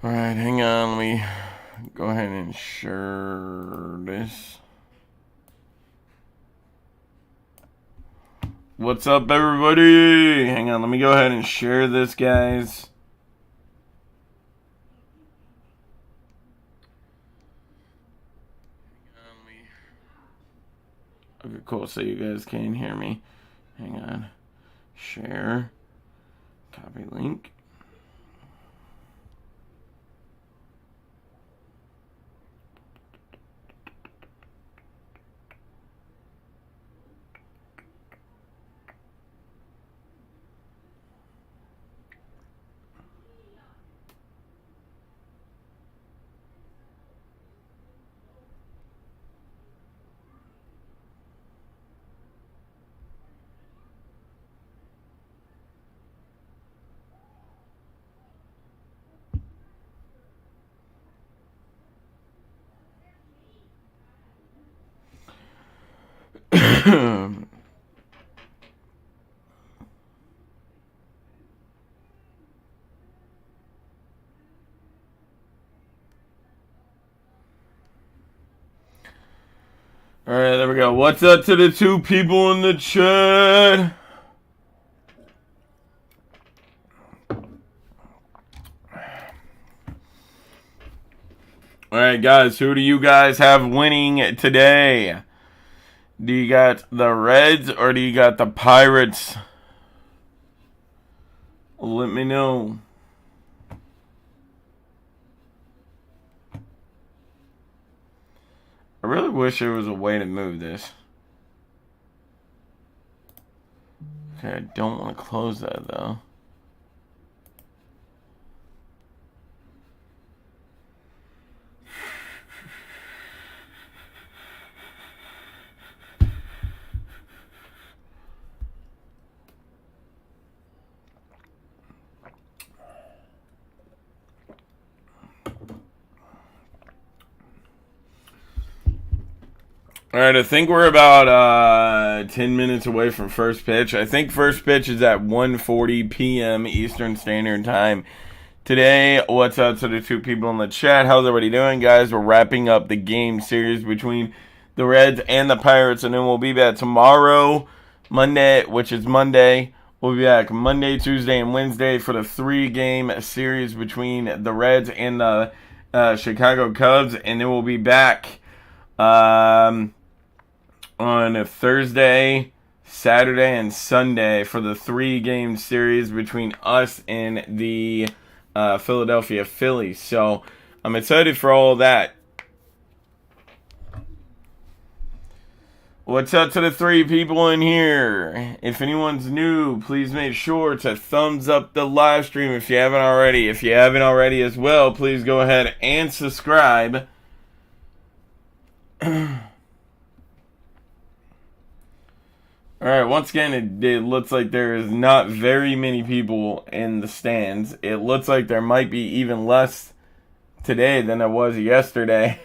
Alright, hang on. Let me go ahead and share this. What's up, everybody? Hang on, let me go ahead and share this, guys. Okay, cool. So you guys can hear me. Hang on. Share. Copy link. Alright, there we go. What's up to the two people in the chat? Alright, guys, who do you guys have winning today? Do you got the Reds or do you got the Pirates? Let me know. I really wish there was a way to move this. Okay, I don't want to close that, though. All right, I think we're about 10 minutes away from first pitch. I think first pitch is at 1:40 p.m. Eastern Standard Time. Today, what's up to the two people in the chat? How's everybody doing, guys? We're wrapping up the game series between the Reds and the Pirates, and then we'll be back tomorrow, Monday, which is Monday. We'll be back Monday, Tuesday, and Wednesday for the 3-game series between the Reds and the Chicago Cubs, and then we'll be back on a Thursday, Saturday, and Sunday for the 3-game series between us and the Philadelphia Phillies. So I'm excited for all of that. What's up to the 3 people in here? If anyone's new, please make sure to thumbs up the live stream if you haven't already. If you haven't already as well, please go ahead and subscribe. Alright, once again, it looks like there is not very many people in the stands. It looks like there might be even less today than there was yesterday.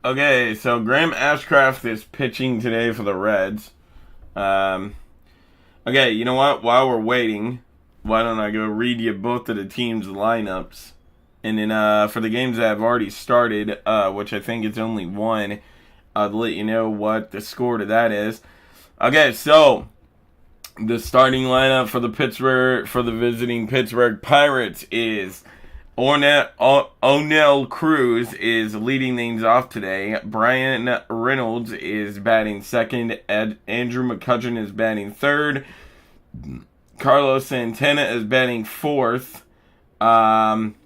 Okay, so Graham Ashcraft is pitching today for the Reds. Okay, you know what? While we're waiting, why don't I go read you both of the teams' lineups? And then for the games that have already started, which I think it's only one, I'll let you know what the score to that is. Okay, so the starting lineup for the visiting Pittsburgh Pirates is O'Neill Cruz is leading things off today. Brian Reynolds is batting second. Andrew McCutcheon is batting third. Carlos Santana is batting fourth. Jermaine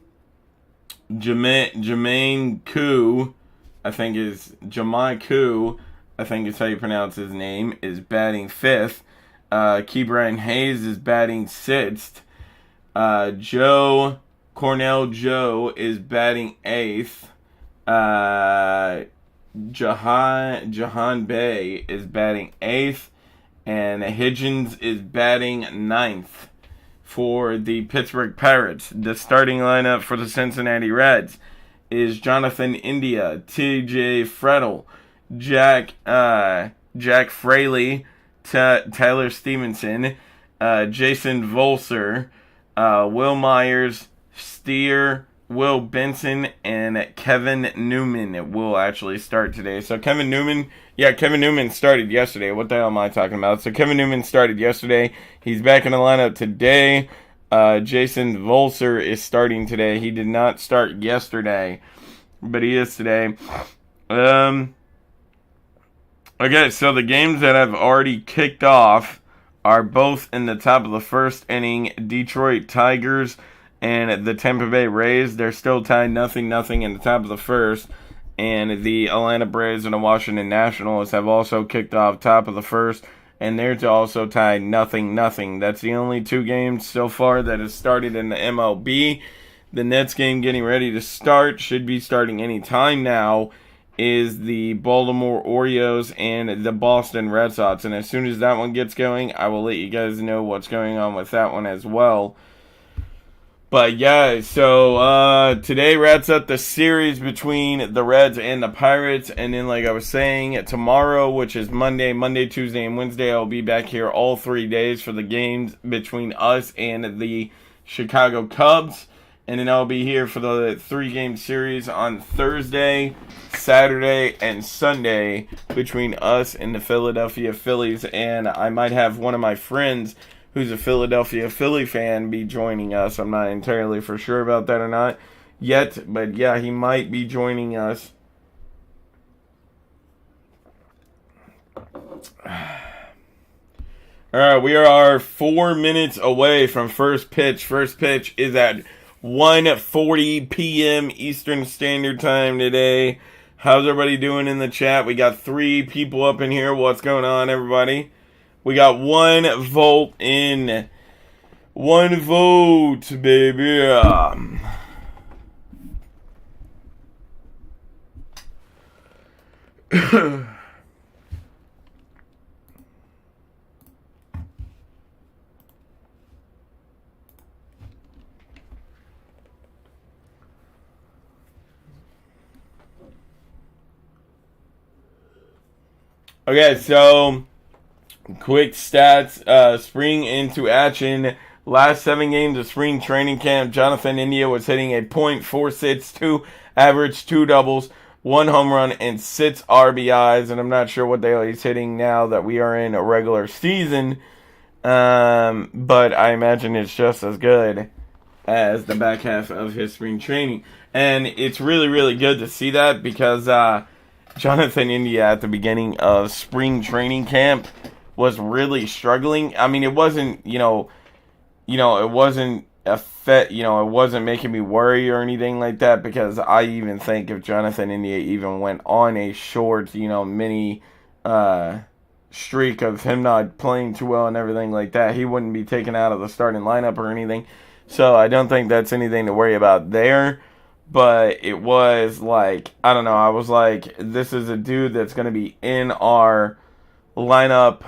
Koo, I think is how you pronounce his name, is batting fifth. Ke'Bryan Hayes is batting sixth. Cornell Joe is batting eighth. Jahan Bay is batting eighth. And Higgins is batting ninth for the Pittsburgh Pirates. The starting lineup for the Cincinnati Reds is Jonathan India, T.J. Frettel, Jack Fraley, Tyler Stevenson, Jason Volser, Will Myers, Steer, Will Benson, and Kevin Newman will actually start today. So Kevin Newman started yesterday. What the hell am I talking about? So Kevin Newman started yesterday. He's back in the lineup today. Jason Volser is starting today. He did not start yesterday, but he is today. Okay, so the games that have already kicked off are both in the top of the first inning. Detroit Tigers and the Tampa Bay Rays, they're still tied 0-0 in the top of the first. And the Atlanta Braves and the Washington Nationals have also kicked off top of the first, and they're also tied 0-0. That's the only two games so far that has started in the MLB. The Nets game getting ready to start, should be starting any time now, is the Baltimore Orioles and the Boston Red Sox. And as soon as that one gets going, I will let you guys know what's going on with that one as well. But yeah, so today wraps up the series between the Reds and the Pirates. And then, like I was saying, tomorrow, which is Monday, Tuesday, and Wednesday, I'll be back here all 3 days for the games between us and the Chicago Cubs. And then I'll be here for the 3-game series on Thursday, Saturday, and Sunday between us and the Philadelphia Phillies. And I might have one of my friends who's a Philadelphia Philly fan be joining us. I'm not entirely for sure about that or not yet, but yeah, he might be joining us. Alright, we are 4 minutes away from first pitch. First pitch is at 1:40 p.m. Eastern Standard Time today. How's everybody doing in the chat? We got 3 people up in here. What's going on, everybody? We got 1 vote in. 1 vote, baby. Okay, so quick stats, spring into action. Last 7 games of spring training camp, Jonathan India was hitting a .462 average, 2 doubles, 1 home run, and 6 RBIs. And I'm not sure what the hell he's hitting now that we are in a regular season. But I imagine it's just as good as the back half of his spring training. And it's really, really good to see that because Jonathan India at the beginning of spring training camp was really struggling. I mean, it wasn't, it wasn't it wasn't making me worry or anything like that, because I even think if Jonathan India even went on a short, mini streak of him not playing too well and everything like that, he wouldn't be taken out of the starting lineup or anything. So I don't think that's anything to worry about there. But it was like, I don't know, I was like, this is a dude that's going to be in our lineup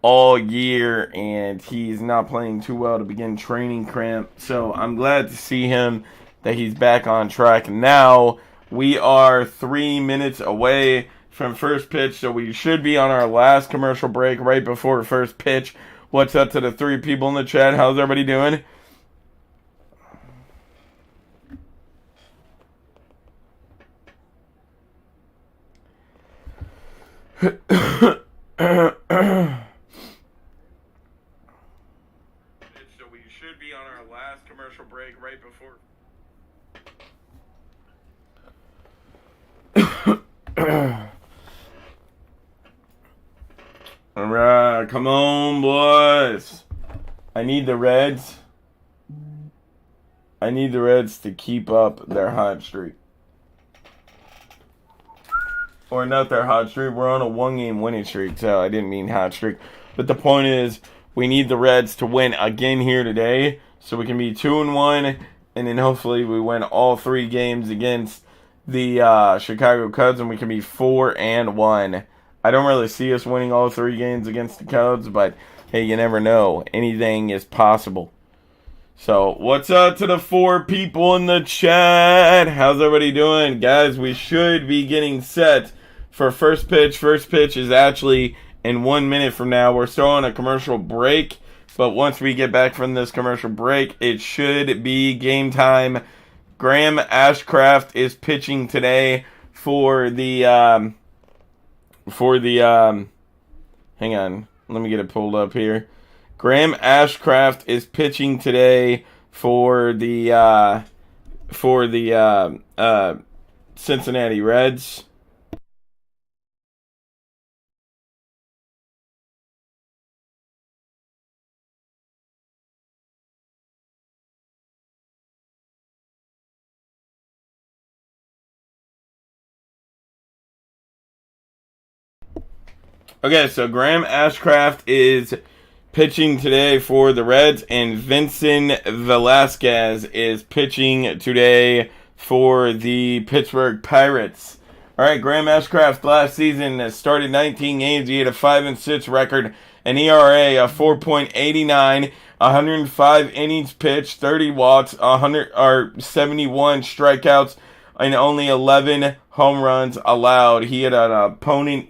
all year, and he's not playing too well to begin training camp. So I'm glad to see him, that he's back on track. Now we are 3 minutes away from first pitch, so we should be on our last commercial break right before first pitch. What's up to the 3 people in the chat? How's everybody doing? So we should be on our last commercial break right before. All right, come on, boys. I need the Reds. I need the Reds to keep up their hot streak. Or not their hot streak. We're on a one-game winning streak, so I didn't mean hot streak. But the point is, we need the Reds to win again here today, so we can be 2-1, and then hopefully we win all 3 games against the Chicago Cubs, and we can be 4-1. I don't really see us winning all 3 games against the Cubs, but hey, you never know. Anything is possible. So, what's up to the 4 people in the chat? How's everybody doing? Guys, we should be getting set for first pitch. First pitch is actually in 1 minute from now. We're still on a commercial break, but once we get back from this commercial break, it should be game time. Graham Ashcraft is pitching today for the, hang on, let me get it pulled up here. Graham Ashcraft is pitching today for the Cincinnati Reds. Okay, so Graham Ashcraft is pitching today for the Reds, and Vincent Velasquez is pitching today for the Pittsburgh Pirates. All right, Graham Ashcraft last season started 19 games. He had a 5-6 record, an ERA of 4.89, 105 innings pitched, 30 walks, 71 strikeouts, and only 11 home runs allowed. He had an opponent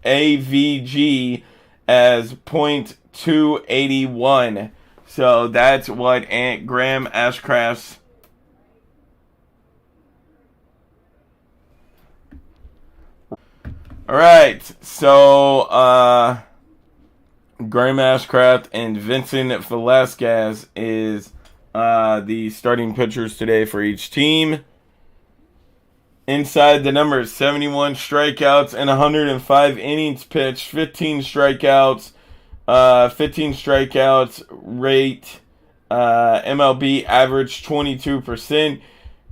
AVG as .281. So that's what Graham Ashcraft's Alright, so Graham Ashcraft and Vincent Velasquez is the starting pitchers today for each team. Inside the numbers, 71 strikeouts and 105 innings pitched, 15 strikeouts rate, MLB average 22%,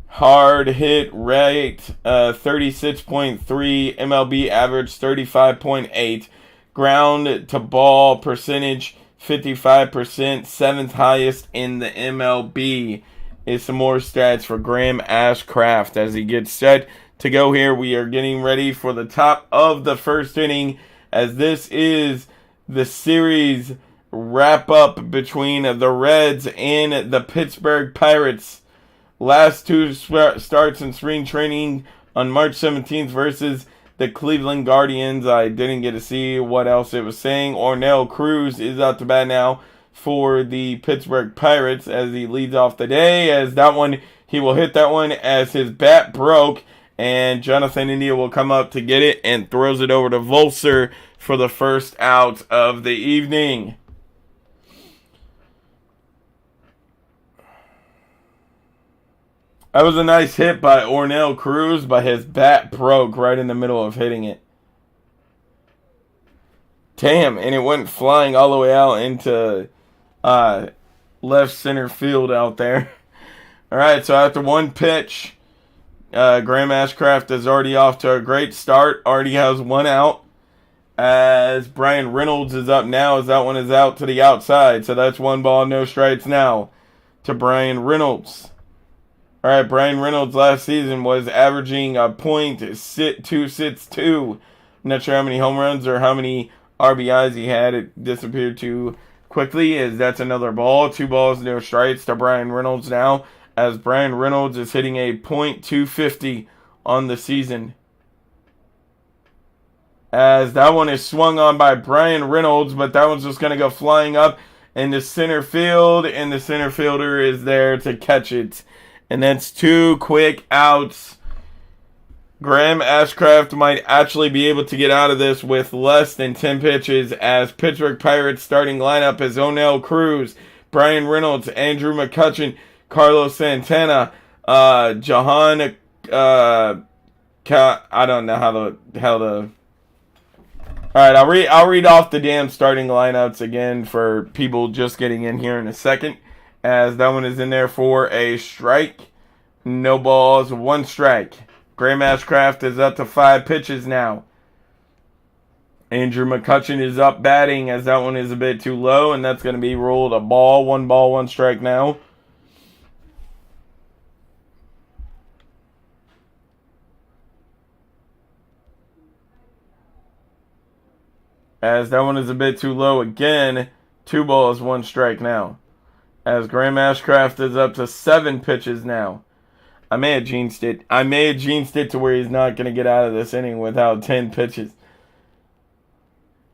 hard hit rate 36.3, MLB average 35.8, ground to ball percentage 55%, 7th highest in the MLB. Is some more stats for Graham Ashcraft as he gets set to go here. We are getting ready for the top of the first inning, as this is the series wrap-up between the Reds and the Pittsburgh Pirates. Last 2 starts in spring training on March 17th versus the Cleveland Guardians. I didn't get to see what else it was saying. Ornell Cruz is out to bat now for the Pittsburgh Pirates as he leads off the day. As that one, he will hit that one as his bat broke, and Jonathan India will come up to get it and throws it over to Volser for the first out of the evening. That was a nice hit by Ornell Cruz, but his bat broke right in the middle of hitting it. Damn, and it went flying all the way out into left center field out there. All right, so after one pitch, Graham Ashcraft is already off to a great start. Already has 1 out. As Brian Reynolds is up now, as that one is out to the outside. So that's 1 ball, no strikes now to Brian Reynolds. All right, Brian Reynolds last season was averaging a .262. Not sure how many home runs or how many RBIs he had. It disappeared too quickly, as that's another ball. 2 balls, no strikes to Brian Reynolds now, as Brian Reynolds is hitting a .250 on the season. As that one is swung on by Brian Reynolds, but that one's just going to go flying up into center field, and the center fielder is there to catch it. And that's 2 quick outs Graham Ashcraft might actually be able to get out of this with less than 10 pitches, as Pittsburgh Pirates starting lineup is O'Neill Cruz, Brian Reynolds, Andrew McCutchen, Carlos Santana, Jahan, I don't know how the. All right, I'll read off the damn starting lineups again for people just getting in here in a second, as that one is in there for a strike, no balls, 1 strike. Graham Ashcraft is up to 5 pitches now. Andrew McCutchen is up batting, as that one is a bit too low, and that's going to be ruled a ball, 1 strike now. As that one is a bit too low again, 2 balls, 1 strike now. As Graham Ashcraft is up to 7 pitches now. I may have jinxed it to where he's not going to get out of this inning without 10 pitches.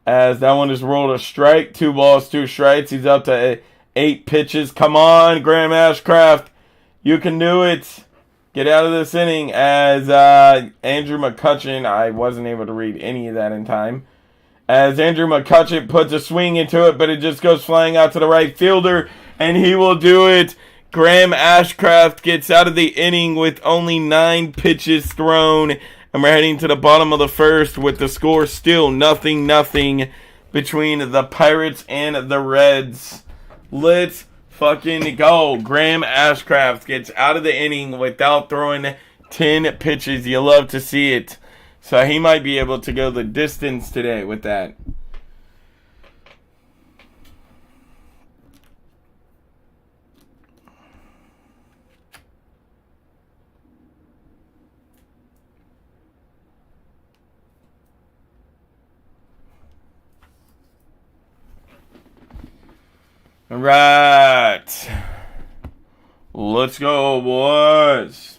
As that one is rolled a strike, 2 balls, 2 strikes. He's up to 8 pitches. Come on, Graham Ashcraft. You can do it. Get out of this inning. As Andrew McCutchen, I wasn't able to read any of that in time. As Andrew McCutchen puts a swing into it, but it just goes flying out to the right fielder, and he will do it. Graham Ashcraft gets out of the inning with only 9 pitches thrown. And we're heading to the bottom of the first with the score still 0-0 between the Pirates and the Reds. Let's fucking go. Graham Ashcraft gets out of the inning without throwing 10 pitches. You love to see it. So he might be able to go the distance today with that. All right. Let's go, boys.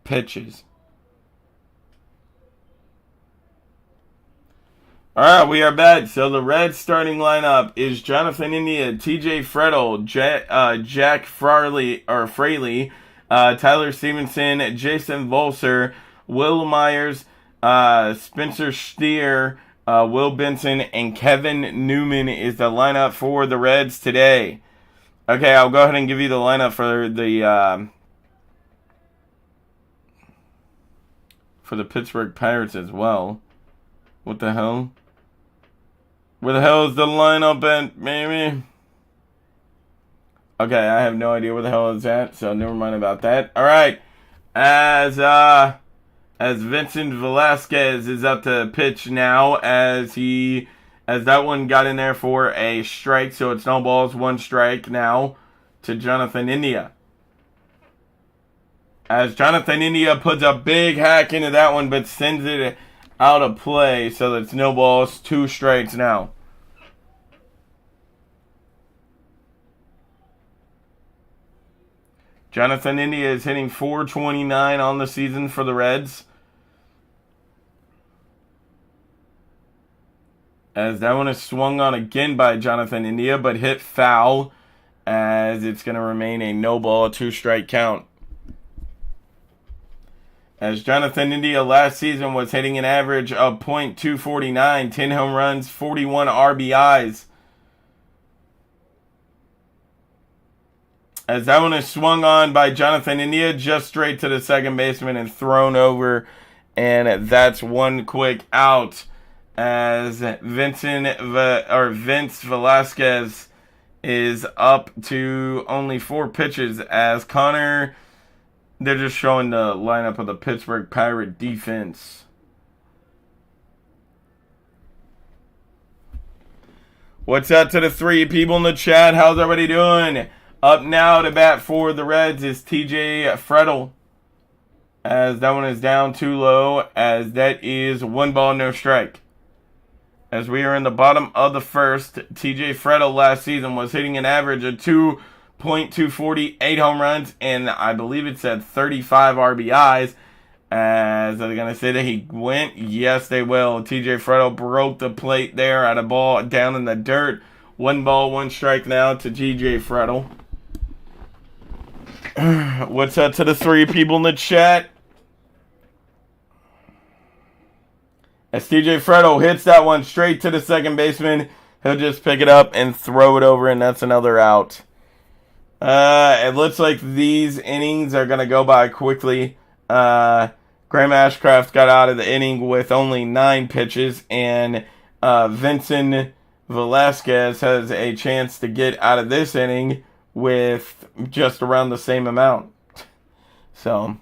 Pitches. All right, we are back. So the Reds starting lineup is Jonathan India, TJ Fredel, Jack Fraley, Tyler Stevenson, Jason Volser, Will Myers, Spencer Steer, Will Benson, and Kevin Newman is the lineup for the Reds today. Okay, I'll go ahead and give you the lineup for the Pittsburgh Pirates as well. What the hell? Where the hell is the lineup at, maybe? Okay, I have no idea where the hell it's at, so never mind about that. All right, as Vincent Velasquez is up to pitch now, as that one got in there for a strike, so it's no balls, 1 strike now to Jonathan India. As Jonathan India puts a big hack into that one, but sends it out of play, so it's no balls, 2 strikes now. Jonathan India is hitting .429 on the season for the Reds. As that one is swung on again by Jonathan India, but hit foul, as it's going to remain a no ball, 2 strike count. As Jonathan India last season was hitting an average of .249, 10 home runs, 41 RBIs. As that one is swung on by Jonathan India, just straight to the second baseman and thrown over. And that's 1 quick out. As Vince Velasquez is up to only 4 pitches. As Connor They're just showing the lineup of the Pittsburgh Pirate defense. What's up to the 3 people in the chat? How's everybody doing? Up now to bat for the Reds is TJ Frettel. As that one is down too low, as that is 1 ball, no strike. As we are in the bottom of the first, TJ Frettel last season was hitting an average of 2.248 home runs, and I believe it said 35 RBIs. As they're going to say that he went, yes they will. TJ Frettel broke the plate there at a ball down in the dirt. 1 ball, 1 strike now to TJ Frettel. What's up to the 3 people in the chat? As TJ Frettel hits that one straight to the second baseman, he'll just pick it up and throw it over, and that's another out. It looks like these innings are going to go by quickly. Graham Ashcraft got out of the inning with only 9 pitches, and Vincent Velasquez has a chance to get out of this inning with just around the same amount. So,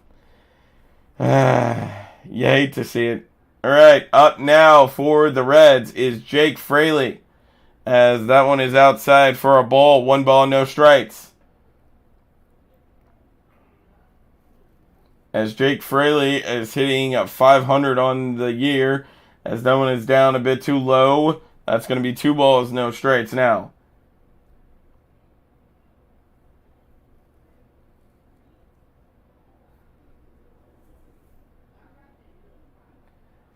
you hate to see it. All right, up now for the Reds is Jake Fraley, as that one is outside for a ball. 1 ball, no strikes. As Jake Fraley is hitting 500 on the year, as that one is down a bit too low. That's going to be 2 balls, no strikes now.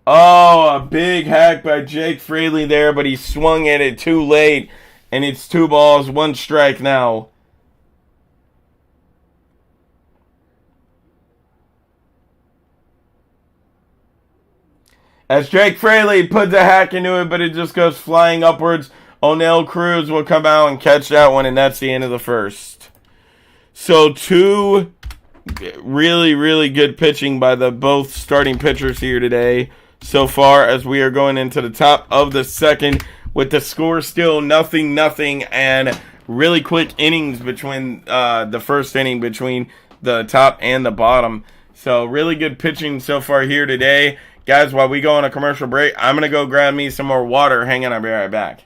Oh, a big hack by Jake Fraley there, but he swung at it too late, and it's 2 balls, 1 strike now. As Jake Fraley puts a hack into it, but it just goes flying upwards. O'Neill Cruz will come out and catch that one, and that's the end of the first. So 2 really, really good pitching by the both starting pitchers here today so far, as we are going into the top of the second with the score still 0-0, and really quick innings between the first inning between the top and the bottom. So really good pitching so far here today. Guys, while we go on a commercial break, I'm going to go grab me some more water. Hang on, I'll be right back.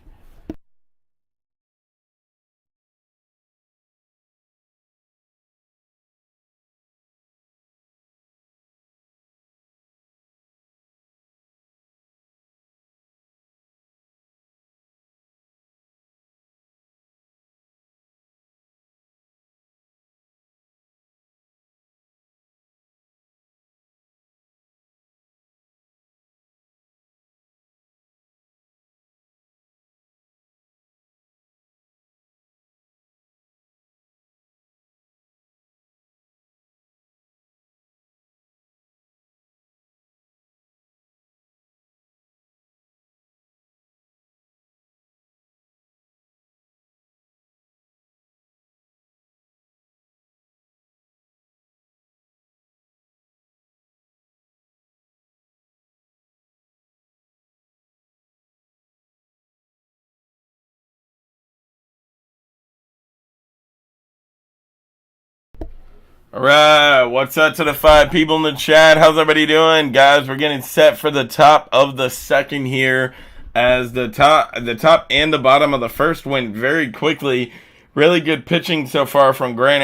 Alright, what's up to the 5 people in the chat? How's everybody doing? Guys, we're getting set for the top of the second here, as the top and the bottom of the first went very quickly. Really good pitching so far from Graham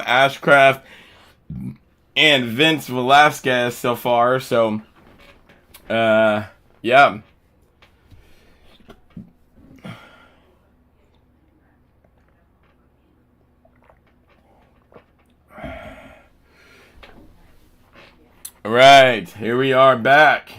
Ashcraft and Vince Velasquez so far. So, yeah. Alright, here we are back.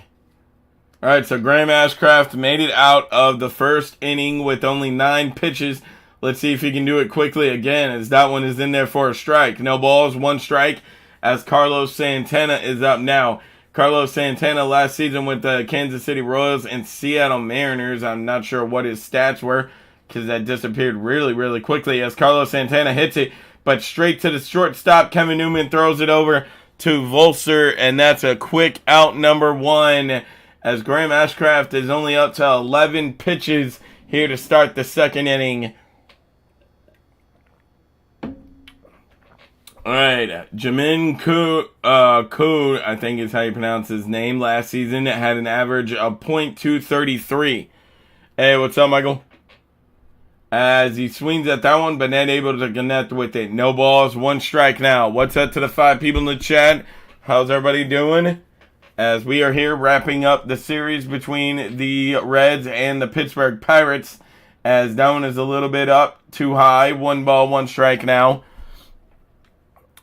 Alright, so Graham Ashcraft made it out of the first inning with only 9 pitches. Let's see if he can do it quickly again, as that one is in there for a strike. No balls, 1 strike, as Carlos Santana is up now. Carlos Santana last season with the Kansas City Royals and Seattle Mariners. I'm not sure what his stats were, because that disappeared really, really quickly, as Carlos Santana hits it, but straight to the shortstop. Kevin Newman throws it over to Volser, and that's a quick out number 1, as Graham Ashcraft is only up to 11 pitches here to start the second inning. All right, Jamin Ku, I think is how you pronounce his name. Last season had an average of .233. Hey, what's up, Michael? As he swings at that one, but not able to connect with it. No balls, one strike now. What's up to the 5 people in the chat? How's everybody doing? As we are here wrapping up the series between the Reds and the Pittsburgh Pirates. As that one is a little bit up, too high. 1 ball, 1 strike now.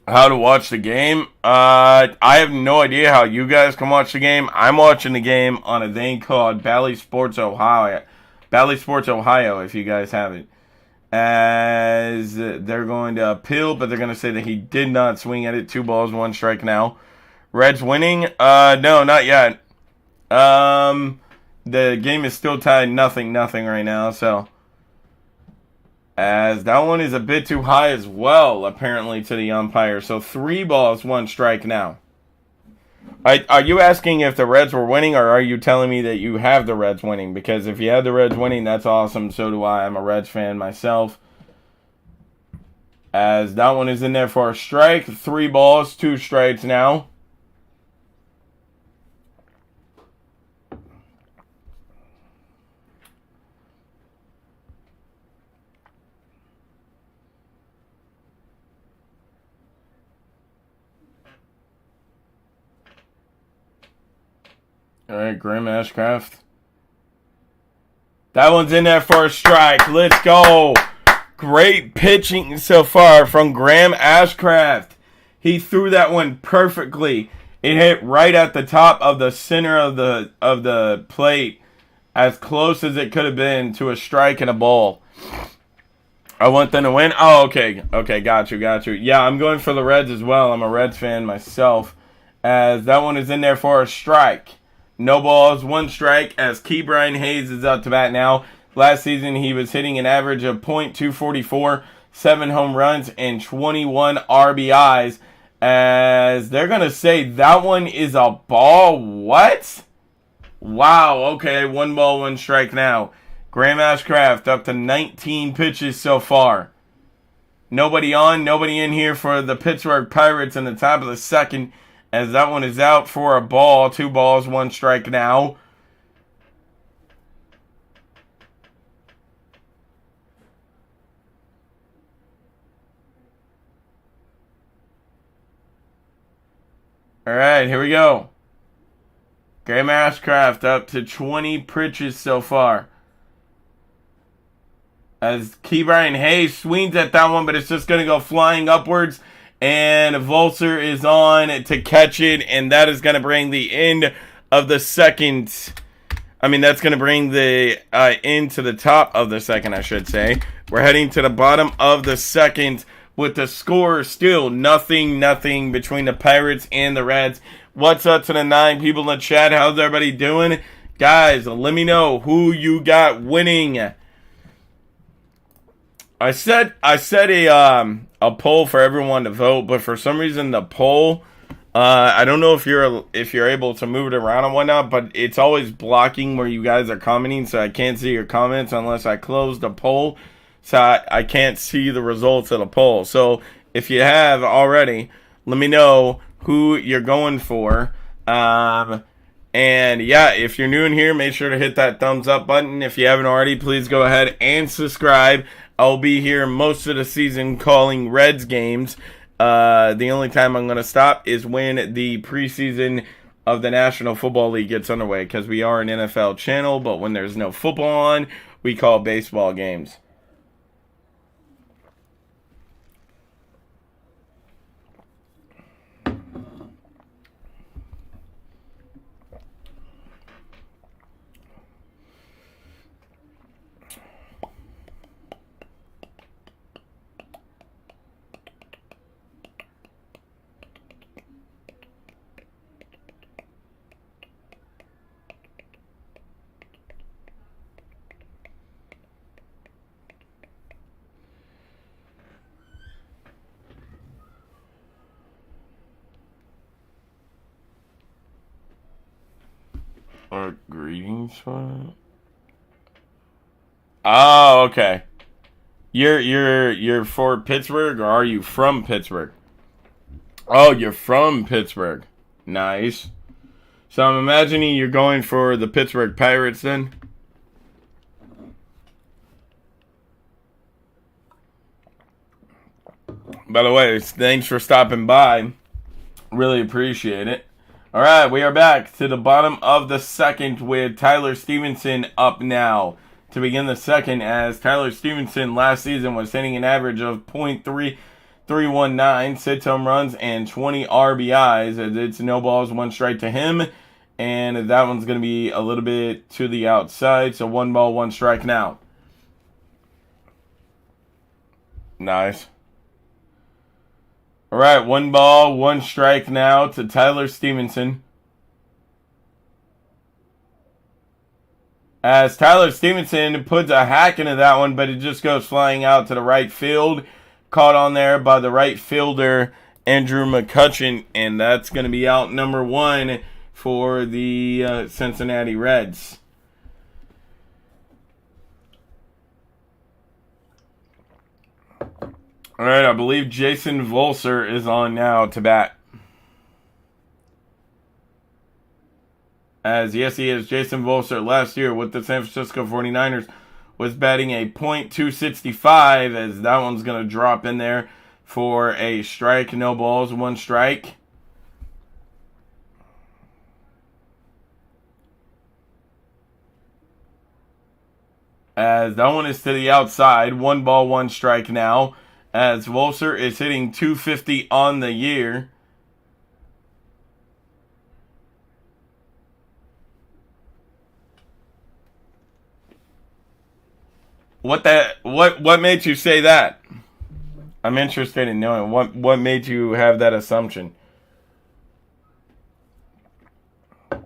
How to watch the game? I have no idea how you guys can watch the game. I'm watching the game on a thing called Bally Sports Ohio. Bally Sports Ohio, if you guys have it. As they're going to appeal, but they're going to say that he did not swing at it. 2 balls, 1 strike now. Reds winning? No, not yet. The game is still tied 0-0 right now, so. As that one is a bit too high as well, apparently, to the umpire. So 3 balls, 1 strike now. Are you asking if the Reds were winning, or are you telling me that you have the Reds winning? Because if you have the Reds winning, that's awesome. So do I. I'm a Reds fan myself. As that one is in there for a strike. 3 balls, 2 strikes now. All right, Graham Ashcraft. That one's in there for a strike. Let's go. Great pitching so far from Graham Ashcraft. He threw that one perfectly. It hit right at the top of the center of the plate, as close as it could have been to a strike and a ball. I want them to win. Oh, okay. Okay, got you. Yeah, I'm going for the Reds as well. I'm a Reds fan myself. As that one is in there for a strike. No balls, 1 strike, as Ke'Bryan Hayes is up to bat now. Last season, he was hitting an average of .244, 7 home runs, and 21 RBIs. As they're going to say that one is a ball. What? Wow, okay, 1 ball, 1 strike now. Graham Ashcraft up to 19 pitches so far. Nobody on, nobody in here for the Pittsburgh Pirates in the top of the second. As that one is out for a ball. 2 balls, 1 strike now. All right, here we go. Graham Ashcraft up to 20 pitches so far. As Ke'Bryan Hayes swings at that one, but it's just going to go flying upwards. And Volser is on to catch it, and that is going to bring the end of the second. That's going to bring the end to the top of the second, I should say. We're heading to the bottom of the second with the score still 0-0 between the Pirates and the Reds. What's up to the 9 people in the chat? How's everybody doing? Guys, let me know who you got winning. I set a poll for everyone to vote, but for some reason the poll, I don't know if you're able to move it around and whatnot, but it's always blocking where you guys are commenting, so I can't see your comments unless I close the poll, so I can't see the results of the poll. So if you have already, let me know who you're going for. And yeah, if you're new in here, make sure to hit that thumbs up button. If you haven't already, please go ahead and subscribe. I'll be here most of the season calling Reds games. The only time I'm going to stop is when the preseason of the National Football League gets underway, because we are an NFL channel, but when there's no football on, we call baseball games. Or greetings from. Oh, okay. You're for Pittsburgh, or are you from Pittsburgh? Oh, you're from Pittsburgh. Nice. So I'm imagining you're going for the Pittsburgh Pirates then? By the way, thanks for stopping by. Really appreciate it. All right, we are back to the bottom of the second with Tyler Stevenson up now to begin the second, as Tyler Stevenson last season was hitting an average of .3319, 6 home runs, and 20 RBIs. As it's no balls, one strike to him, and that one's going to be a little bit to the outside, so 1 ball, 1 strike now. Nice. All right, 1 ball, 1 strike now to Tyler Stevenson. As Tyler Stevenson puts a hack into that one, but it just goes flying out to the right field. Caught on there by the right fielder, Andrew McCutchen, and that's going to be out number 1 for the Cincinnati Reds. All right, I believe Jason Volser is on now to bat. As yes, he is. Jason Volser last year with the San Francisco 49ers was batting a .265, as that one's going to drop in there for a strike. No balls, 1 strike. As that one is to the outside. 1 ball, 1 strike now. As Volser is hitting .250 on the year. What made you say that? I'm interested in knowing what made you have that assumption. All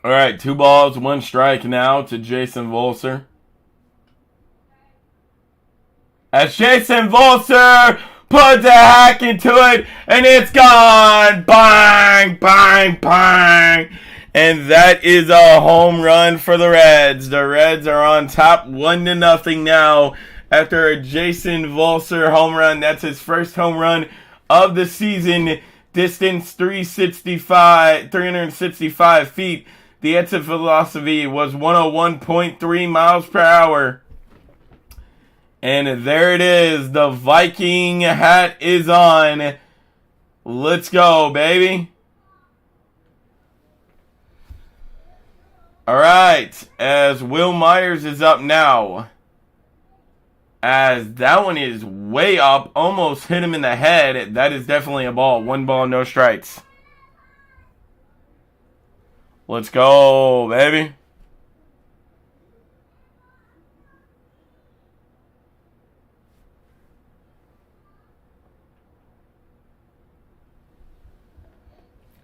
right, 2 balls, 1 strike now to Jason Volser. As Jason Volser puts a hack into it, and it's gone. Bang, bang, bang. And that is a home run for the Reds. The Reds are on top 1-0 now after a Jason Volser home run. That's his first home run of the season. Distance 365 feet. The exit velocity was 101.3 miles per hour. And there it is. The Viking hat is on. Let's go, baby. All right. As Will Myers is up now. As that one is way up. Almost hit him in the head. That is definitely a ball. 1 ball, no strikes. Let's go, baby.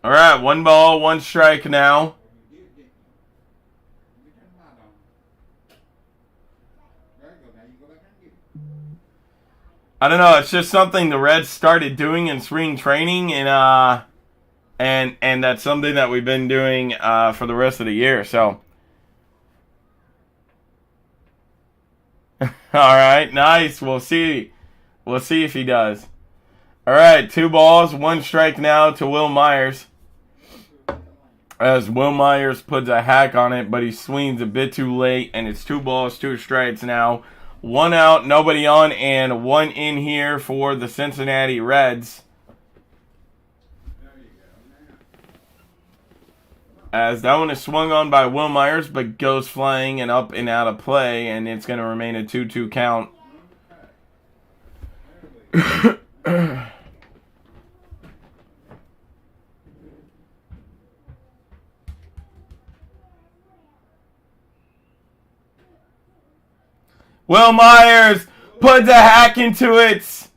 All right, 1 ball, 1 strike now. I don't know. It's just something the Reds started doing in spring training, and that's something that we've been doing for the rest of the year. So, all right, nice. We'll see. We'll see if he does. All right, 2 balls, 1 strike now to Will Myers. As Will Myers puts a hack on it, but he swings a bit too late, and it's 2 balls, 2 strikes now. 1 out, nobody on, and 1 in here for the Cincinnati Reds. As that one is swung on by Will Myers, but goes flying and up and out of play, and it's going to remain a 2-2 count. Will Myers puts a hack into it,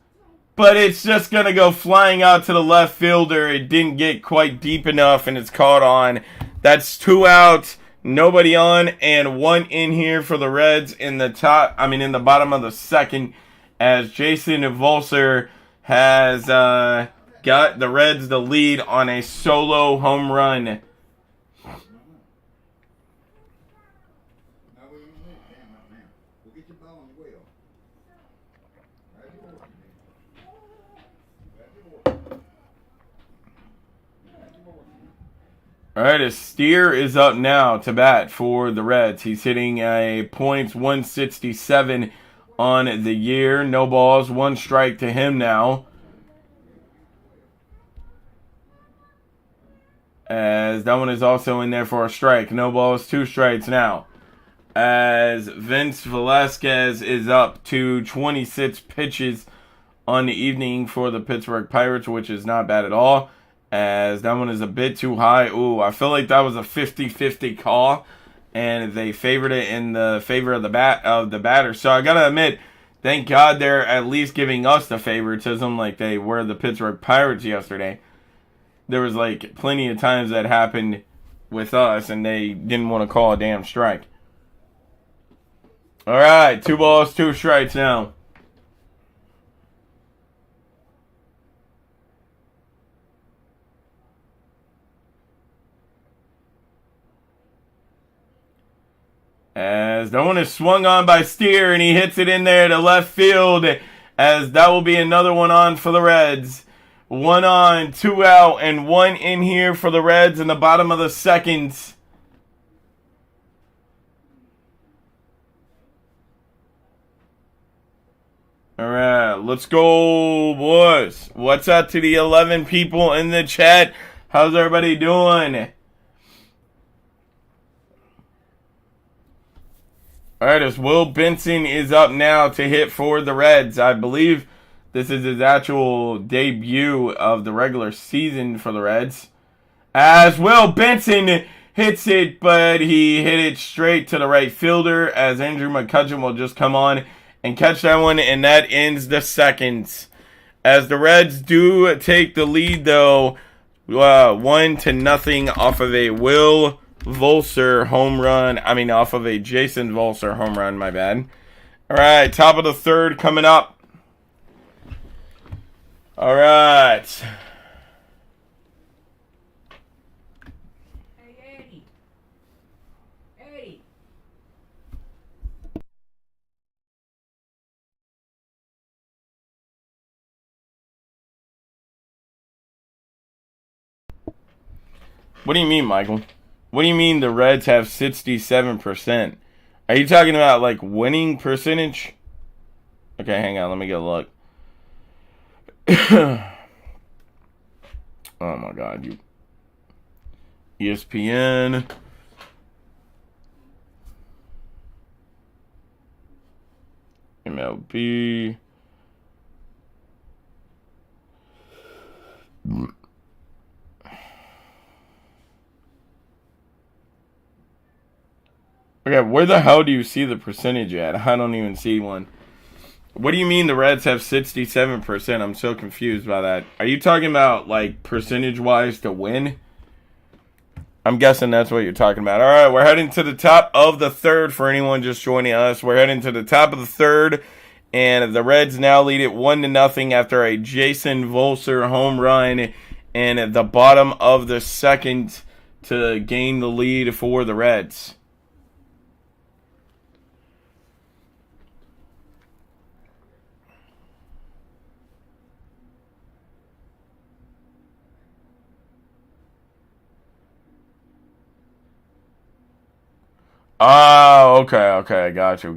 but it's just going to go flying out to the left fielder. It didn't get quite deep enough, and it's caught on. That's 2 outs, nobody on, and 1 in here for the Reds in the bottom of the second, as Jason Volser has got the Reds the lead on a solo home run. All right, a Steer is up now to bat for the Reds. He's hitting a .167 on the year. No balls, one strike to him now. As that one is also in there for a strike. No balls, two strikes now. As Vince Velasquez is up to 26 pitches on the evening for the Pittsburgh Pirates, which is not bad at all. As that one is a bit too high. Ooh, I feel like that was a 50-50 call, and they favored it in the favor of the batter. So I gotta admit, thank God they're at least giving us the favoritism like they were the Pittsburgh Pirates yesterday. There was like plenty of times that happened with us, and they didn't want to call a damn strike. All right, 2 balls, 2 strikes now. As that one is swung on by Steer, and he hits it in there to left field, as that will be another one on for the Reds. 1 on, 2 out, and 1 in here for the Reds in the bottom of the second. All right, let's go, boys. What's up to the 11 people in the chat? How's everybody doing? All right, as Will Benson is up now to hit for the Reds. I believe this is his actual debut of the regular season for the Reds. As Will Benson hits it, but he hit it straight to the right fielder, as Andrew McCutcheon will just come on and catch that one, and that ends the second. As the Reds do take the lead, though, 1-0 off of a Will Volser home run. Off of a Jason Volser home run, my bad. All right, top of the third coming up. All right. Hey, Eddie. What do you mean, Michael? What do you mean the Reds have 67%? Are you talking about, like, winning percentage? Okay, hang on. Let me get a look. Oh, my God. ESPN. MLB. Okay, where the hell do you see the percentage at? I don't even see one. What do you mean the Reds have 67%? I'm so confused by that. Are you talking about, like, percentage-wise to win? I'm guessing that's what you're talking about. All right, we're heading to the top of the third for anyone just joining us. We're heading to the top of the third, and the Reds now lead it 1-0 after a Jason Volser home run and at the bottom of the second to gain the lead for the Reds. Oh, okay, got you.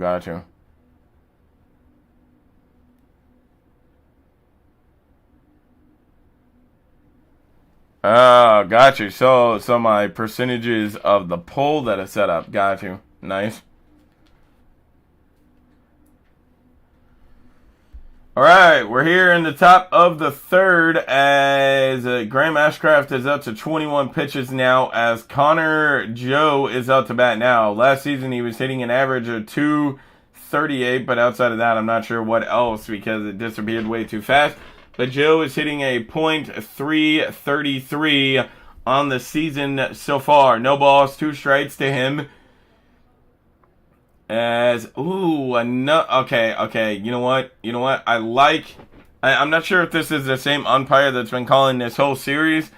Oh, got you. So my percentages of the poll that I set up, got you. Nice. All right, we're here in the top of the third as Graham Ashcraft is up to 21 pitches now as Connor Joe is out to bat now. Last season he was hitting an average of 238, but outside of that I'm not sure what else because it disappeared way too fast. But Joe is hitting a .333 on the season so far. No balls, 2 strikes to him. Okay, you know what? I'm not sure if this is the same umpire that's been calling this whole series,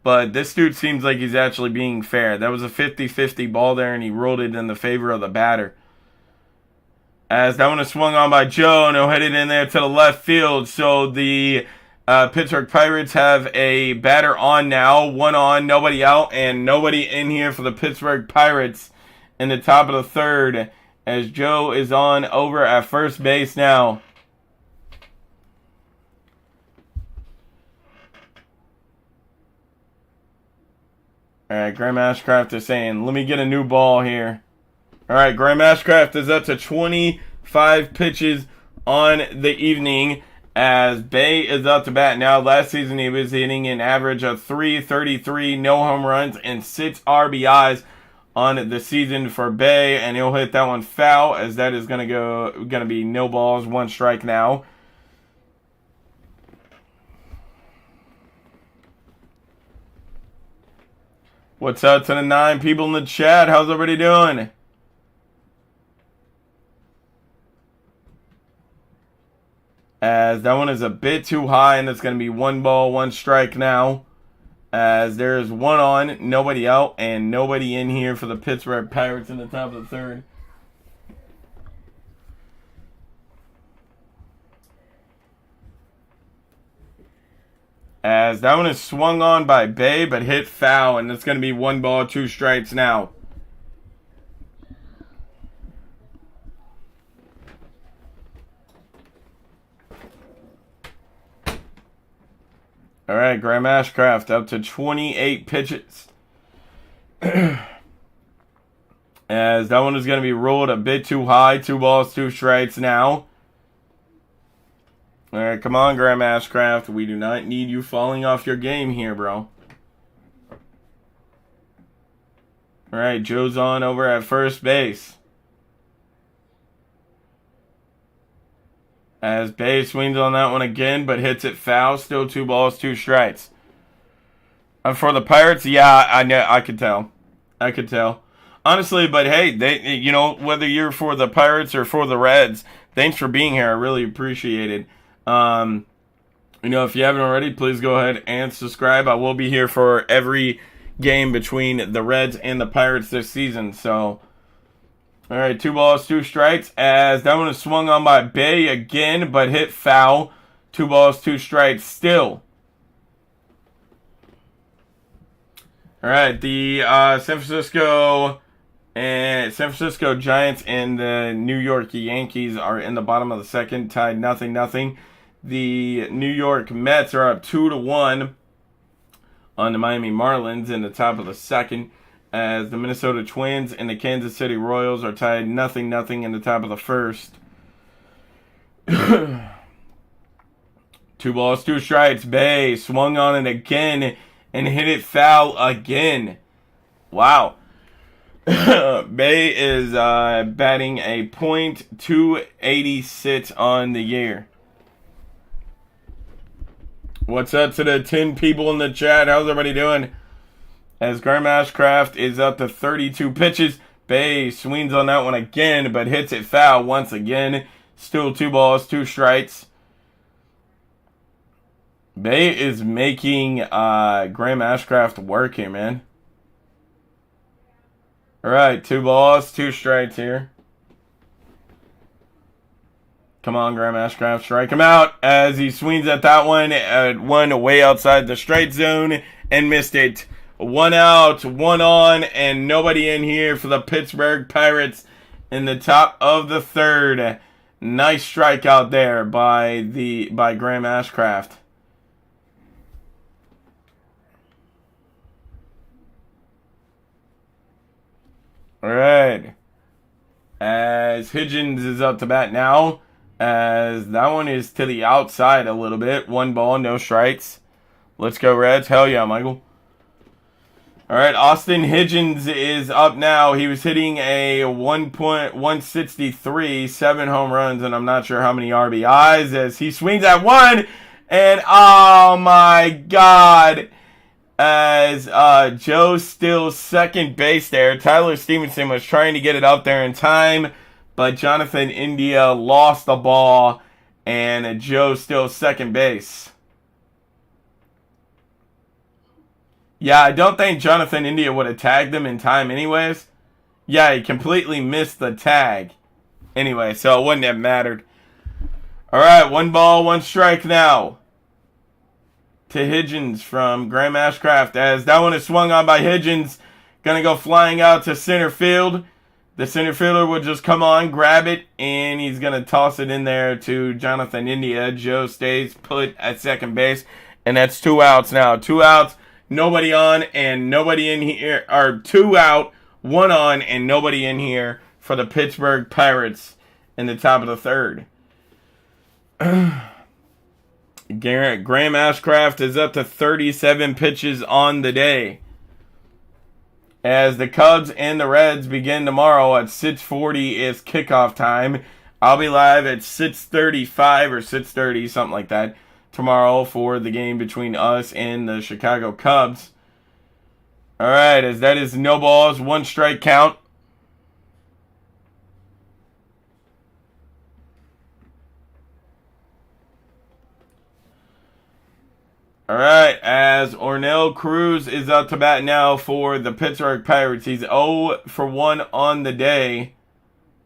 but this dude seems like he's actually being fair. That was a 50-50 ball there, and he ruled it in the favor of the batter. As that one is swung on by Joe, and he'll hit it in there to the left field, so the Pittsburgh Pirates have a batter on now. One on, nobody out, and nobody in here for the Pittsburgh Pirates in the top of the third as Joe is on over at first base now. Alright, Graham Ashcraft is saying, let me get a new ball here. Alright, Graham Ashcraft is up to 25 pitches on the evening as Bay is up to bat now. Last season he was hitting an average of .333, no home runs, and 6 RBIs on the season for Bay, and he'll hit that one foul as that is gonna be no balls, 1 strike now. What's up to the 9 people in the chat? How's everybody doing? As that one is a bit too high, and it's going to be 1 ball, 1 strike now. As there's 1 on, nobody out, and nobody in here for the Pittsburgh Pirates in the top of the third. As that one is swung on by Bay, but hit foul, and it's going to be 1 ball, 2 strikes now. All right, Graham Ashcraft up to 28 pitches. As that one is going to be rolled a bit too high. 2 balls, 2 strikes now. All right, come on, Graham Ashcraft. We do not need you falling off your game here, bro. All right, Joe's on over at first base. As Bay swings on that one again, but hits it foul. Still 2 balls, 2 strikes. And for the Pirates, yeah, I could tell. I could tell. Honestly, but hey, whether you're for the Pirates or for the Reds, thanks for being here. I really appreciate it. If you haven't already, please go ahead and subscribe. I will be here for every game between the Reds and the Pirates this season. So, all right, 2 balls, 2 strikes. As that one is swung on by Bay again, but hit foul. 2 balls, 2 strikes still. All right, the San Francisco Giants and the New York Yankees are in the bottom of the second, tied 0-0. The New York Mets are up 2-1 on the Miami Marlins in the top of the second, as the Minnesota Twins and the Kansas City Royals are tied 0-0 in the top of the first. 2 balls, 2 strikes. Bay swung on it again and hit it foul again. Wow. Bay is batting a .286 on the year. What's up to the 10 people in the chat? How's everybody doing? As Graham Ashcraft is up to 32 pitches. Bay swings on that one again, but hits it foul once again. Still 2 balls, 2 strikes. Bay is making Graham Ashcraft work here, man. All right, 2 balls, 2 strikes here. Come on, Graham Ashcraft, strike him out as he swings at that one. One way outside the strike zone and missed it. 1 out, 1 on, and nobody in here for the Pittsburgh Pirates in the top of the third. Nice strikeout there by Graham Ashcraft. All right. As Higgins is up to bat now, as that one is to the outside a little bit. 1 ball, no strikes. Let's go Reds. Hell yeah, Michael. All right, Austin Higgins is up now. He was hitting a 1.163, 7 home runs, and I'm not sure how many RBIs as he swings at 1, and oh my God. As Joe still second base there. Tyler Stevenson was trying to get it up there in time, but Jonathan India lost the ball, and Joe still second base. Yeah, I don't think Jonathan India would have tagged him in time anyways. Yeah, he completely missed the tag. Anyway, so it wouldn't have mattered. All right, 1 ball, 1 strike now. to Higgins from Graham Ashcraft, as that one is swung on by Higgins. Going to go flying out to center field. The center fielder will just come on, grab it, and he's going to toss it in there to Jonathan India. Joe stays put at second base, and that's 2 outs now. 2 outs, nobody on, and nobody in here, or 2 out, 1 on, and nobody in here for the Pittsburgh Pirates in the top of the third. Graham Ashcraft is up to 37 pitches on the day, as the Cubs and the Reds begin tomorrow at 6:40 is kickoff time. I'll be live at 6:35 or 6:30, something like that, tomorrow for the game between us and the Chicago Cubs. All right, as that is no balls, 1 strike count. All right, as Ornell Cruz is up to bat now for the Pittsburgh Pirates. He's 0 for 1 on the day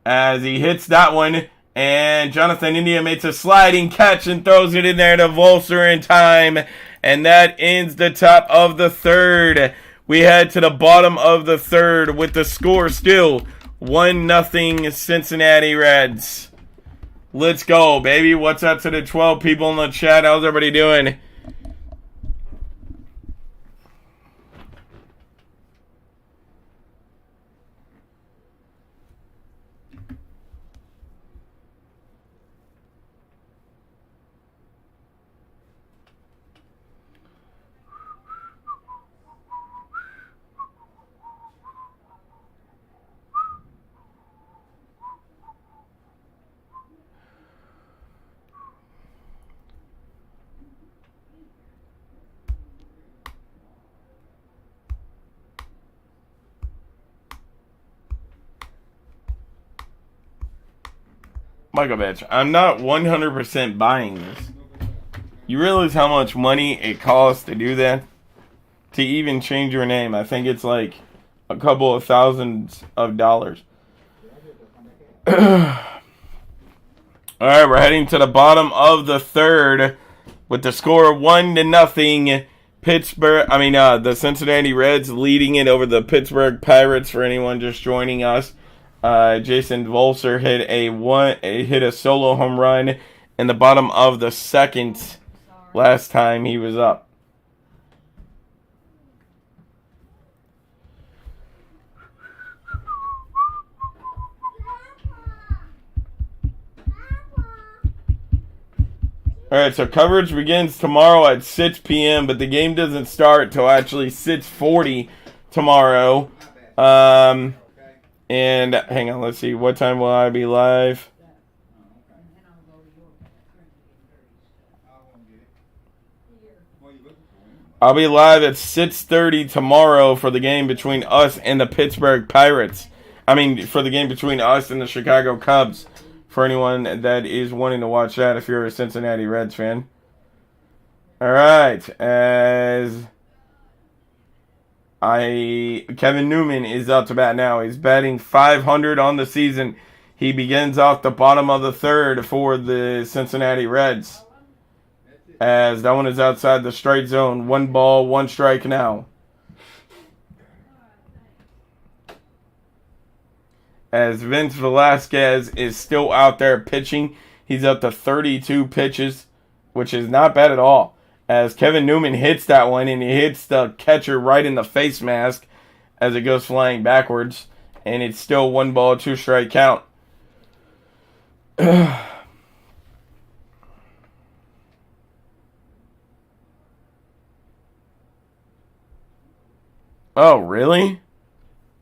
as he hits that one, and Jonathan India makes a sliding catch and throws it in there to Volser in time, and that ends the top of the third. We head to the bottom of the third with the score still 1-0 Cincinnati Reds. Let's go, baby. What's up to the 12 people in the chat? How's everybody doing? Michael Bitch, I'm not 100% buying this. You realize how much money it costs to do that? To even change your name. I think it's like a couple of thousands of dollars. Alright, we're heading to the bottom of the third with the score 1-0. The Cincinnati Reds leading it over the Pittsburgh Pirates for anyone just joining us. Jason Volser hit a solo home run in the bottom of the second last time he was up. Alright, so coverage begins tomorrow at 6 p.m., but the game doesn't start till actually 6:40 tomorrow. And hang on, let's see. What time will I be live? I'll be live at 6:30 tomorrow for the game between us and the Pittsburgh Pirates. For the game between us and the Chicago Cubs. For anyone that is wanting to watch that if you're a Cincinnati Reds fan. All right, Kevin Newman is up to bat now. He's batting .500 on the season. He begins off the bottom of the third for the Cincinnati Reds. As that one is outside the strike zone. 1 ball, 1 strike now. As Vince Velasquez is still out there pitching. He's up to 32 pitches, which is not bad at all. As Kevin Newman hits that one, and he hits the catcher right in the face mask as it goes flying backwards. And it's still 1 ball, 2 strike count. Oh, really?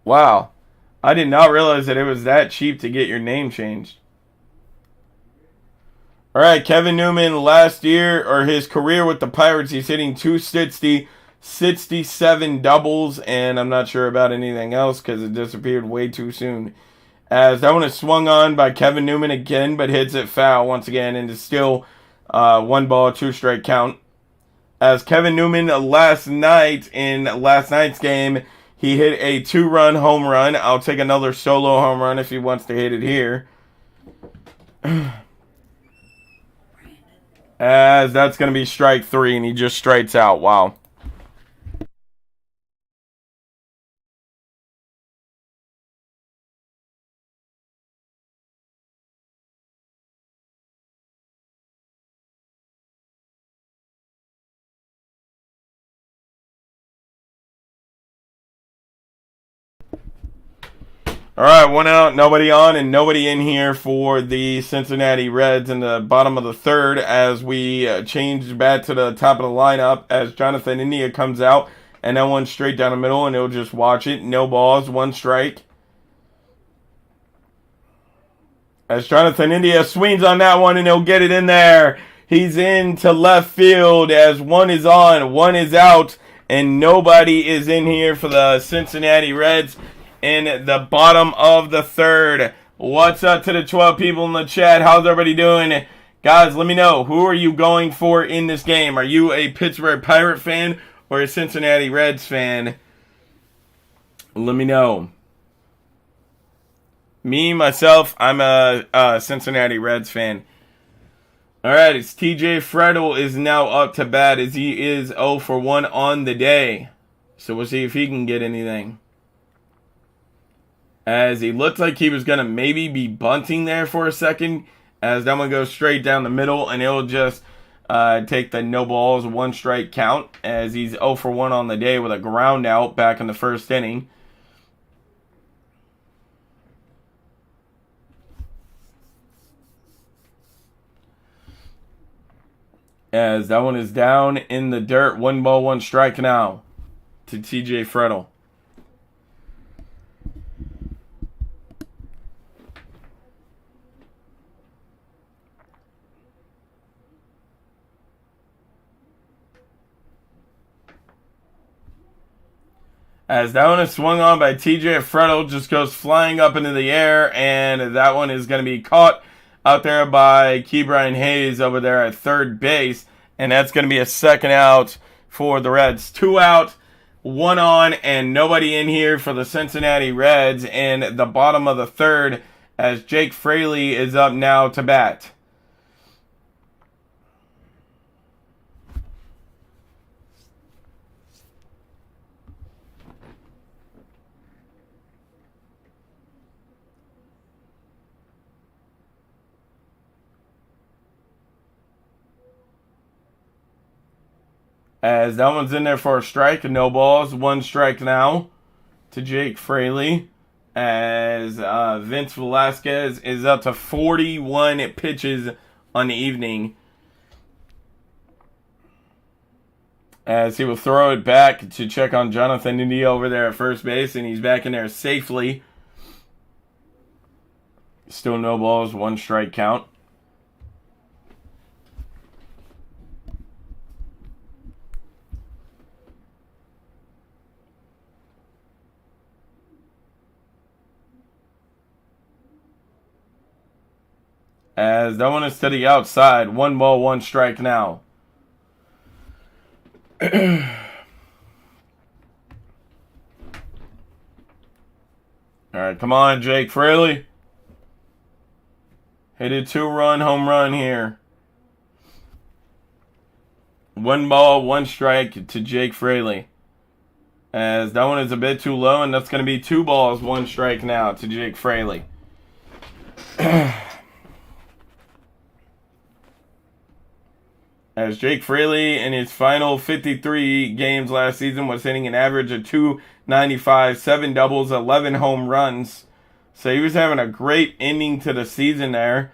Wow. I did not realize that it was that cheap to get your name changed. All right, Kevin Newman last year, or his career with the Pirates, he's hitting .260, 67 doubles, and I'm not sure about anything else because it disappeared way too soon. As that one is swung on by Kevin Newman again, but hits it foul once again, and it's still 1 ball, 2 strike count. As Kevin Newman last night, in last night's game, he hit a 2-run home run. I'll take another solo home run if he wants to hit it here. As that's going to be strike 3, and he just strikes out. Wow. All right, 1 out, nobody on, and nobody in here for the Cincinnati Reds in the bottom of the third as we change back to the top of the lineup as Jonathan India comes out, and that one straight down the middle, and he'll just watch it. No balls, 1 strike. As Jonathan India swings on that one, and he'll get it in there. He's into left field as 1 is on, 1 is out, and nobody is in here for the Cincinnati Reds in the bottom of the third. What's up to the 12 people in the chat? How's everybody doing? Guys, let me know. Who are you going for in this game? Are you a Pittsburgh Pirate fan or a Cincinnati Reds fan? Let me know. Me, myself, I'm a Cincinnati Reds fan. Alright, it's TJ Fredel is now up to bat as he is 0 for 1 on the day. So we'll see if he can get anything. As he looked like he was going to maybe be bunting there for a second. As that one goes straight down the middle. And he'll just take the no balls, 1 strike count. As he's 0 for 1 on the day with a ground out back in the first inning. As that one is down in the dirt. 1 ball, 1 strike now to TJ Fredel. As that one is swung on by TJ Fredel, just goes flying up into the air, and that one is going to be caught out there by Ke'Bryan Hayes over there at third base, and that's going to be a second out for the Reds. 2 out, 1 on, and nobody in here for the Cincinnati Reds in the bottom of the third as Jake Fraley is up now to bat. As that one's in there for a strike, no balls, 1 strike now to Jake Fraley. As Vince Velasquez is up to 41 pitches on the evening. As he will throw it back to check on Jonathan India over there at first base, and he's back in there safely. Still no balls, 1 strike count. As that one is to the outside. 1 ball, 1 strike now. Alright, come on, Jake Fraley. Hit a 2-run home run here. 1 ball, 1 strike to Jake Fraley. As that one is a bit too low, and that's going to be 2 balls, 1 strike now to Jake Fraley. As Jake Fraley in his final 53 games last season was hitting an average of 295, 7 doubles, 11 home runs. So he was having a great ending to the season there.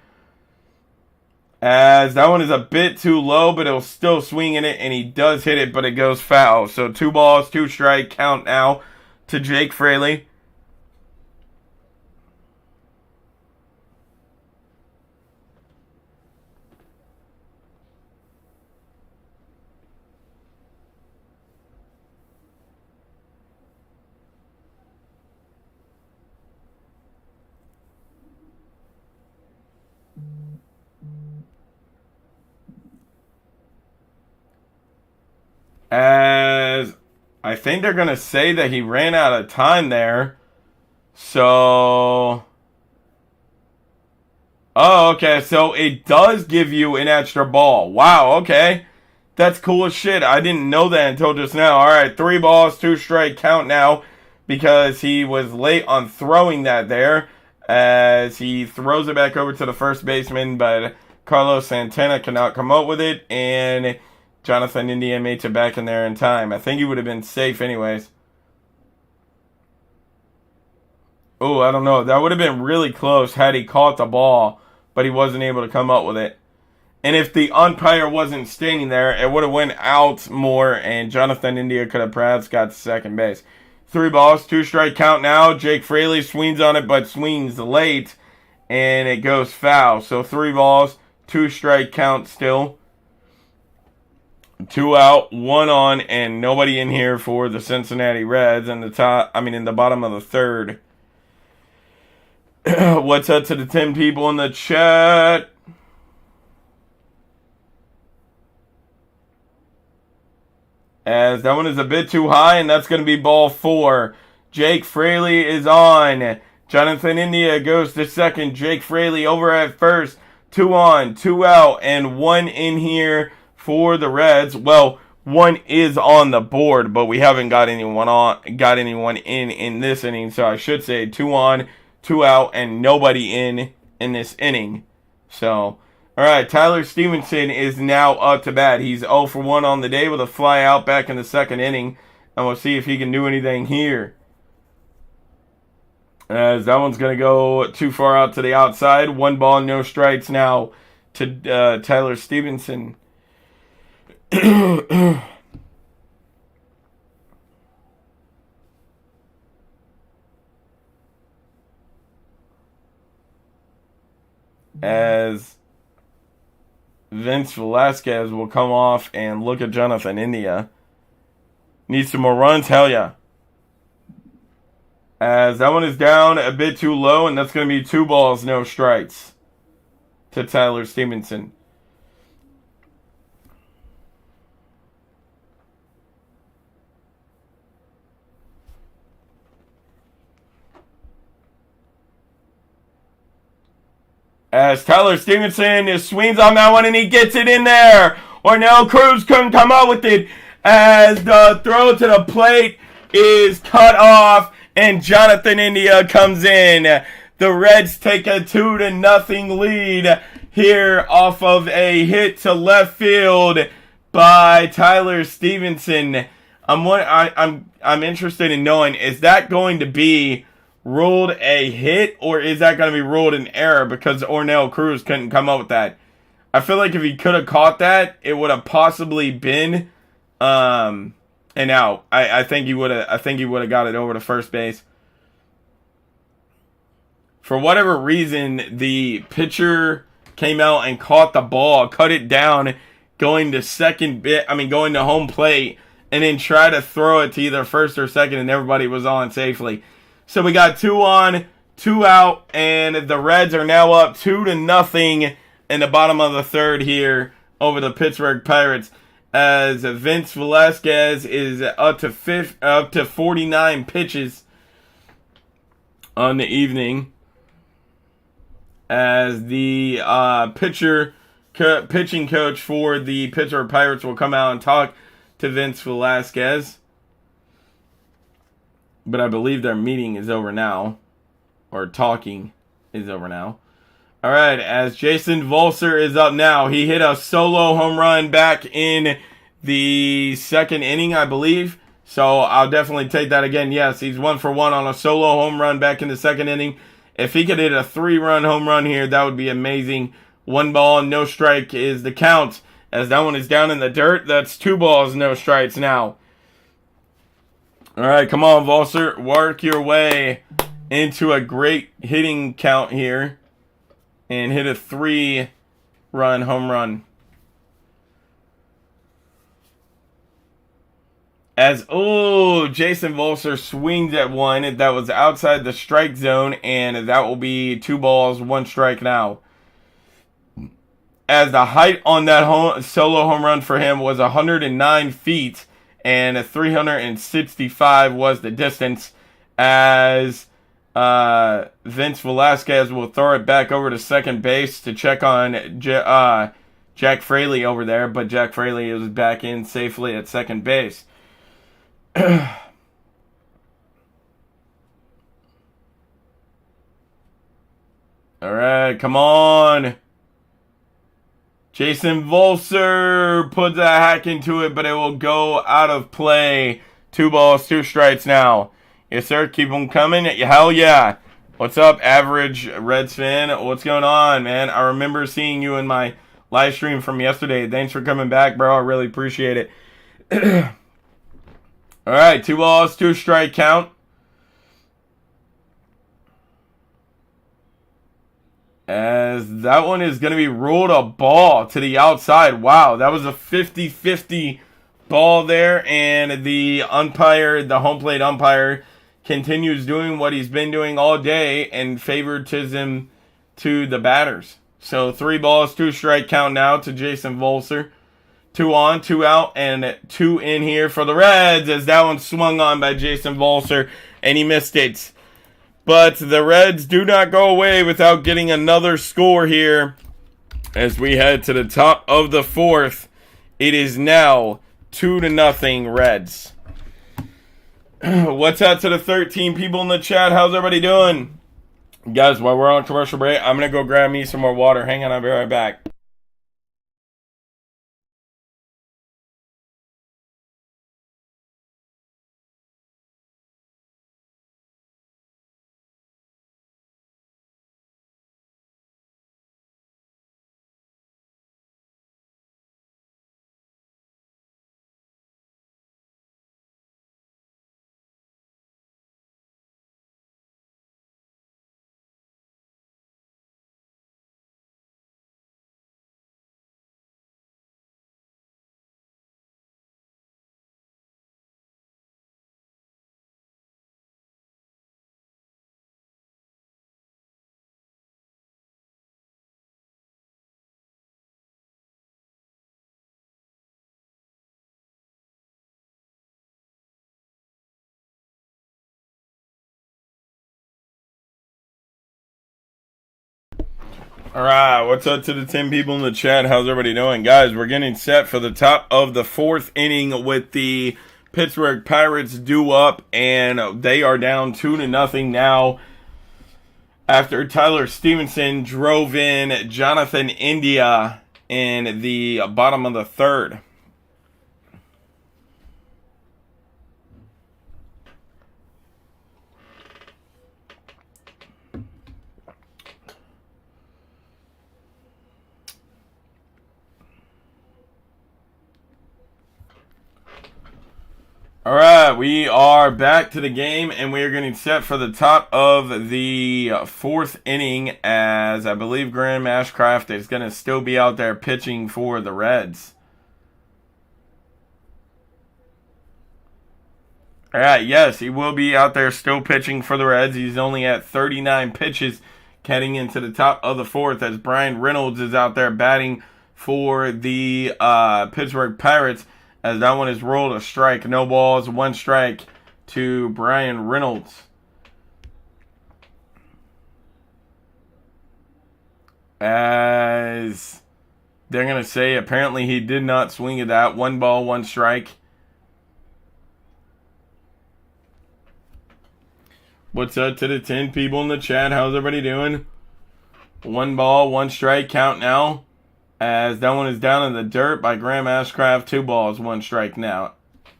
As that one is a bit too low, but he'll still swing in it, and he does hit it, but it goes foul. So 2 balls, 2 strike count now to Jake Fraley. As I think they're going to say that he ran out of time there. So Oh, okay. So it does give you an extra ball. Wow, okay. That's cool as shit. I didn't know that until just now. All right, 3 balls, 2 strike count now because he was late on throwing that there as he throws it back over to the first baseman, but Carlos Santana cannot come up with it, and Jonathan India makes it back in there in time. I think he would have been safe anyways. Oh, I don't know. That would have been really close had he caught the ball, but he wasn't able to come up with it. And if the umpire wasn't standing there, it would have went out more, and Jonathan India could have perhaps got to second base. 3 balls, 2 strike count now. Jake Fraley swings on it, but swings late, and it goes foul. So 3 balls, 2 strike count still. 2 out, 1 on, and nobody in here for the Cincinnati Reds in the bottom of the third. What's up to the 10 people in the chat? As that one is a bit too high, and that's going to be ball 4. Jake Fraley is on. Jonathan India goes to second. Jake Fraley over at first. 2 on, 2 out, and 1 in here for the Reds. Well, 1 is on the board, but we haven't got anyone in this inning. So I should say 2 on, 2 out, and nobody in this inning. So, all right, Tyler Stevenson is now up to bat. He's 0 for 1 on the day with a fly out back in the second inning, and we'll see if he can do anything here. As that one's going to go too far out to the outside. 1 ball, no strikes now to Tyler Stevenson. As Vince Velasquez will come off and look at Jonathan India. Needs some more runs? Hell yeah. As that one is down a bit too low, and that's going to be 2 balls, no strikes to Tyler Stevenson. As Tyler Stevenson swings on that one and he gets it in there. Ornell Cruz couldn't come up with it as the throw to the plate is cut off and Jonathan India comes in. The Reds take a 2-0 lead here off of a hit to left field by Tyler Stevenson. I'm interested in knowing, is that going to be ruled a hit, or is that going to be ruled an error because Ornell Cruz couldn't come up with that? I feel like if he could have caught that, it would have possibly been an out. I think he would have got it over to first base. For whatever reason, the pitcher came out and caught the ball, cut it down, going to home plate, and then try to throw it to either first or second, and everybody was on safely. So we got 2 on, 2 out, and the Reds are now up 2-0 in the bottom of the third here over the Pittsburgh Pirates. As Vince Velasquez is up to 49 pitches on the evening. As the pitching coach for the Pittsburgh Pirates will come out and talk to Vince Velasquez. But I believe their meeting is over now. Or talking is over now. Alright, as Jason Volser is up now. He hit a solo home run back in the second inning, I believe. So I'll definitely take that again. Yes, he's 1 for 1 on a solo home run back in the second inning. If he could hit a 3-run home run here, that would be amazing. 1 ball, no strike is the count. As that one is down in the dirt, that's 2 balls, no strikes now. All right, come on, Volser. Work your way into a great hitting count here and hit a 3-run home run. Jason Volser swings at one that was outside the strike zone, and that will be 2 balls, 1 strike now. As the height on that solo home run for him was 109 feet, and 365 was the distance, as Vince Velasquez will throw it back over to second base to check on Jack Fraley over there, but Jack Fraley is back in safely at second base. All right, come on. Jason Volser puts a hack into it, but it will go out of play. 2 balls, 2 strikes now. Yes, sir. Keep them coming. Hell yeah. What's up, average Reds fan? What's going on, man? I remember seeing you in my live stream from yesterday. Thanks for coming back, bro. I really appreciate it. All right, 2 balls, 2 strike count. As that one is going to be ruled a ball to the outside. Wow, that was a 50-50 ball there. And the umpire, the home plate umpire, continues doing what he's been doing all day and favoritism to the batters. So 3 balls, 2 strike count now to Jason Volser. 2 on, 2 out, and 2 in here for the Reds as that one swung on by Jason Volser and he missed it. But the Reds do not go away without getting another score here as we head to the top of the 4th. It is now 2-0 Reds. What's up to the 13 people in the chat? How's everybody doing? Guys, while we're on commercial break, I'm going to go grab me some more water. Hang on, I'll be right back. Alright, what's up to the 10 people in the chat? How's everybody doing? Guys, we're getting set for the top of the 4th inning with the Pittsburgh Pirates due up, and they are down 2-0 now after Tyler Stevenson drove in Jonathan India in the bottom of the 3rd. Alright, we are back to the game, and we are getting set for the top of the 4th inning as I believe Graham Ashcraft is going to still be out there pitching for the Reds. Alright, yes, he will be out there still pitching for the Reds. He's only at 39 pitches heading into the top of the 4th as Brian Reynolds is out there batting for the Pittsburgh Pirates. As that one is rolled a strike. No balls, 1 strike to Brian Reynolds. As they're going to say, apparently he did not swing at that. 1 ball, 1 strike. What's up to the 10 people in the chat? How's everybody doing? 1 ball, 1 strike count now. As that one is down in the dirt by Graham Ashcraft. 2 balls, 1 strike now.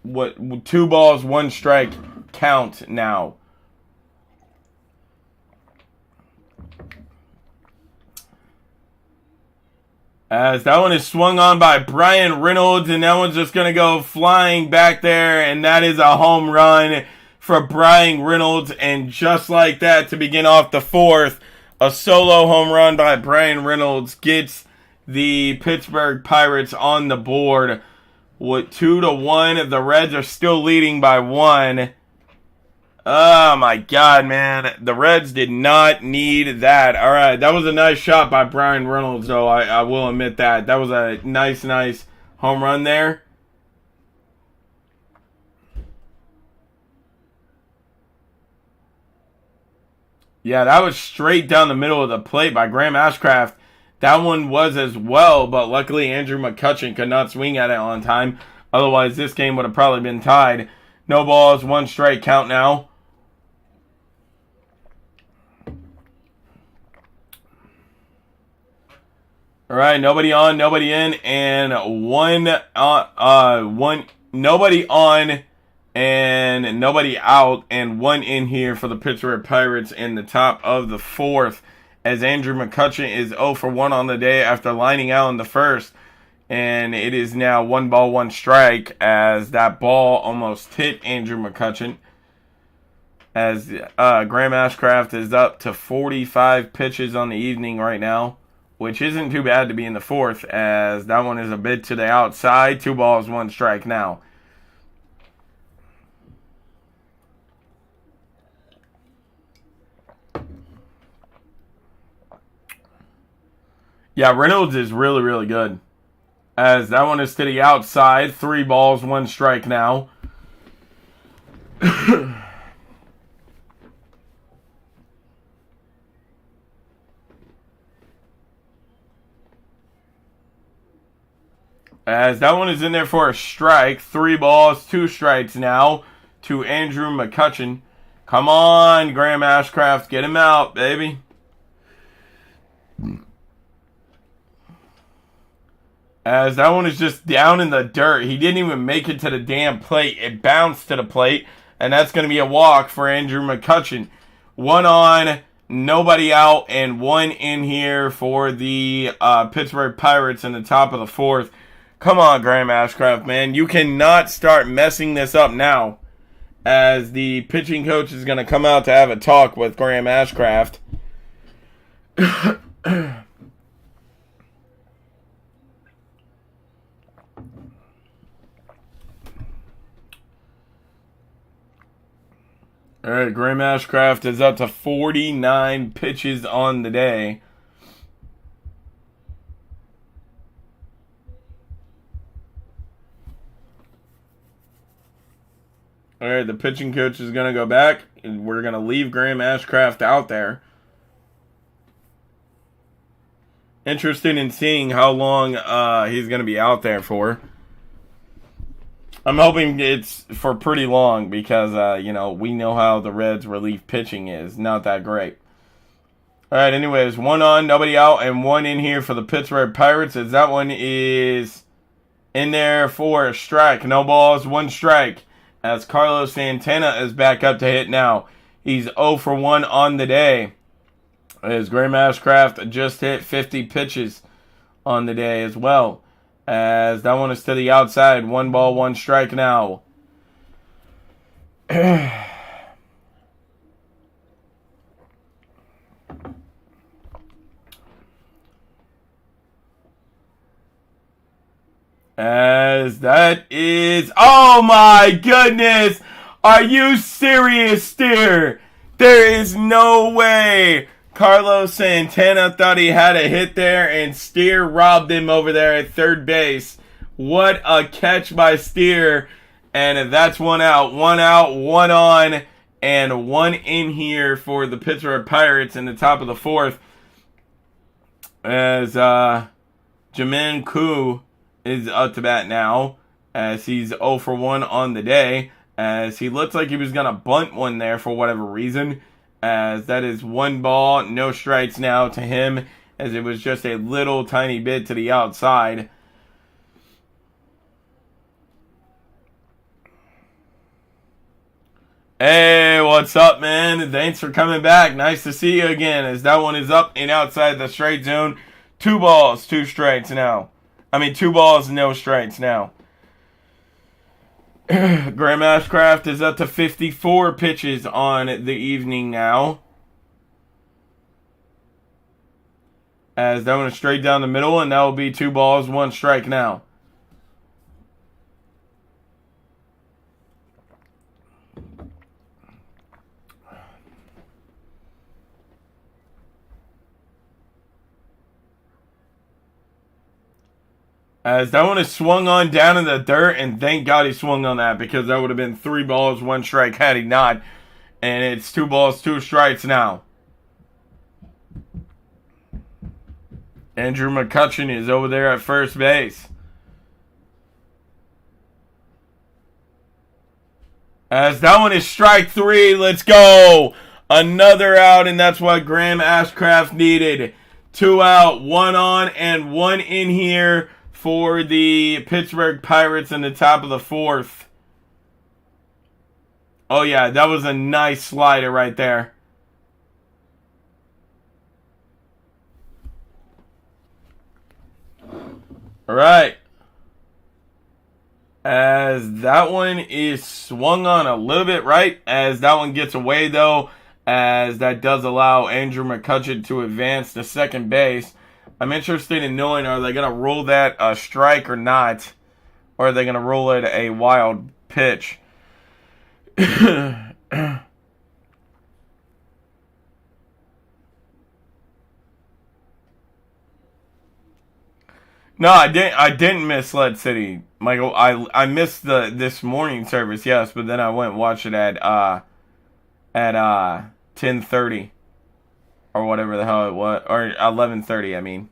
2 balls, 1 strike count now. As that one is swung on by Brian Reynolds, and that one's just going to go flying back there, and that is a home run for Brian Reynolds. And just like that, to begin off the 4th, a solo home run by Brian Reynolds gets the Pittsburgh Pirates on the board with 2-1. The Reds are still leading by 1. Oh my God, man. The Reds did not need that. All right, that was a nice shot by Brian Reynolds, though. I will admit that. That was a nice home run there. Yeah, that was straight down the middle of the plate by Graham Ashcraft. That one was as well, but luckily Andrew McCutchen could not swing at it on time. Otherwise, this game would have probably been tied. No balls, 1 strike count now. All right, nobody on, nobody in, and nobody on and nobody out, and 1 in here for the Pittsburgh Pirates in the top of the 4th, as Andrew McCutchen is 0 for 1 on the day after lining out in the first, and it is now 1 ball, 1 strike, as that ball almost hit Andrew McCutchen, as Graham Ashcraft is up to 45 pitches on the evening right now, which isn't too bad to be in the 4th, as that one is a bit to the outside. 2 balls, 1 strike now. Yeah, Reynolds is really, really good, as that one is to the outside. 3 balls, 1 strike now. As that one is in there for a strike. 3 balls, 2 strikes now to Andrew McCutchen. Come on, Graham Ashcraft. Get him out, baby. As that one is just down in the dirt. He didn't even make it to the damn plate. It bounced to the plate. And that's going to be a walk for Andrew McCutchen. 1 on, nobody out, and 1 in here for the Pittsburgh Pirates in the top of the 4th. Come on, Graham Ashcraft, man. You cannot start messing this up now, as the pitching coach is going to come out to have a talk with Graham Ashcraft. All right, Graham Ashcraft is up to 49 pitches on the day. All right, the pitching coach is going to go back, and we're going to leave Graham Ashcraft out there. Interested in seeing how long he's going to be out there for. I'm hoping it's for pretty long because, we know how the Reds' relief pitching is. Not that great. All right, anyways, 1 on, nobody out, and 1 in here for the Pittsburgh Pirates, as that one is in there for a strike. No balls, 1 strike, as Carlos Santana is back up to hit now. He's 0 for 1 on the day, as Graham Ashcraft just hit 50 pitches on the day as well. As that one is to the outside. 1 ball, 1 strike now. As that is... Oh my goodness! Are you serious, Steer? There is no way! Carlos Santana thought he had a hit there, and Steer robbed him over there at third base. What a catch by Steer. And that's 1 out. 1 out, 1 on, and 1 in here for the Pittsburgh Pirates in the top of the 4th. As Jamin Koo is up to bat now, as he's 0 for 1 on the day, as he looks like he was going to bunt one there for whatever reason, as that is 1 ball, no strikes now to him, as it was just a little tiny bit to the outside. Hey, what's up, man? Thanks for coming back. Nice to see you again, as that one is up and outside the strike zone. 2 balls, 2 strikes now. 2 balls, no strikes now. Graham Ashcraft is up to 54 pitches on the evening now. As that one is straight down the middle, and that will be 2 balls, 1 strike now. As that one is swung on down in the dirt, and thank God he swung on that, because that would have been 3 balls, 1 strike had he not. And it's 2 balls, 2 strikes now. Andrew McCutchen is over there at first base. As that one is strike 3. Let's go. Another out, and that's what Graham Ashcraft needed. 2 out, 1 on, and 1 in here for the Pittsburgh Pirates in the top of the 4th. Oh, yeah, that was a nice slider right there. All right. As that one is swung on a little bit right. As that one gets away, though. As that does allow Andrew McCutchen to advance to second base. I'm interested in knowing, are they going to rule that a strike or not? Or are they going to rule it a wild pitch? No, I didn't miss Lead City, Michael. I missed this morning service, yes, but then I went and watched it at 10:30 or whatever the hell it was, or 11:30. I mean,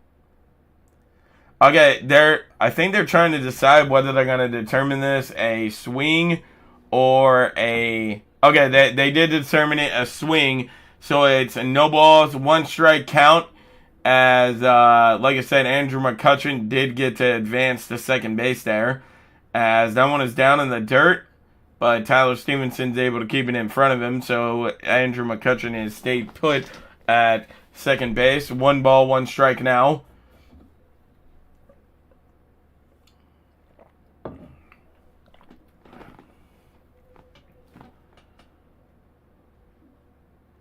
okay, I think they're trying to decide whether they're going to determine this a swing or a. Okay, they did determine it a swing, so it's a no balls, 1 strike count. As, like I said, Andrew McCutchen did get to advance to second base there. As that one is down in the dirt, but Tyler Stevenson's able to keep it in front of him. So Andrew McCutchen is stayed put at second base. 1 ball, 1 strike now.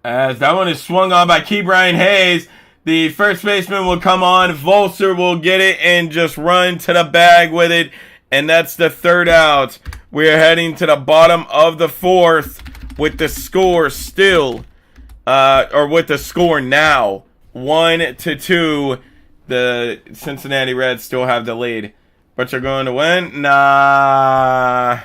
As that one is swung on by Ke'Bryan Hayes. The first baseman will come on. Volser will get it and just run to the bag with it. And that's the 3rd out. We are heading to the bottom of the 4th with the score still, or with the score now, 1-2. The Cincinnati Reds still have the lead. But they're going to win? Nah.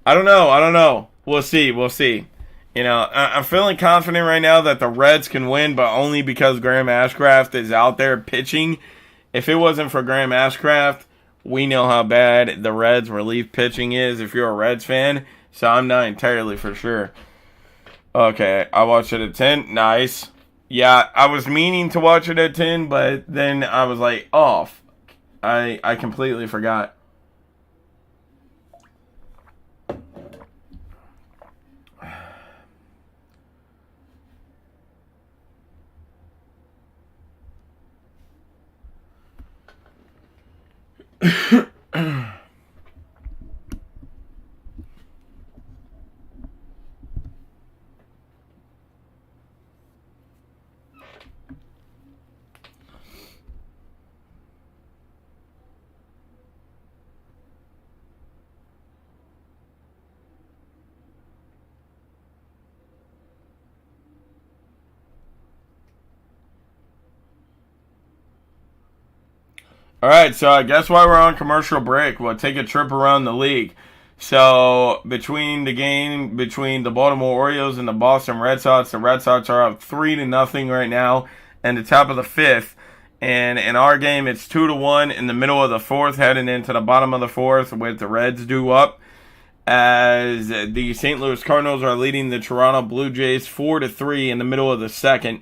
I don't know. We'll see. You know, I'm feeling confident right now that the Reds can win, but only because Graham Ashcraft is out there pitching. If it wasn't for Graham Ashcraft, we know how bad the Reds relief pitching is if you're a Reds fan, so I'm not entirely for sure. Okay, I watched it at 10. Nice. Yeah, I was meaning to watch it at 10, but then I was like, oh, I completely forgot. All right, so I guess while we're on commercial break, we'll take a trip around the league. So between the game between the Baltimore Orioles and the Boston Red Sox, the Red Sox are up 3-0 right now, and the top of the 5th. And in our game, it's 2-1 in the middle of the 4th, heading into the bottom of the 4th with the Reds due up. As the St. Louis Cardinals are leading the Toronto Blue Jays 4-3 in the middle of the 2nd.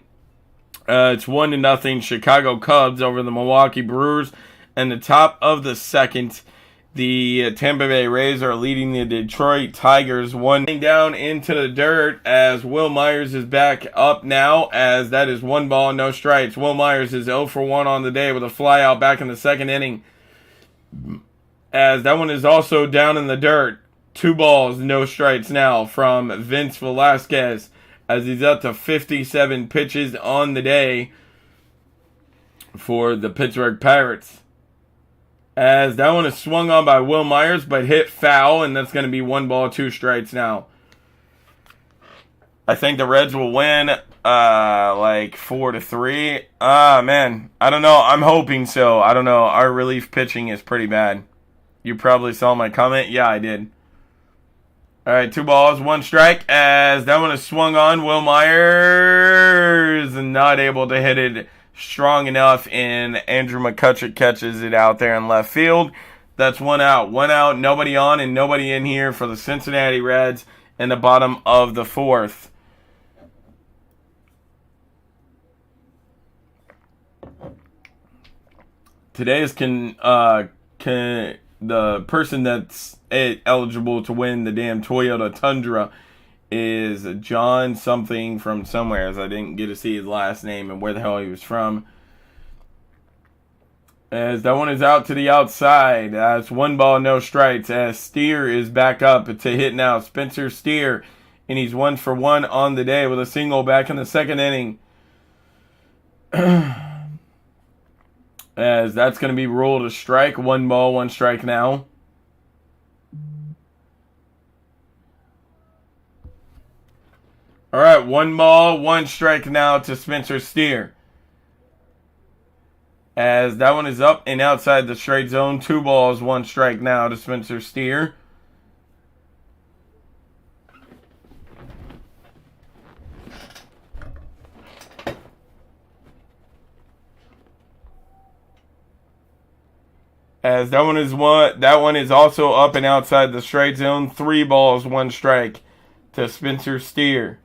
It's 1-0 Chicago Cubs over the Milwaukee Brewers. And the top of the 2nd, the Tampa Bay Rays are leading the Detroit Tigers 1 down into the dirt as Will Myers is back up now, as that is 1 ball, no strikes. Will Myers is 0 for 1 on the day with a fly out back in the 2nd inning. As that one is also down in the dirt. 2 balls, no strikes now from Vince Velasquez, as he's up to 57 pitches on the day for the Pittsburgh Pirates. As that one is swung on by Will Myers, but hit foul, and that's going to be 1 ball, 2 strikes now. I think the Reds will win, like 4-3. Man, I don't know. I'm hoping so. I don't know. Our relief pitching is pretty bad. You probably saw my comment. Yeah, I did. All right, 2 balls, 1 strike. As that one is swung on, Will Myers not able to hit it strong enough, and Andrew McCutcheon catches it out there in left field. That's one out. One out, nobody on and nobody in here for the Cincinnati Reds in the bottom of the fourth. Today's the person that's eligible to win the damn Toyota Tundra is John something from somewhere, as I didn't get to see his last name and where the hell he was from. As that one is out to the outside. That's 1 ball, no strikes. As Steer is back up to hit now. Spencer Steer, and he's 1 for 1 on the day with a single back in the second inning. As that's going to be ruled a strike. 1 ball, 1 strike now. All right, 1 ball, 1 strike now to Spencer Steer. As that one is up and outside the strike zone. 2 balls, 1 strike now to Spencer Steer. As that one is also up and outside the strike zone. 3 balls, 1 strike to Spencer Steer.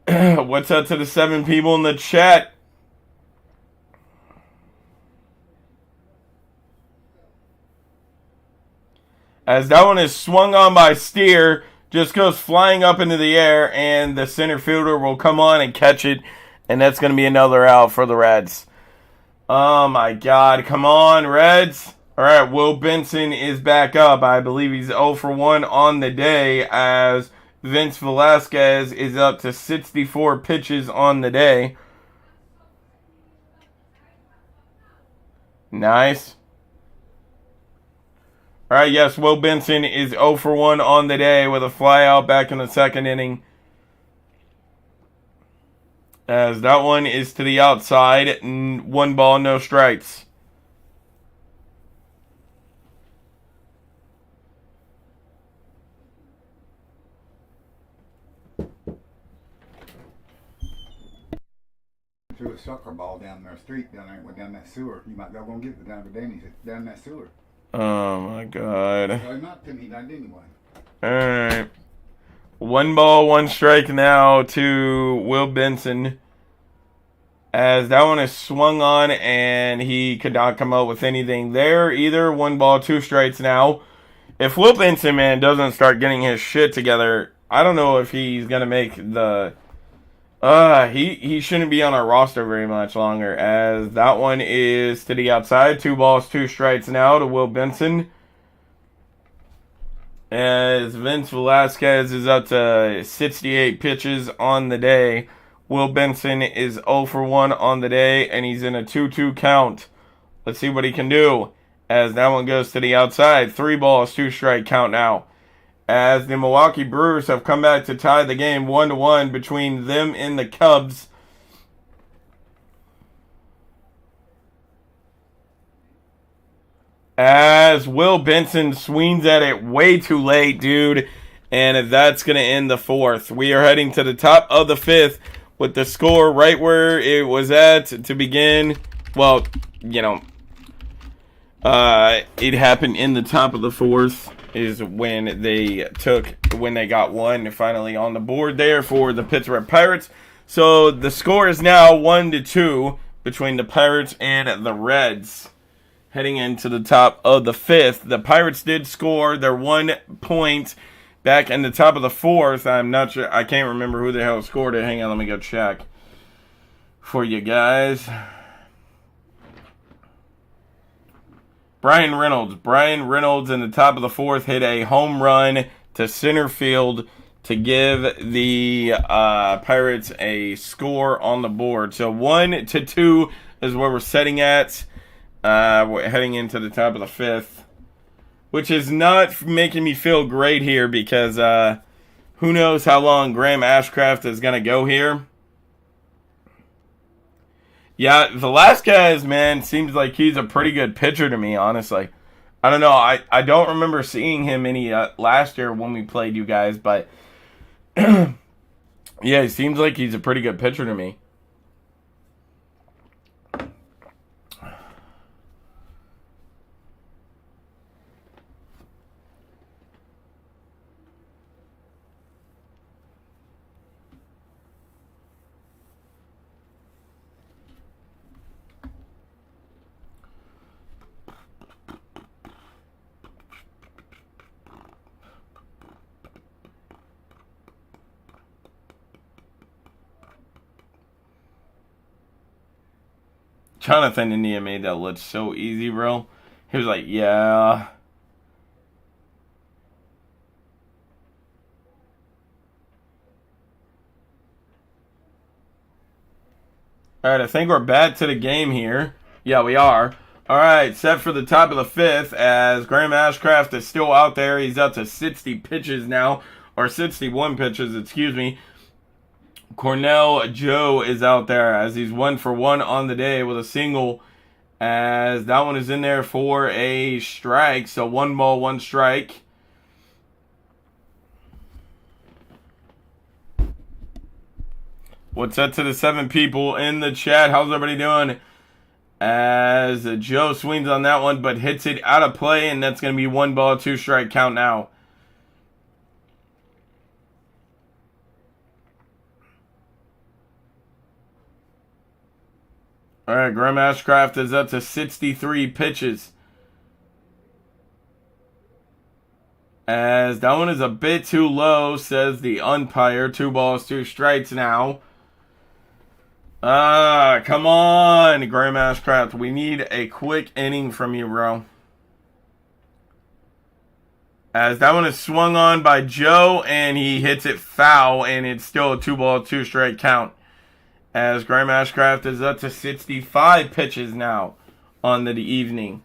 What's up to the 7 people in the chat? As that one is swung on by Steer, just goes flying up into the air, and the center fielder will come on and catch it, and that's going to be another out for the Reds. Oh my God, come on, Reds. All right, Will Benson is back up. I believe he's 0 for 1 on the day, as Vince Velasquez is up to 64 pitches on the day. Nice. All right, yes, Will Benson is 0 for 1 on the day with a flyout back in the second inning. As that one is to the outside. 1 ball, no strikes. Threw a soccer ball down their street down that sewer. You might go and get it down to Danny's down that sewer. Oh my God. So not to me, not anyway. Alright. 1 ball, 1 strike now to Will Benson. As that one is swung on and he could not come up with anything there either. 1 ball, 2 strikes now. If Will Benson, man, doesn't start getting his shit together, I don't know if he's going to make the... he shouldn't be on our roster very much longer, as that one is to the outside. 2 balls, 2 strikes now to Will Benson. As Vince Velasquez is up to 68 pitches on the day. Will Benson is 0 for 1 on the day, and he's in a 2-2 count. Let's see what he can do. As that one goes to the outside. 3 balls, 2 strike count now. As the Milwaukee Brewers have come back to tie the game 1-1 between them and the Cubs. As Will Benson swings at it way too late, dude. And that's going to end the 4th. We are heading to the top of the 5th with the score right where it was at to begin. Well, you know, it happened in the top of the 4th. Is when they got 1 finally on the board there for the Pittsburgh Pirates. So the score is now 1-2 between the Pirates and the Reds. Heading into the top of the 5th. The Pirates did score their 1 point back in the top of the 4th. I'm not sure. I can't remember who the hell scored it. Hang on, let me go check for you guys. Brian Reynolds in the top of the 4th hit a home run to center field to give the Pirates a score on the board. So 1-2 is where we're setting at. We're heading into the top of the 5th, which is not making me feel great here because who knows how long Graham Ashcraft is going to go here. Yeah, Velasquez, man, seems like he's a pretty good pitcher to me, honestly. I don't know. I don't remember seeing him any last year when we played you guys, but yeah, he seems like he's a pretty good pitcher to me. Jonathan India made that look so easy, bro. He was like, yeah. All right, I think we're back to the game here. Yeah, we are. All right, set for the top of the fifth as Graham Ashcraft is still out there. He's up to 60 pitches now, or 61 pitches, excuse me. Cornell Joe is out there as he's 1-for-1 on the day with a single, as that one is in there for a strike. So 1 ball, 1 strike. What's up to the 7 people in the chat? How's everybody doing? As Joe swings on that one, but hits it out of play, and that's going to be 1 ball, 2 strike count now. All right, Graham Ashcraft is up to 63 pitches. As that one is a bit too low, says the umpire. 2 balls, 2 strikes now. Come on, Graham Ashcraft. We need a quick inning from you, bro. As that one is swung on by Joe, and he hits it foul, and it's still a 2 ball, 2 strike count. As Graham Ashcraft is up to 65 pitches now on the evening.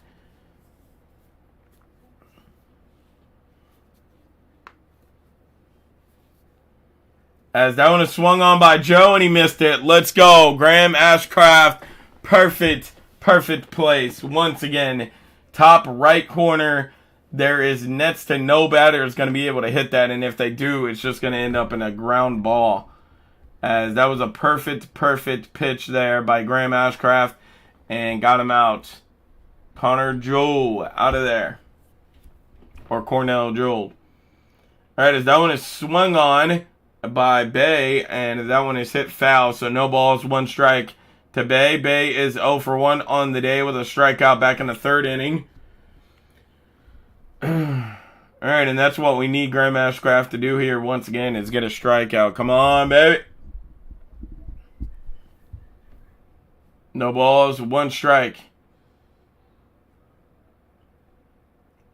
As that one is swung on by Joe and he missed it. Let's go. Graham Ashcraft. Perfect place. Once again, top right corner. There is next to no batter is going to be able to hit that. And if they do, it's just going to end up in a ground ball. As that was a perfect pitch there by Graham Ashcraft. And got him out. Connor Joel out of there. Or Cornell Joel. Alright, as that one is swung on by Bay, and that one is hit foul, so no balls, 1 strike to Bay. Bay is 0-for-1 on the day with a strikeout back in the 3rd inning. Alright, and that's what we need Graham Ashcraft to do here once again, is get a strikeout. Come on, baby. No balls, 1 strike.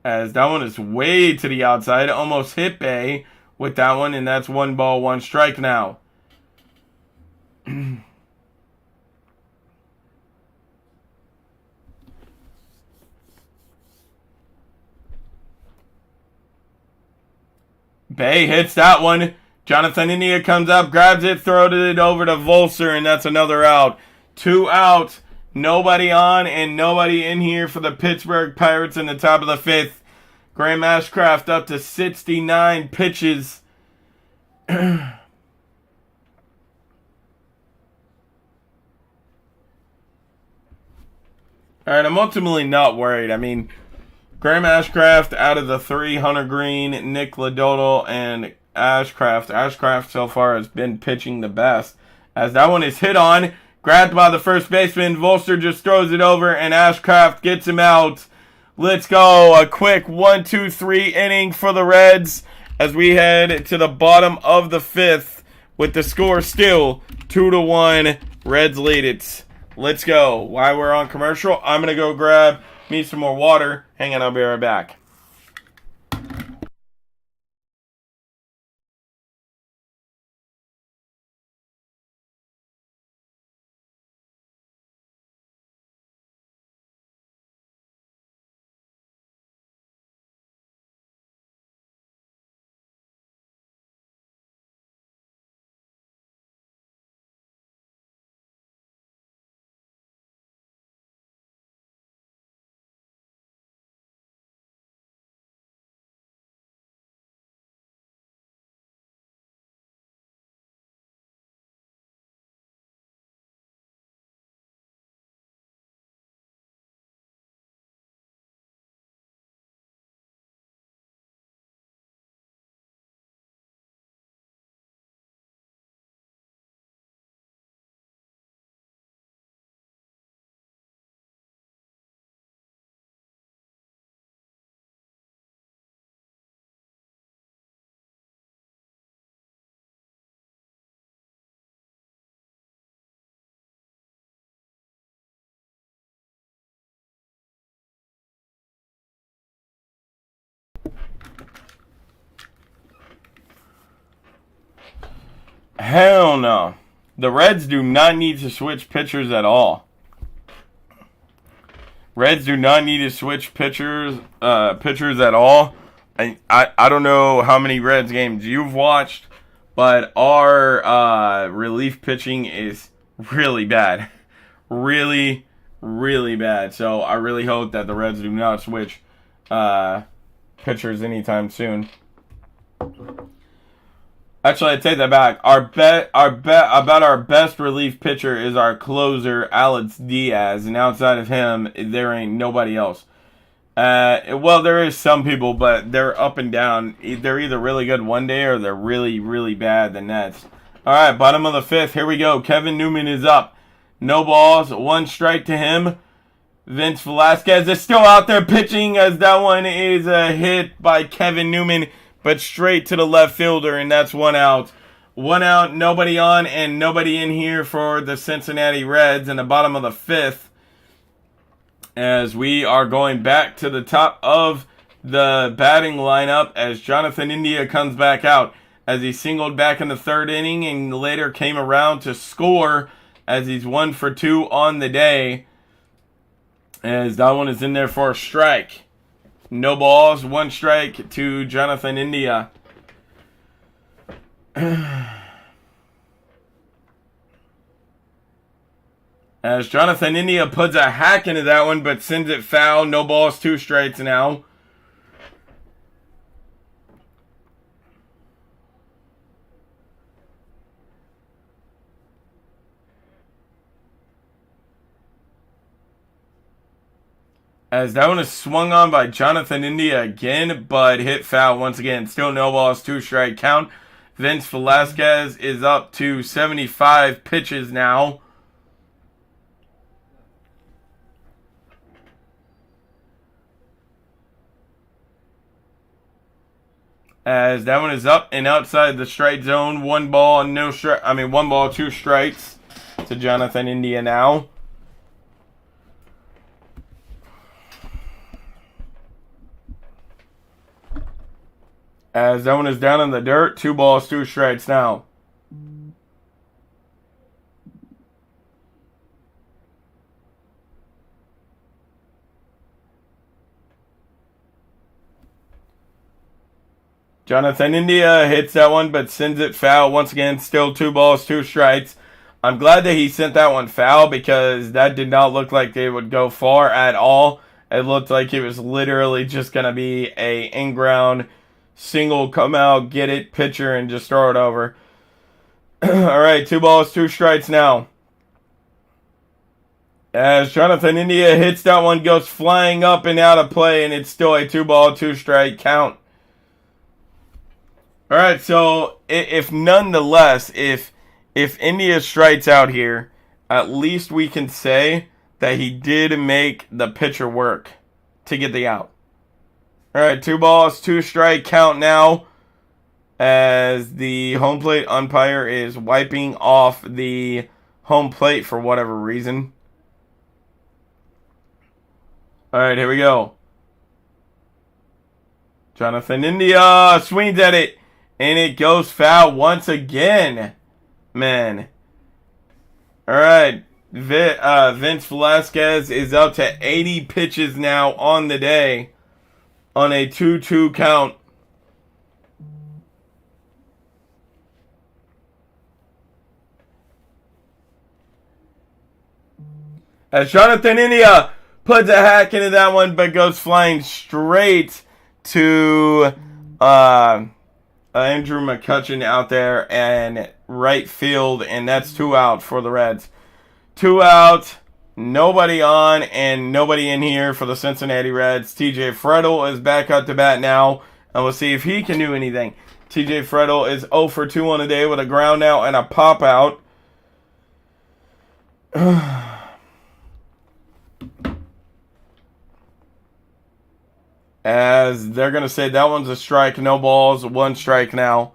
As that one is way to the outside, almost hit Bay with that one, and that's 1 ball, 1 strike now. Bay hits that one. Jonathan India comes up, grabs it, throws it over to Volser, and that's another out. 2 outs, nobody on and nobody in here for the Pittsburgh Pirates in the top of the 5th. Graham Ashcraft up to 69 pitches. Alright, I'm ultimately not worried. I mean, Graham Ashcraft out of the 3, Hunter Green, Nick Lodolo, and Ashcraft. Ashcraft so far has been pitching the best. As that one is hit on, grabbed by the first baseman. Volster just throws it over, and Ashcraft gets him out. Let's go. A quick 1-2-3 inning for the Reds as we head to the bottom of the 5th with the score still 2-1. Reds lead it. Let's go. While we're on commercial, I'm going to go grab me some more water. Hang on, I'll be right back. Hell no. The Reds do not need to switch pitchers at all. Reds do not need to switch pitchers at all. I don't know how many Reds games you've watched, but our relief pitching is really bad. Really, really bad. So I really hope that the Reds do not switch pitchers anytime soon. Actually, I take that back. Our best relief pitcher is our closer, Alex Diaz, and outside of him, there ain't nobody else. Well, there is some people, but they're up and down. They're either really good one day or they're really, really bad the next. All right, bottom of the fifth. Here we go. Kevin Newman is up. No balls, 1 strike to him. Vince Velasquez is still out there pitching as that one is a hit by Kevin Newman, but straight to the left fielder, and that's 1 out. 1 out, nobody on, and nobody in here for the Cincinnati Reds in the bottom of the fifth, as we are going back to the top of the batting lineup as Jonathan India comes back out as he singled back in the 3rd inning and later came around to score as he's 1 for 2 on the day, as that one is in there for a strike. No balls, 1 strike to Jonathan India. As Jonathan India puts a hack into that one, but sends it foul. No balls, 2 strikes now. As that one is swung on by Jonathan India again, but hit foul once again. Still no balls, 2 strike count. Vince Velasquez is up to 75 pitches now. As that one is up and outside the strike zone. 1 ball, 2 strikes to Jonathan India now. As that one is down in the dirt. 2 balls, 2 strikes now. Jonathan India hits that one, but sends it foul. Once again, still 2 balls, 2 strikes. I'm glad that he sent that one foul because that did not look like they would go far at all. It looked like it was literally just going to be a in-ground single, come out, get it, pitcher, and just throw it over. All right, 2 balls, 2 strikes now. As Jonathan India hits that one, goes flying up and out of play, and it's still a 2 ball, 2 strike count. All right, so if India strikes out here, at least we can say that he did make the pitcher work to get the out. All right, 2 balls, 2 strike count now, as the home plate umpire is wiping off the home plate for whatever reason. All right, here we go. Jonathan India swings at it, and it goes foul once again. Man. All right, Vince Velasquez is up to 80 pitches now on the day on a 2-2 count. As Jonathan India puts a hack into that one, but goes flying straight to Andrew McCutchen out there and right field, and that's 2 out for the Reds. 2 out, nobody on, and nobody in here for the Cincinnati Reds. TJ Fredel is back up to bat now, and we'll see if he can do anything. TJ Fredel is 0 for 2 on the day with a ground out and a pop out. As they're going to say that one's a strike, no balls, 1 strike now.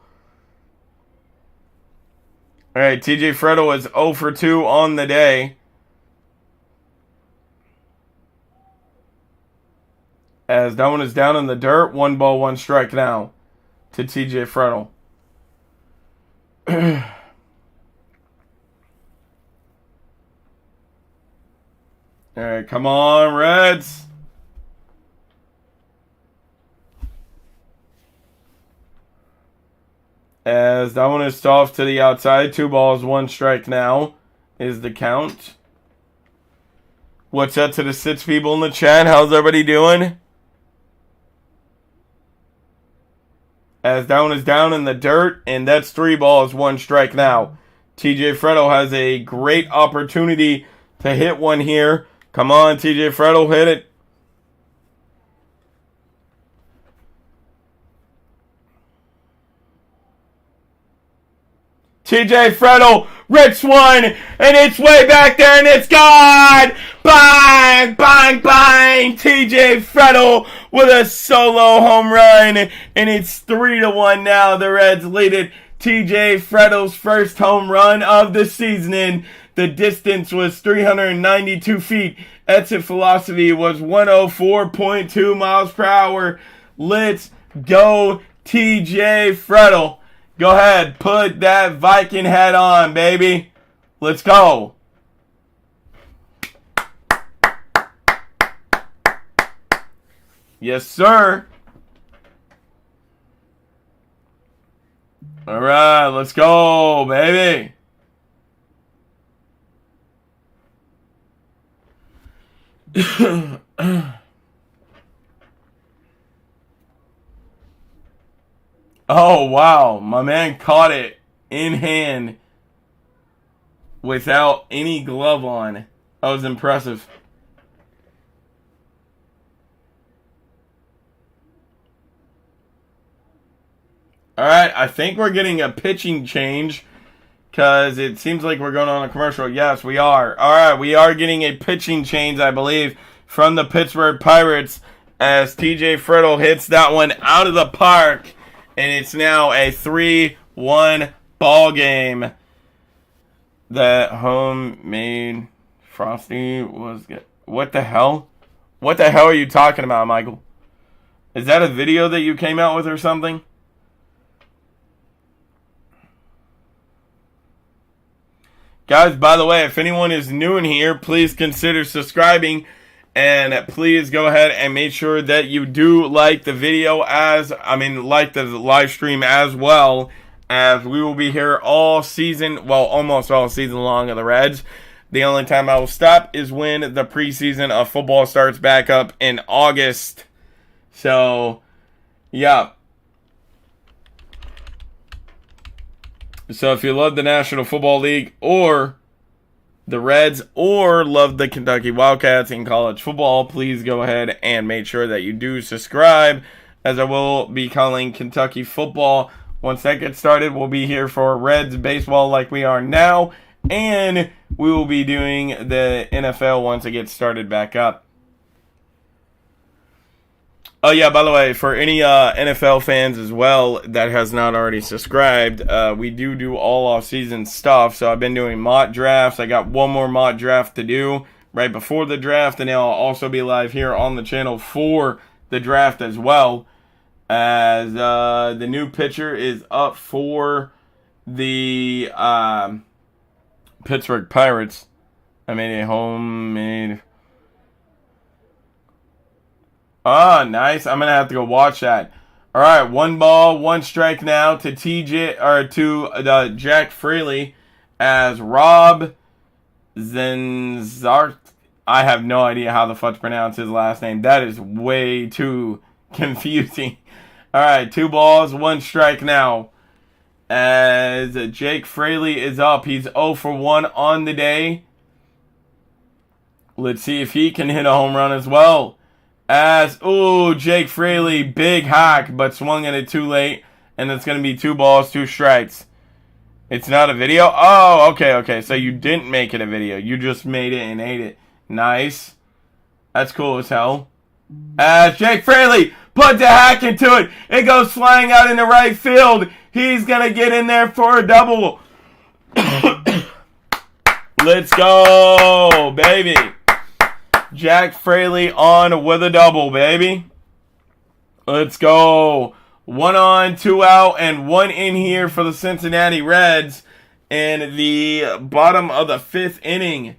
All right, TJ Fredel is 0 for 2 on the day. As that one is down in the dirt, 1 ball, 1 strike now to TJ Fredel. All right, come on, Reds. As that one is off to the outside. 2 balls, 1 strike now is the count. What's up to the 6 people in the chat? How's everybody doing? As that one is down in the dirt, and that's 3 balls, 1 strike now. TJ Fretto has a great opportunity to hit one here. Come on, TJ Fretto, hit it. TJ Fretto rips one, and it's way back there, and it's gone! Bang, bang, bang! TJ Fretto with a solo home run, and it's 3-1 now. The Reds lead it. TJ Fretto's first home run of the season. The distance was 392 feet. Exit velocity was 104.2 miles per hour. Let's go, TJ Fretto. Go ahead, put that Viking hat on, baby. Let's go. Yes, sir. All right, let's go, baby. Oh, wow. My man caught it in hand without any glove on. That was impressive. All right, I think we're getting a pitching change because it seems like we're going on a commercial. Yes, we are. All right, we are getting a pitching change, I believe, from the Pittsburgh Pirates as TJ Fretto hits that one out of the park. And it's now a 3-1 ball game. That homemade Frosty was good. What the hell? What the hell are you talking about, Michael? Is that a video that you came out with or something? Guys, by the way, if anyone is new in here, please consider subscribing. And please go ahead and make sure that you do like the video like the live stream as well, as we will be here all season, well, almost all season long of the Reds. The only time I will stop is when the preseason of football starts back up in August. So, yeah. So if you love the National Football League or the Reds or love the Kentucky Wildcats in college football, please go ahead and make sure that you do subscribe, as I will be calling Kentucky football. Once that gets started, we'll be here for Reds baseball like we are now, and we will be doing the NFL once it gets started back up. Oh, yeah, by the way, for any NFL fans as well that has not already subscribed, we do all off-season stuff. So I've been doing mock drafts. I got one more mock draft to do right before the draft, and I'll also be live here on the channel for the draft as well, as the new pitcher is up for the Pittsburgh Pirates. I made a homemade... Ah, nice. I'm going to have to go watch that. All right, 1 ball, 1 strike now to Jack Fraley as Rob Zenzart. I have no idea how the fuck to pronounce his last name. That is way too confusing. All right, 2 balls, 1 strike now as Jake Fraley is up. He's 0 for 1 on the day. Let's see if he can hit a home run as well. Jake Fraley, big hack, but swung at it too late, and it's going to be 2 balls, 2 strikes. It's not a video? Oh, okay, so you didn't make it a video. You just made it and ate it. Nice. That's cool as hell. Jake Fraley put the hack into it. It goes flying out in the right field. He's going to get in there for a double. Let's go, baby. Jack Fraley on with a double, baby. Let's go. 1 on, 2 out, and 1 in here for the Cincinnati Reds in the bottom of the 5th inning.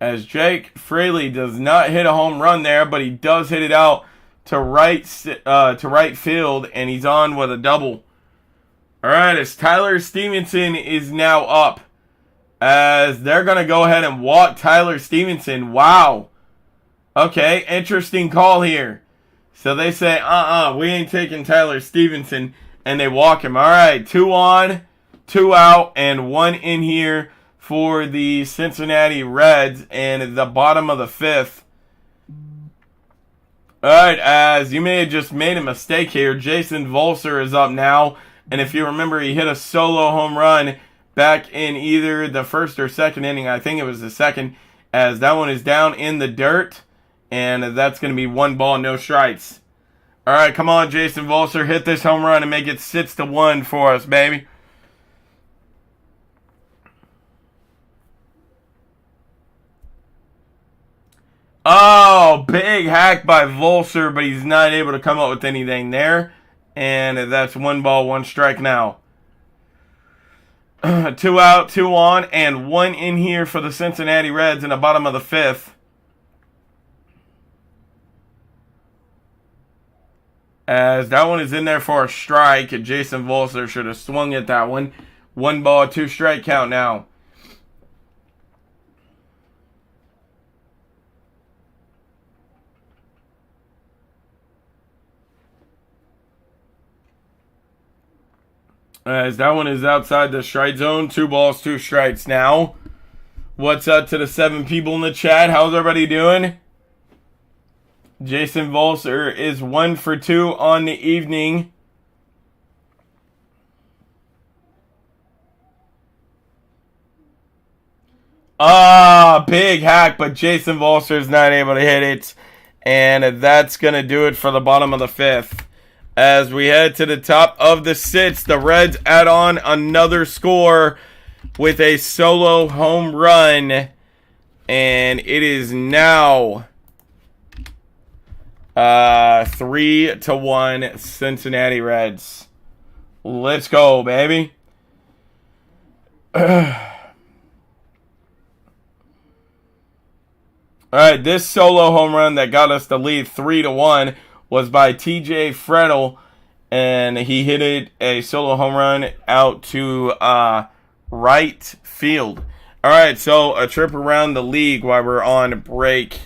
As Jake Fraley does not hit a home run there, but he does hit it out to right field, and he's on with a double. All right, as Tyler Stevenson is now up, as they're going to go ahead and walk Tyler Stevenson. Wow. Okay, interesting call here. So they say, we ain't taking Tyler Stevenson, and they walk him. All right, 2 on, 2 out, and 1 in here for the Cincinnati Reds in the bottom of the 5th. All right, as you may have just made a mistake here, Jason Volser is up now. And if you remember, he hit a solo home run back in either the first or second inning. I think it was the second, as that one is down in the dirt. And that's going to be 1 ball, no strikes. All right, come on, Jason Volser. Hit this home run and make it 6-1 for us, baby. Oh, big hack by Volser, but he's not able to come up with anything there. And that's 1 ball, 1 strike now. 2 out, 2 on, and 1 in here for the Cincinnati Reds in the bottom of the 5th. As that one is in there for a strike. Jason Volser should have swung at that one. 1 ball, 2 strike count now. As that one is outside the strike zone. 2 balls, 2 strikes now. What's up to the 7 people in the chat? How's everybody doing? Jason Volser is 1 for 2 on the evening. Big hack, but Jason Volser is not able to hit it. And that's going to do it for the bottom of the 5th. As we head to the top of the 6th, the Reds add on another score with a solo home run. And it is now 3-1 Cincinnati Reds. Let's go, baby. All right, this solo home run that got us the lead 3-1 was by TJ Fredel, and he hit it a solo home run out to right field. All right, so a trip around the league while we're on break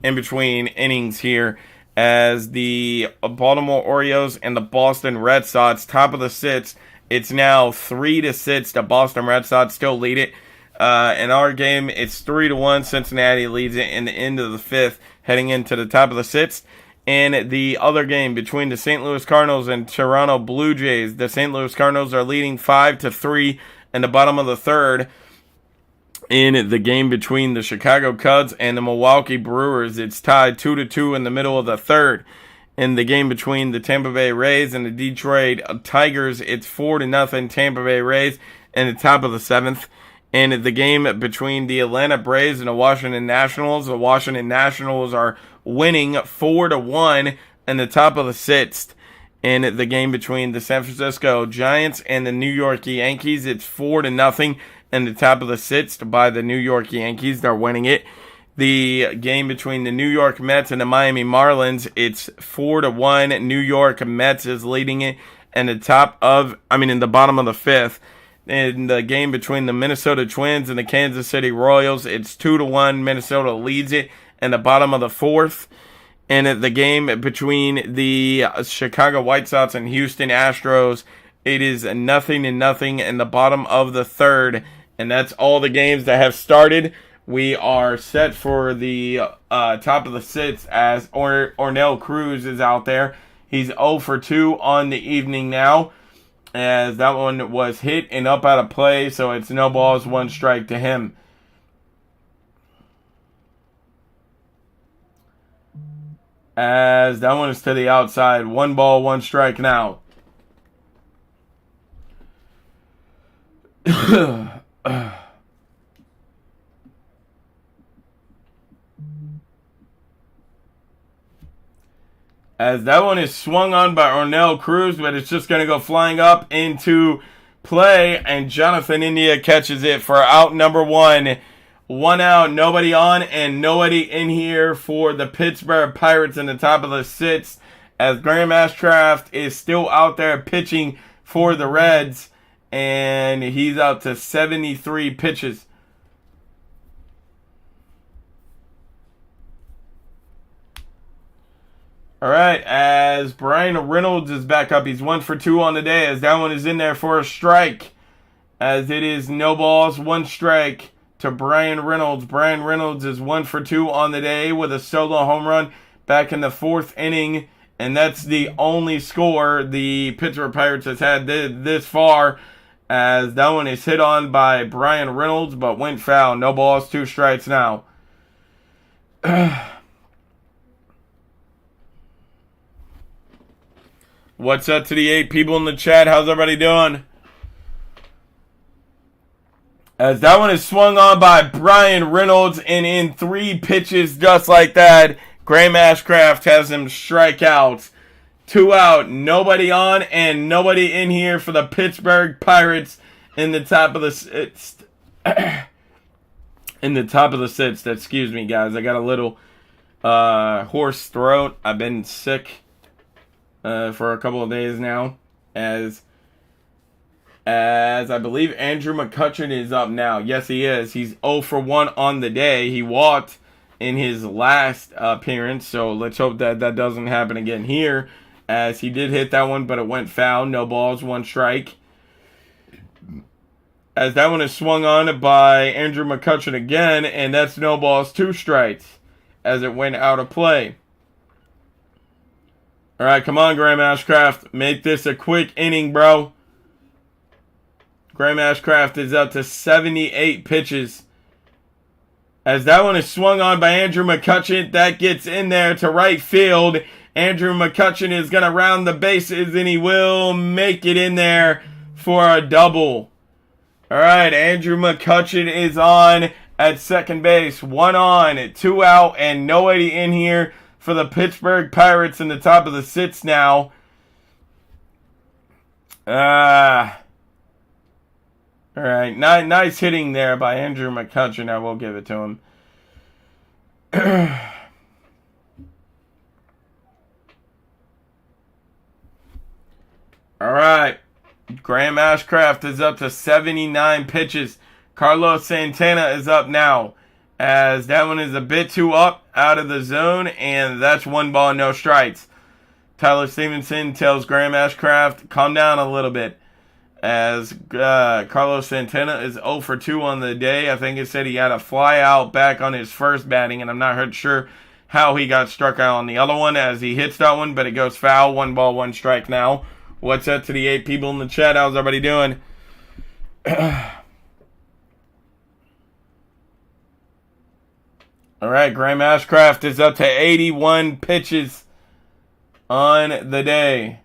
in between innings here, as the Baltimore Orioles and the Boston Red Sox, top of the 6th. It's now 3-6. The Boston Red Sox still lead it. In our game, it's 3-1. Cincinnati leads it in the end of the 5th, heading into the top of the 6th. In the other game between the St. Louis Cardinals and Toronto Blue Jays, the St. Louis Cardinals are leading 5-3 in the bottom of the 3rd. In the game between the Chicago Cubs and the Milwaukee Brewers, it's tied 2-2 in the middle of the 3rd. In the game between the Tampa Bay Rays and the Detroit Tigers, it's 4-0 Tampa Bay Rays in the top of the 7th. In the game between the Atlanta Braves and the Washington Nationals are winning 4-1 in the top of the 6th. In the game between the San Francisco Giants and the New York Yankees, it's 4-0 in the top of the 6th by the New York Yankees. They're winning it. The game between the New York Mets and the Miami Marlins, it's 4-1. New York Mets is leading it in the bottom of the 5th. In the game between the Minnesota Twins and the Kansas City Royals, it's 2-1. Minnesota leads it in the bottom of the 4th. And the game between the Chicago White Sox and Houston Astros, it is 0-0 in the bottom of the 3rd. And that's all the games that have started. We are set for the top of the 6th as Ornell Cruz is out there. He's 0 for 2 on the evening now, as that one was hit and up out of play, so it's no balls, 1 strike to him. As that one is to the outside, 1 ball, 1 strike now. As that one is swung on by Ornell Cruz, but it's just going to go flying up into play, and Jonathan India catches it for out number 1. 1 out, nobody on, and nobody in here for the Pittsburgh Pirates in the top of the 6th, as Graham Ashcraft is still out there pitching for the Reds, and he's out to 73 pitches. All right, as Brian Reynolds is back up, he's 1 for 2 on the day, as that one is in there for a strike, as it is no balls, 1 strike to Brian Reynolds. Brian Reynolds is 1 for 2 on the day with a solo home run back in the 4th inning, and that's the only score the Pittsburgh Pirates has had this far, as that one is hit on by Brian Reynolds, but went foul. No balls, 2 strikes now. What's up to the 8 people in the chat? How's everybody doing? As that one is swung on by Brian Reynolds, and in 3 pitches just like that, Graham Ashcraft has him strike out. 2 out, nobody on, and nobody in here for the Pittsburgh Pirates in the top of the 6th. In the top of the 6th, excuse me guys. I got a little hoarse throat. I've been sick for a couple of days now, as I believe Andrew McCutchen is up now. Yes, he is. He's 0 for 1 on the day. He walked in his last appearance, so let's hope that doesn't happen again here, as he did hit that one, but it went foul. No balls, 1 strike. As that one is swung on by Andrew McCutchen again, and that's no balls, 2 strikes, as it went out of play. All right, come on, Graham Ashcraft. Make this a quick inning, bro. Graham Ashcraft is up to 78 pitches. As that one is swung on by Andrew McCutchen, that gets in there to right field. Andrew McCutchen is going to round the bases, and he will make it in there for a double. All right, Andrew McCutchen is on at second base. 1 on, 2 out, and nobody in here for the Pittsburgh Pirates in the top of the 6th now. All right, nice hitting there by Andrew McCutchen. I will give it to him. All right, Graham Ashcraft is up to 79 pitches. Carlos Santana is up now, as that one is a bit too up out of the zone, and that's 1 ball, no strikes. Tyler Stevenson tells Graham Ashcraft, calm down a little bit, as Carlos Santana is 0 for 2 on the day. I think it said he had a fly out back on his first batting, and I'm not sure how he got struck out on the other one, as he hits that one, but it goes foul. 1 ball, 1 strike now. What's up to the 8 people in the chat? How's everybody doing? All right, Graham Ashcraft is up to 81 pitches on the day.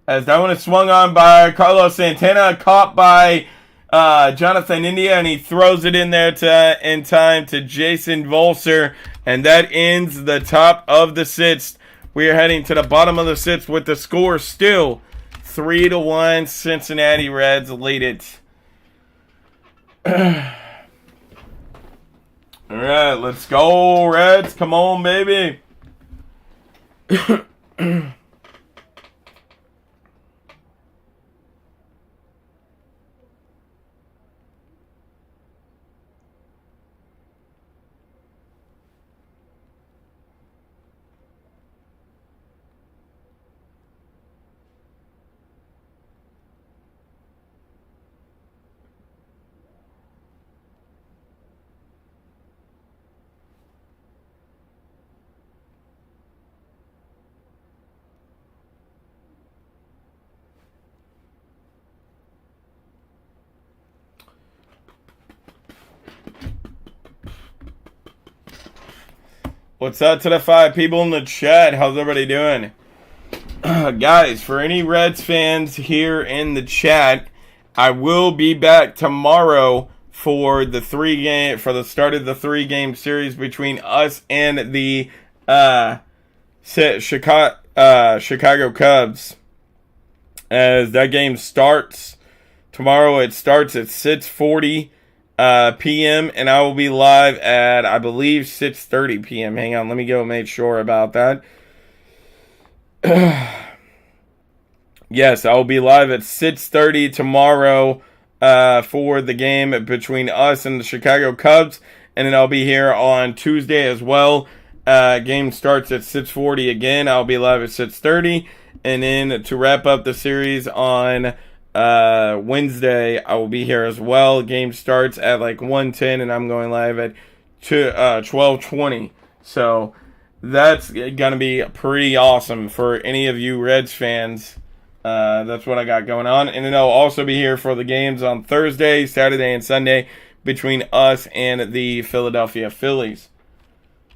As that one is swung on by Carlos Santana, caught by Jonathan India, and he throws it in there in time to Jason Volser, and that ends the top of the 6th. We are heading to the bottom of the 6th with the score still 3-1. Cincinnati Reds lead it. All right, let's go, Reds. Come on, baby. What's up to the 5 people in the chat? How's everybody doing? Guys, for any Reds fans here in the chat, I will be back tomorrow for the start of the 3-game series between us and the Chicago Cubs. As that game starts Tomorrow it starts at 6:40 p.m. and I will be live at, I believe, 6:30 p.m. Hang on, let me go make sure about that. Yes, I will be live at 6:30 tomorrow for the game between us and the Chicago Cubs, and then I'll be here on Tuesday as well. Game starts at 6:40 again. I'll be live at 6:30, and then to wrap up the series on Wednesday, I will be here as well. Game starts at like 1:10, and I'm going live at 12:20. So that's gonna be pretty awesome for any of you Reds fans. That's what I got going on. And then I'll also be here for the games on Thursday, Saturday, and Sunday between us and the Philadelphia Phillies.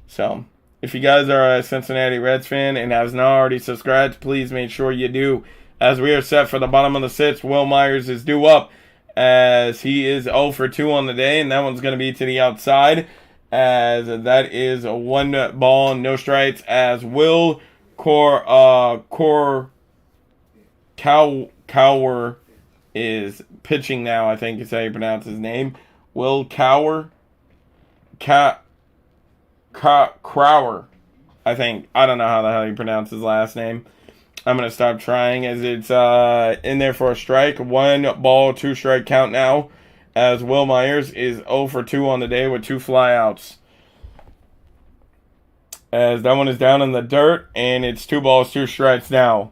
So, if you guys are a Cincinnati Reds fan and has not already subscribed, please make sure you do. As we are set for the bottom of the sixth, Will Myers is due up as he is 0 for 2 on the day, and that one's going to be to the outside as that is a 1 ball, no strikes as Will Cower is pitching now, I think is how you pronounce his name. Will Cower? Crower, I think. I don't know how the hell you pronounce his last name. I'm going to stop trying as it's in there for a strike. 1 ball, 2 strike count now as Will Myers is 0 for 2 on the day with 2 flyouts. As that one is down in the dirt and it's 2 balls, 2 strikes now.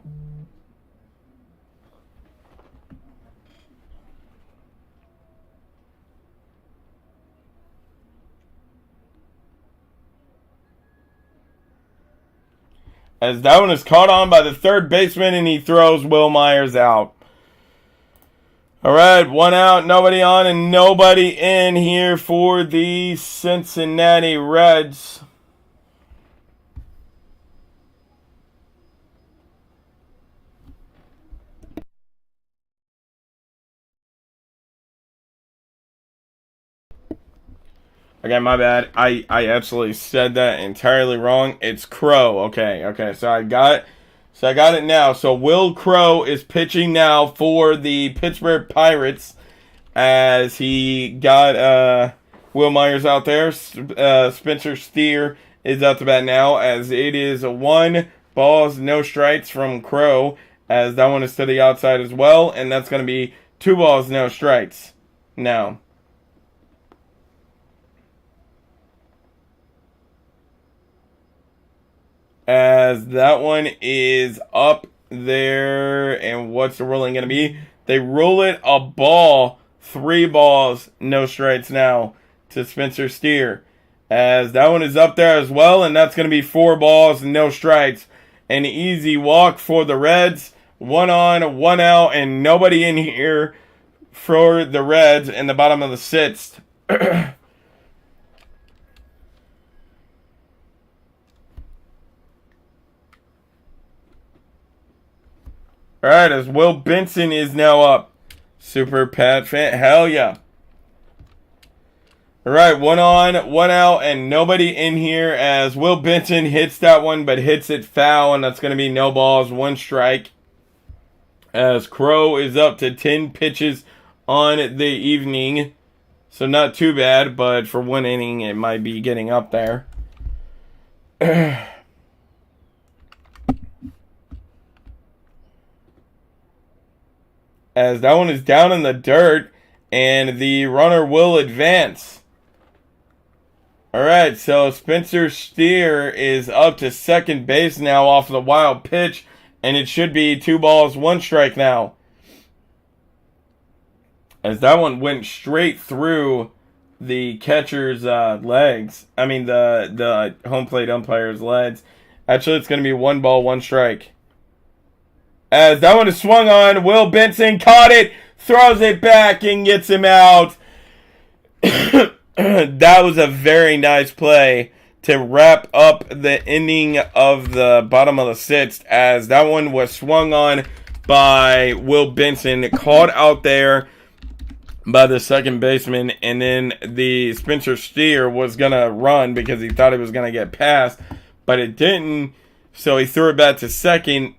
As that one is caught on by the third baseman and he throws Will Myers out. All right, 1 out, nobody on and nobody in here for the Cincinnati Reds. Okay, my bad. I absolutely said that entirely wrong. It's Crow. Okay. So I got it now. So Will Crow is pitching now for the Pittsburgh Pirates as he got Will Myers out there. Spencer Steer is out to bat now as it is 1 balls, no strikes from Crow as that one is to the outside as well, and that's going to be 2 balls, no strikes now. As that one is up there, and what's the ruling going to be? They rule it a ball, 3 balls, no strikes now to Spencer Steer. As that one is up there as well, and that's going to be 4 balls, no strikes. An easy walk for the Reds. 1 on, 1 out, and nobody in here for the Reds in the bottom of the 6th. All right, as Will Benson is now up. Super Pat fan. Hell yeah. All right, 1 on, 1 out, and nobody in here as Will Benson hits that one, but hits it foul, and that's going to be no balls, 1 strike. As Crow is up to 10 pitches on the evening. So not too bad, but for 1 inning, it might be getting up there. As that one is down in the dirt, and the runner will advance. All right, so Spencer Steer is up to second base now off of the wild pitch, and it should be 2 balls, 1 strike now. As that one went straight through the catcher's legs. I mean, the home plate umpire's legs. Actually, it's going to be 1 ball, 1 strike. As that one is swung on, Will Benson caught it, throws it back, and gets him out. That was a very nice play to wrap up the inning of the bottom of the 6th, as that one was swung on by Will Benson, caught out there by the second baseman, and then the Spencer Steer was going to run because he thought it was going to get past, but it didn't, so he threw it back to second.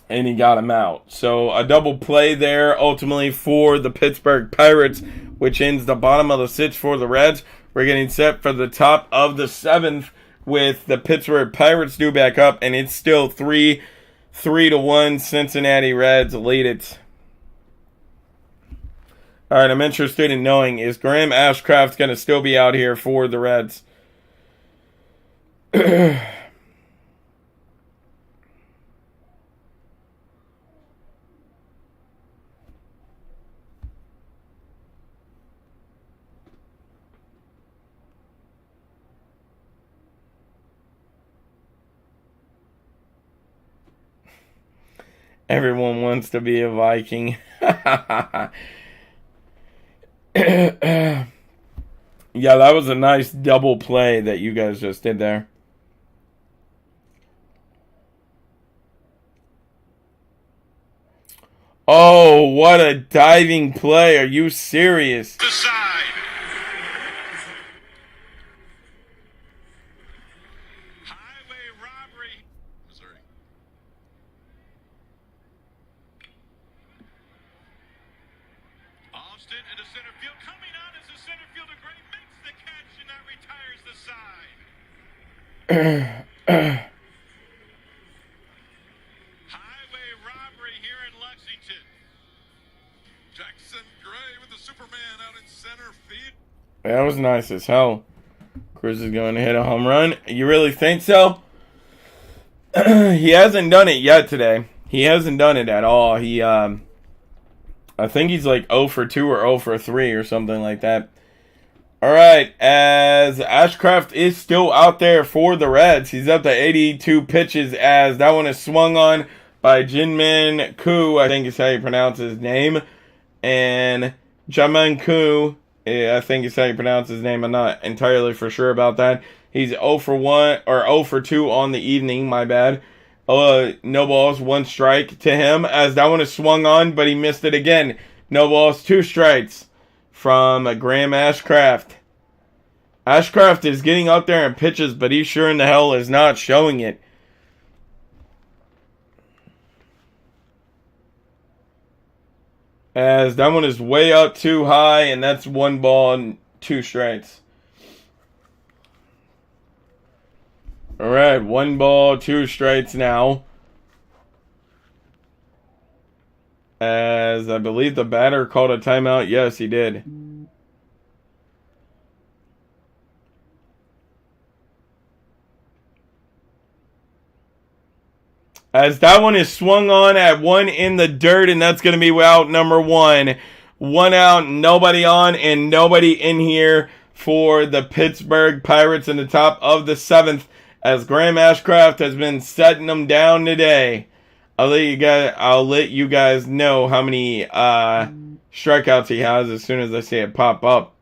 and he got him out. So a double play there ultimately for the Pittsburgh Pirates, which ends the bottom of the 6th for the Reds. We're getting set for the top of the 7th with the Pittsburgh Pirates due back up, and it's still 3-1 Cincinnati Reds lead it. All right, I'm interested in knowing, is Graham Ashcraft going to still be out here for the Reds? Everyone wants to be a Viking. Yeah, that was a nice double play that you guys just did there. Oh, what a diving play. Are you serious? The side. Highway robbery. Missouri. Austin into center field. Coming on as the center fielder. Gray makes the catch and that retires the side. Highway robbery here in Lexington. Jackson Gray with the Superman out in center field. That was nice as hell. Cruz is going to hit a home run. You really think so? He hasn't done it yet today. He hasn't done it at all. I think he's like 0 for 2 or 0 for 3 or something like that. All right, as Ashcraft is still out there for the Reds. He's up to 82 pitches as that one is swung on by Jinmin Koo, I think is how you pronounce his name. And Jaman Koo, I think is how you pronounce his name. I'm not entirely for sure about that. He's 0 for 1 or 0 for 2 on the evening, my bad. No balls, 1 strike to him as that one is swung on, but he missed it again. No balls, 2 strikes from Graham Ashcraft. Ashcraft is getting up there and pitches, but he sure in the hell is not showing it. As that one is way up too high, and that's 1 ball and 2 strikes. Alright, 1 ball, 2 strikes now. As I believe the batter called a timeout. Yes, he did. As that one is swung on at 1 in the dirt, and that's going to be out number 1. 1 out, nobody on, and nobody in here for the Pittsburgh Pirates in the top of the 7th. As Graham Ashcraft has been setting them down today. I'll let you guys know how many strikeouts he has as soon as I see it pop up.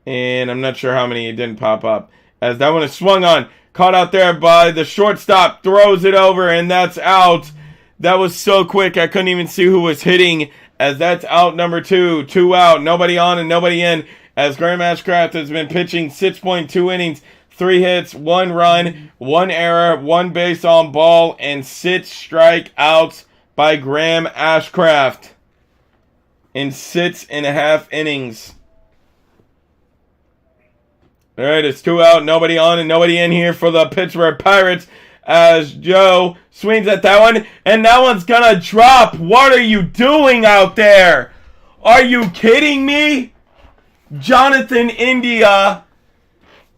And I'm not sure how many it didn't pop up. As that one is swung on. Caught out there by the shortstop. Throws it over, and that's out. That was so quick, I couldn't even see who was hitting. As that's out number 2. 2 out. Nobody on and nobody in. As Graham Ashcraft has been pitching 6.2 innings. 3 hits, 1 run, 1 error, 1 base on ball, and 6 strikeouts by Graham Ashcraft in 6.5 innings. All right, it's 2 out, nobody on and nobody in here for the Pittsburgh Pirates as Joe swings at that one, and that one's gonna drop. What are you doing out there? Are you kidding me? Jonathan India,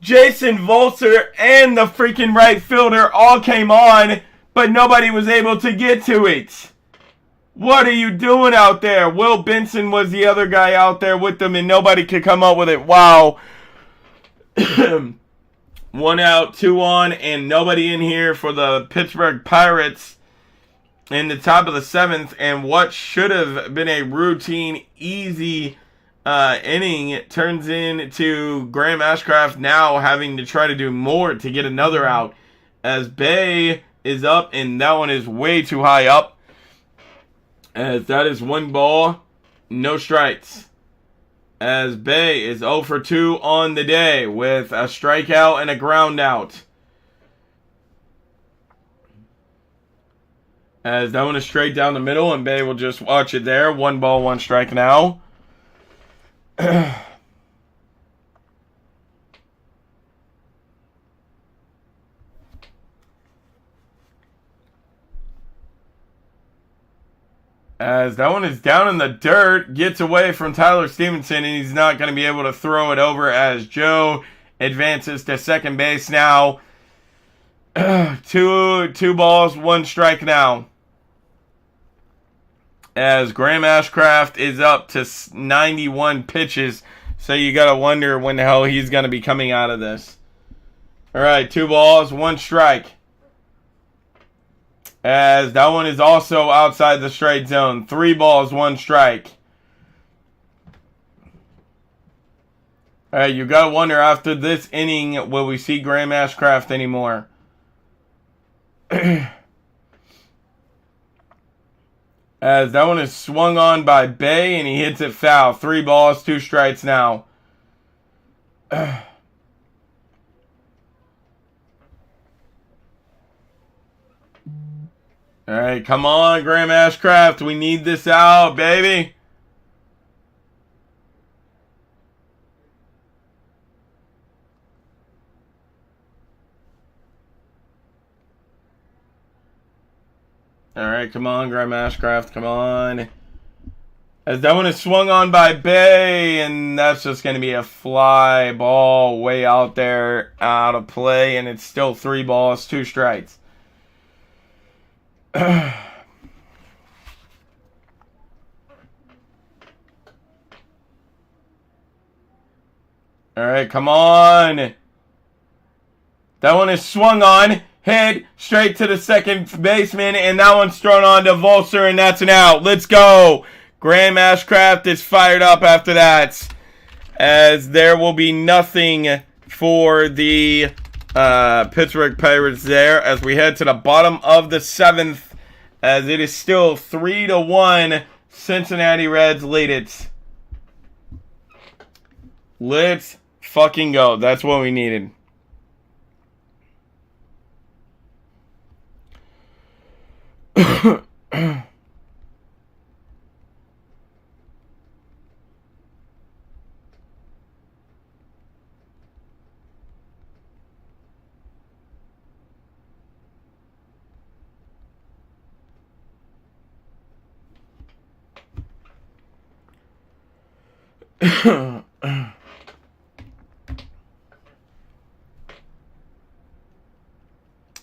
Jason Volser, and the freaking right fielder all came on, but nobody was able to get to it. What are you doing out there? Will Benson was the other guy out there with them, and nobody could come up with it. Wow. 1 out, 2 on, and nobody in here for the Pittsburgh Pirates in the top of the 7th, and what should have been a routine, easy inning, it turns into Graham Ashcraft now having to try to do more to get another out as Bay is up, and that one is way too high up as that is 1 ball, no strikes as Bay is 0 for 2 on the day with a strikeout and a ground out As that one is straight down the middle, and Bay will just watch it there. 1 ball, 1 strike now. As that one is down in the dirt, gets away from Tyler Stevenson, and he's not going to be able to throw it over as Joe advances to second base now. 2 balls, 1 strike now. As Graham Ashcraft is up to 91 pitches, so you got to wonder when the hell he's going to be coming out of this. All right, 2 balls, 1 strike. As that one is also outside the strike zone. 3 balls, 1 strike. All right, you got to wonder after this inning, will we see Graham Ashcraft anymore? As that one is swung on by Bay, and he hits it foul. 3 balls, 2 strikes now. All right, come on, Graham Ashcraft. We need this out, baby. All right, come on, Graham Ashcraft. Come on. As that one is swung on by Bay, and that's just going to be a fly ball way out there, out of play, and it's still 3 balls, 2 strikes. All right, come on. That one is swung on, hit straight to the second baseman, and that one's thrown on to Volser, and that's an out. Let's go. Graham Ashcraft is fired up after that, as there will be nothing for the Pittsburgh Pirates there as we head to the bottom of the 7th, as it is still 3-1 Cincinnati Reds lead it. Let's fucking go. That's what we needed.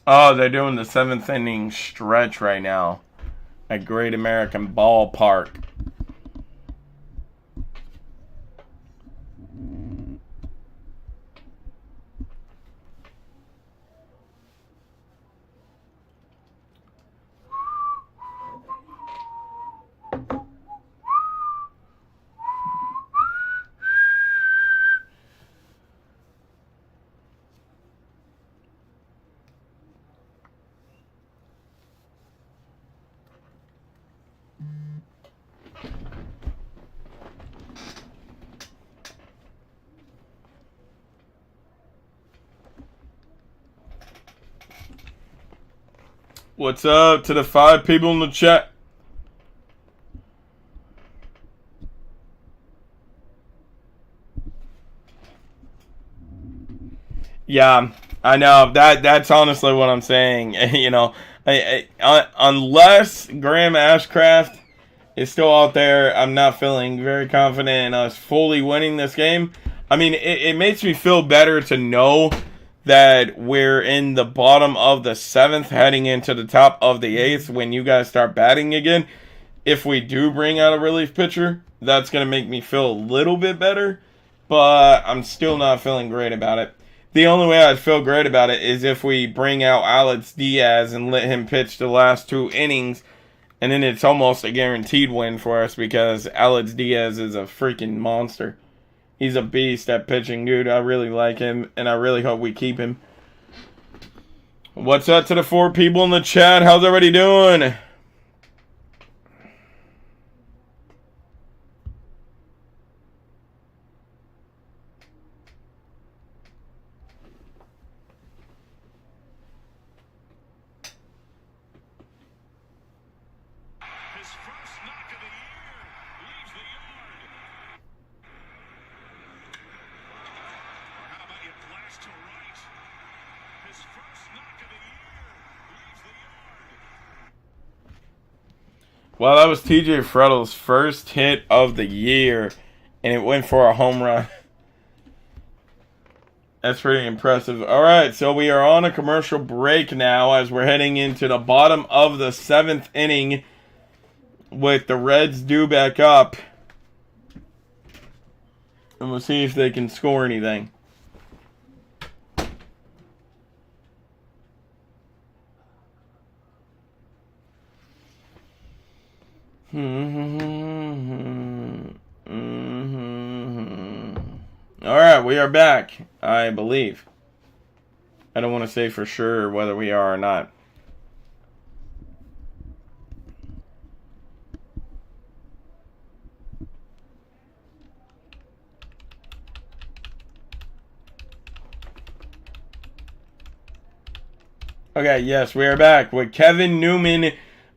Oh, they're doing the 7th inning stretch right now at Great American Ballpark. What's up to the 5 people in the chat? Yeah, I know. That's honestly what I'm saying. You know, unless Graham Ashcraft is still out there, I'm not feeling very confident in us fully winning this game. I mean, it makes me feel better to know that we're in the bottom of the 7th, heading into the top of the 8th when you guys start batting again. If we do bring out a relief pitcher, that's going to make me feel a little bit better, but I'm still not feeling great about it. The only way I'd feel great about it is if we bring out Alex Diaz and let him pitch the last 2 innings, and then it's almost a guaranteed win for us because Alex Diaz is a freaking monster. He's a beast at pitching, dude. I really like him, and I really hope we keep him. What's up to the 4 people in the chat? How's everybody doing? Well, that was TJ Freddle's first hit of the year, and it went for a home run. That's pretty impressive. All right, so we are on a commercial break now as we're heading into the bottom of the 7th inning with the Reds due back up. And we'll see if they can score anything. Alright, we are back, I believe. I don't want to say for sure whether we are or not. Okay, yes, we are back with Kevin Newman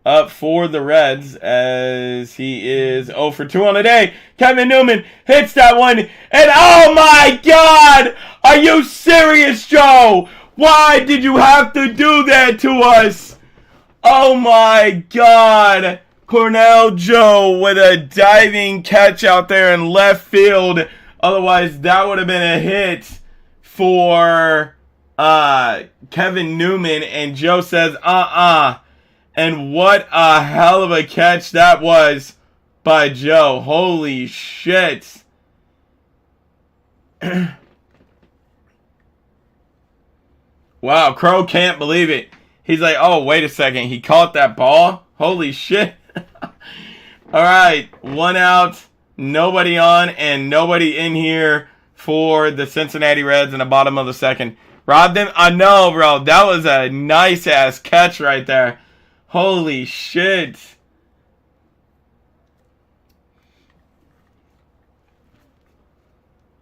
up for the Reds as he is 0 for 2 on the day. Kevin Newman hits that one, and oh my God! Are you serious, Joe? Why did you have to do that to us? Oh my God! Cornell Joe with a diving catch out there in left field. Otherwise, that would have been a hit for Kevin Newman, and Joe says, and what a hell of a catch that was by Joe. Holy shit. Wow, Crow can't believe it. He's like, oh, wait a second. He caught that ball? Holy shit. All right, 1 out, nobody on, and nobody in here for the Cincinnati Reds in the bottom of the 2nd. Robbed him? I know, bro. That was a nice-ass catch right there. Holy shit.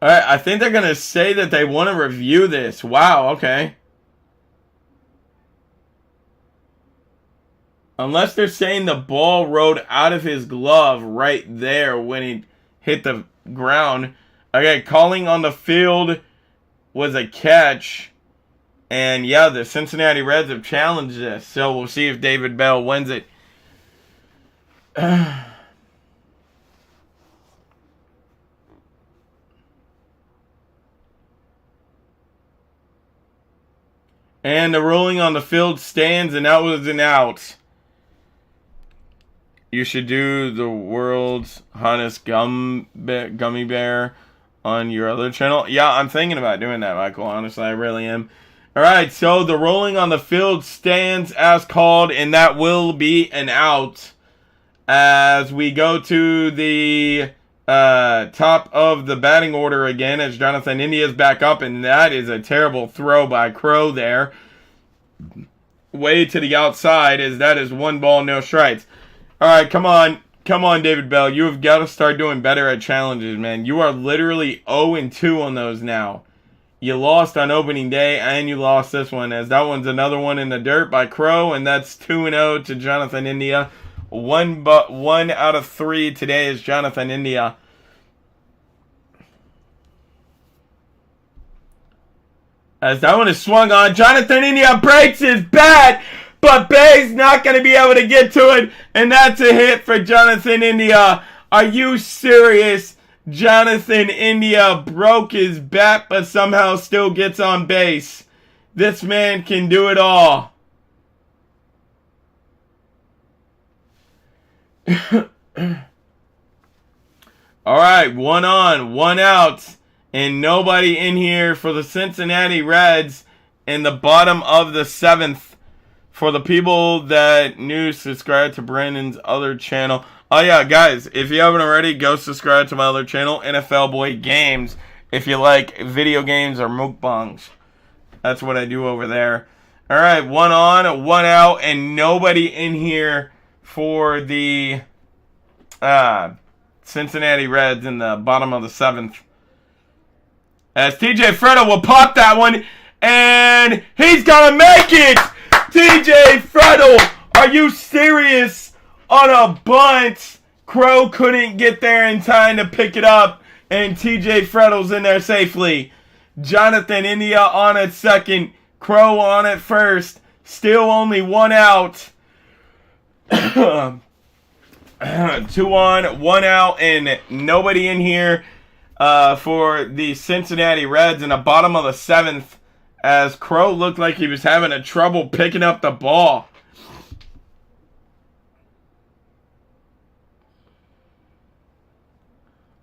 Alright, I think they're going to say that they want to review this. Wow, okay. Unless they're saying the ball rode out of his glove right there when he hit the ground. Okay, calling on the field was a catch. And yeah, the Cincinnati Reds have challenged this. So we'll see if David Bell wins it. And the ruling on the field stands, and that was an out. You should do the world's hottest gummy bear on your other channel. Yeah, I'm thinking about doing that, Michael. Honestly, I really am. All right, so the rolling on the field stands as called, and that will be an out. As we go to the top of the batting order again, as Jonathan India's back up, and that is a terrible throw by Crow there. Way to the outside, as that is 1 ball, no strikes. All right, come on, David Bell. You have got to start doing better at challenges, man. You are literally 0-2 on those now. You lost on opening day, and you lost this one, as that one's another one in the dirt by Crow, and that's 2-0 to Jonathan India. 1 out of 3 today is Jonathan India. As that one is swung on, Jonathan India breaks his bat, but Bay's not going to be able to get to it, and that's a hit for Jonathan India. Are you serious? Jonathan India broke his bat, but somehow still gets on base. This man can do it all. All right, 1 on, 1 out, and nobody in here for the Cincinnati Reds in the bottom of the 7th. For the people that new, subscribe to Brandon's other channel. Oh yeah, guys, if you haven't already, go subscribe to my other channel, NFL Boy Games, if you like video games or mukbangs. That's what I do over there. All right, 1 on, 1 out, and nobody in here for the Cincinnati Reds in the bottom of the 7th. As TJ Freddle will pop that one, and he's going to make it! TJ Freddle, are you serious? On a bunt, Crow couldn't get there in time to pick it up, and TJ Freddle's in there safely. Jonathan India on at second, Crow on at first, still only 1 out. 2 on, 1 out, and nobody in here for the Cincinnati Reds in the bottom of the 7th, as Crow looked like he was having a trouble picking up the ball.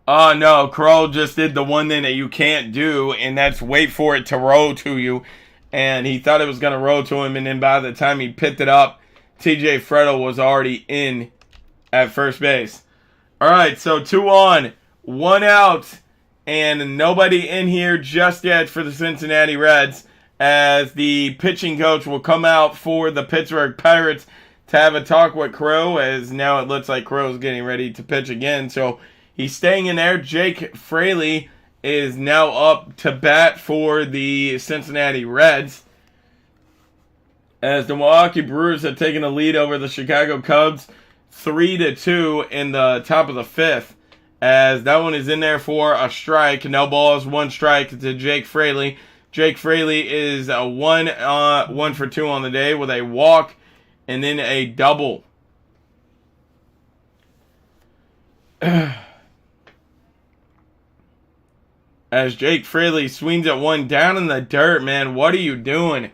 Oh no, Crow just did the one thing that you can't do, and that's wait for it to roll to you. And he thought it was going to roll to him, and then by the time he picked it up, TJ Fredel was already in at first base. Alright, so 2 on, 1 out, and nobody in here just yet for the Cincinnati Reds, as the pitching coach will come out for the Pittsburgh Pirates to have a talk with Crow, as now it looks like Crow's getting ready to pitch again. So he's staying in there. Jake Fraley is now up to bat for the Cincinnati Reds, as the Milwaukee Brewers have taken a lead over the Chicago Cubs 3-2 in the top of the 5th, as that one is in there for a strike. No balls, 1 strike to Jake Fraley. Jake Fraley is a 1 for 2 on the day with a walk and then a double. As Jake Fraley swings at 1 down in the dirt, man. What are you doing?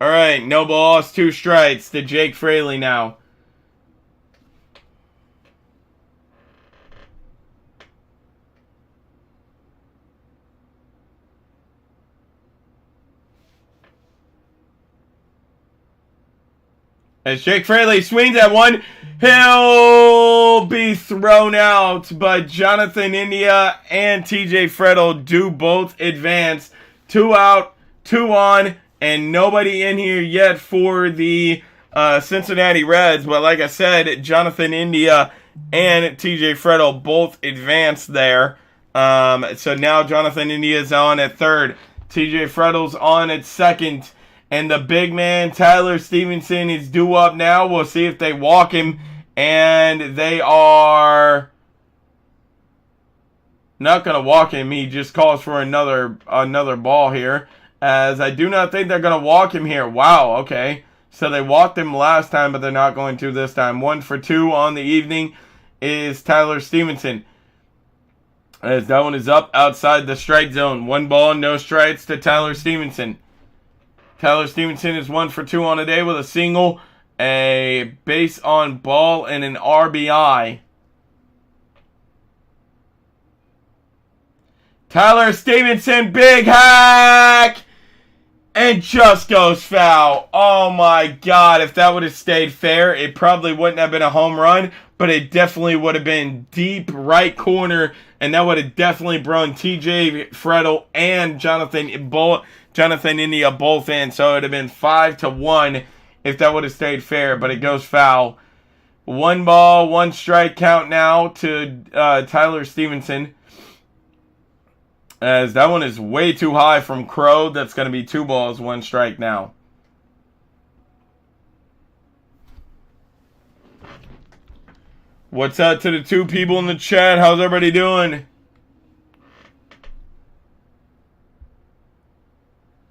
All right, no balls, 2 strikes to Jake Fraley now. As Jake Fraley swings at 1, he'll be thrown out, but Jonathan India and TJ Fredel do both advance. 2 out, 2 on, and nobody in here yet for the Cincinnati Reds. But like I said, Jonathan India and TJ Fredel both advanced there. So now Jonathan India is on at 3rd. TJ Fredel's on at 2nd. And the big man, Tyler Stevenson, is due up now. We'll see if they walk him. And they are not going to walk him. He just calls for another ball here, as I do not think they're going to walk him here. Wow, okay. So they walked him last time, but they're not going to this time. 1 for 2 on the evening is Tyler Stevenson, as that one is up outside the strike zone. 1 ball, no strikes to Tyler Stevenson. Tyler Stevenson is 1 for 2 on the day with a single, a base on ball, and an RBI. Tyler Stevenson, big hack! And just goes foul. Oh my God, if that would have stayed fair, it probably wouldn't have been a home run, but it definitely would have been deep right corner, and that would have definitely brought TJ Fredel and Jonathan India both in, so it would have been 5-1 if that would have stayed fair, but it goes foul. 1 ball, 1 strike count now to Tyler Stevenson, as that one is way too high from Crow. That's going to be 2 balls, 1 strike now. What's up to the 2 people in the chat? How's everybody doing?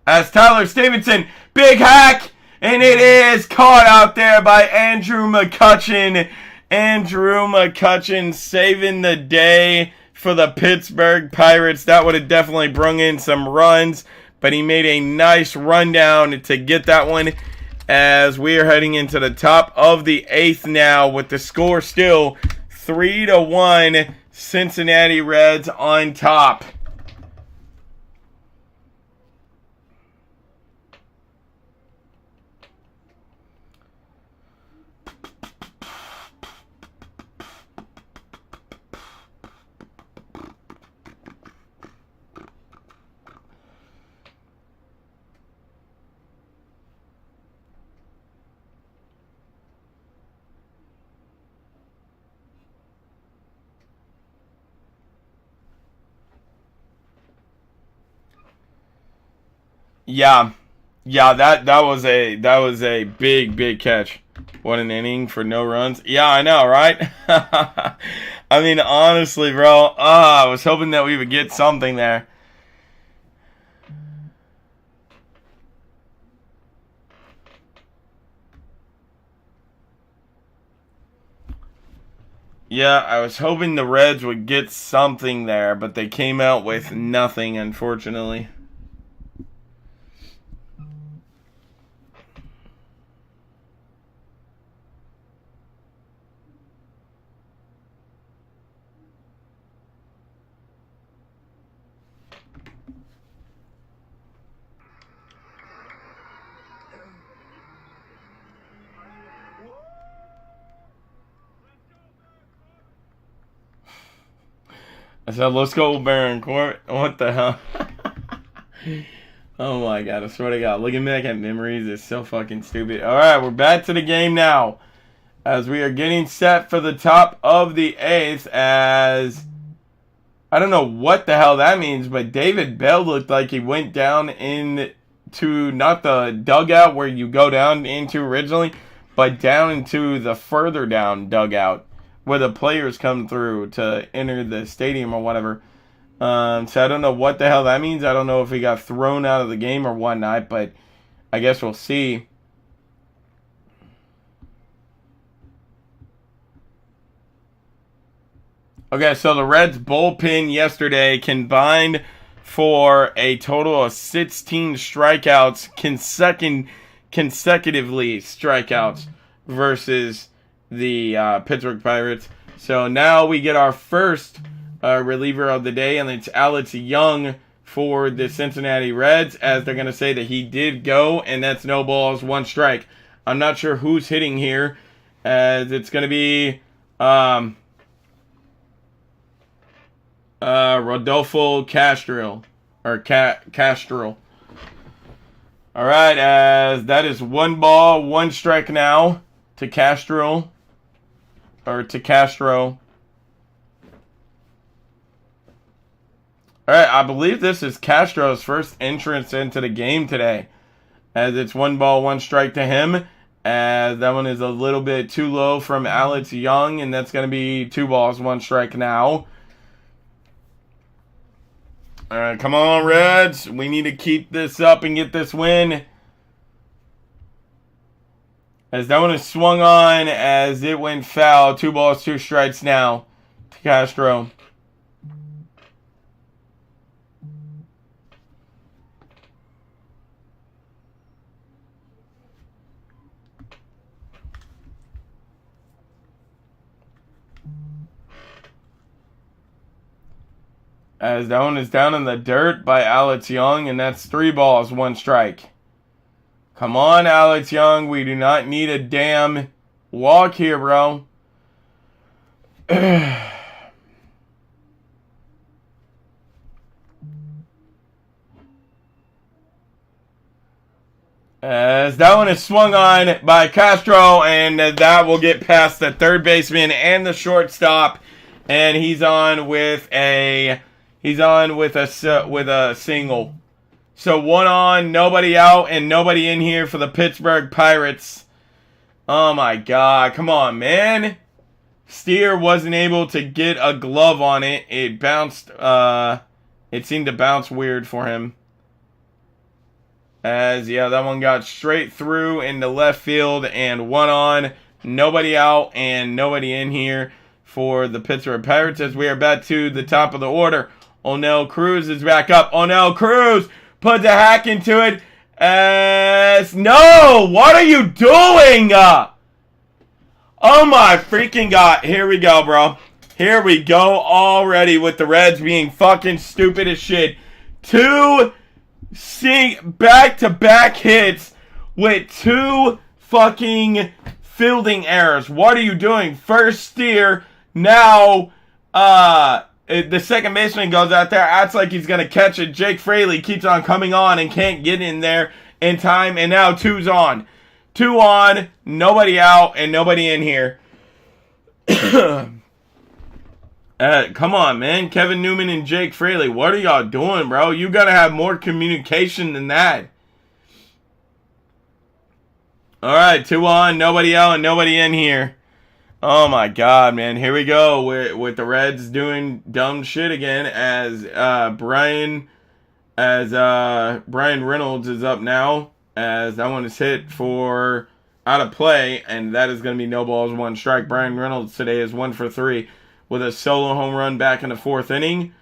As Tyler Stevenson, big hack, and it is caught out there by Andrew McCutchen. Andrew McCutchen saving the day for the Pittsburgh Pirates. That would have definitely brung in some runs, but he made a nice rundown to get that one, as we are heading into the top of the 8th now, with the score still 3-1, Cincinnati Reds on top. Yeah, that was a big catch. What an inning for no runs. Yeah, I know, right? I mean, honestly, bro, I was hoping that we would get something there. Yeah, I was hoping the Reds would get something there, but they came out with nothing, unfortunately. I said, let's go Baron Court. What the hell? Oh my god, I swear to god. Looking back at memories is so fucking stupid. Alright, we're back to the game now. As we are getting set for the top of the 8th as... I don't know what the hell that means, but David Bell looked like he went down into, not the dugout where you go down into originally, but down into the further down dugout, where the players come through to enter the stadium or whatever. So I don't know what the hell that means. I don't know if he got thrown out of the game or whatnot, but I guess we'll see. Okay, so the Reds bullpen yesterday combined for a total of 16 strikeouts, consecutively strikeouts versus the Pittsburgh Pirates. So now we get our first reliever of the day, and it's Alex Young for the Cincinnati Reds, as they're going to say that he did go, and that's no balls, 1 strike. I'm not sure who's hitting here, as it's going to be Rodolfo Castro, or Castro. All right, as that is 1 ball, 1 strike now to Castro. Or to Castro. Alright, I believe this is Castro's first entrance into the game today. As it's 1 ball, 1 strike to him. As that one is a little bit too low from Alex Young. And that's going to be 2 balls, 1 strike now. Alright, come on, Reds. We need to keep this up and get this win. As that one is swung on as it went foul. 2 balls, 2 strikes now to Castro. As that one is down in the dirt by Alex Young, and that's 3 balls, 1 strike. Come on, Alex Young. We do not need a damn walk here, bro. As that one is swung on by Castro, and that will get past the third baseman and the shortstop, and he's on with a single. So 1 on, nobody out, and nobody in here for the Pittsburgh Pirates. Oh my god, come on, man. Steer wasn't able to get a glove on it. It bounced, it seemed to bounce weird for him. As, yeah, that one got straight through into left field, and 1 on, nobody out, and nobody in here for the Pittsburgh Pirates as we are back to the top of the order. O'Neill Cruz is back up. O'Neill Cruz put the hack into it. No! What are you doing? Oh my freaking god. Here we go, bro. Here we go already with the Reds being fucking stupid as shit. 2 back-to-back hits with 2 fucking fielding errors. What are you doing? First Steer. Now, the second baseman goes out there, acts like he's going to catch it. Jake Fraley keeps on coming on and can't get in there in time. And now 2's on. 2 on, nobody out, and nobody in here. Come on, man. Kevin Newman and Jake Fraley, what are y'all doing, bro? You got to have more communication than that. All right, 2 on, nobody out, and nobody in here. Oh my god, man. Here we go with the Reds doing dumb shit again as Brian Reynolds is up now as that one is hit for out of play, and that is going to be no balls, one strike. Brian Reynolds today is 1 for 3 with a solo home run back in the 4th inning.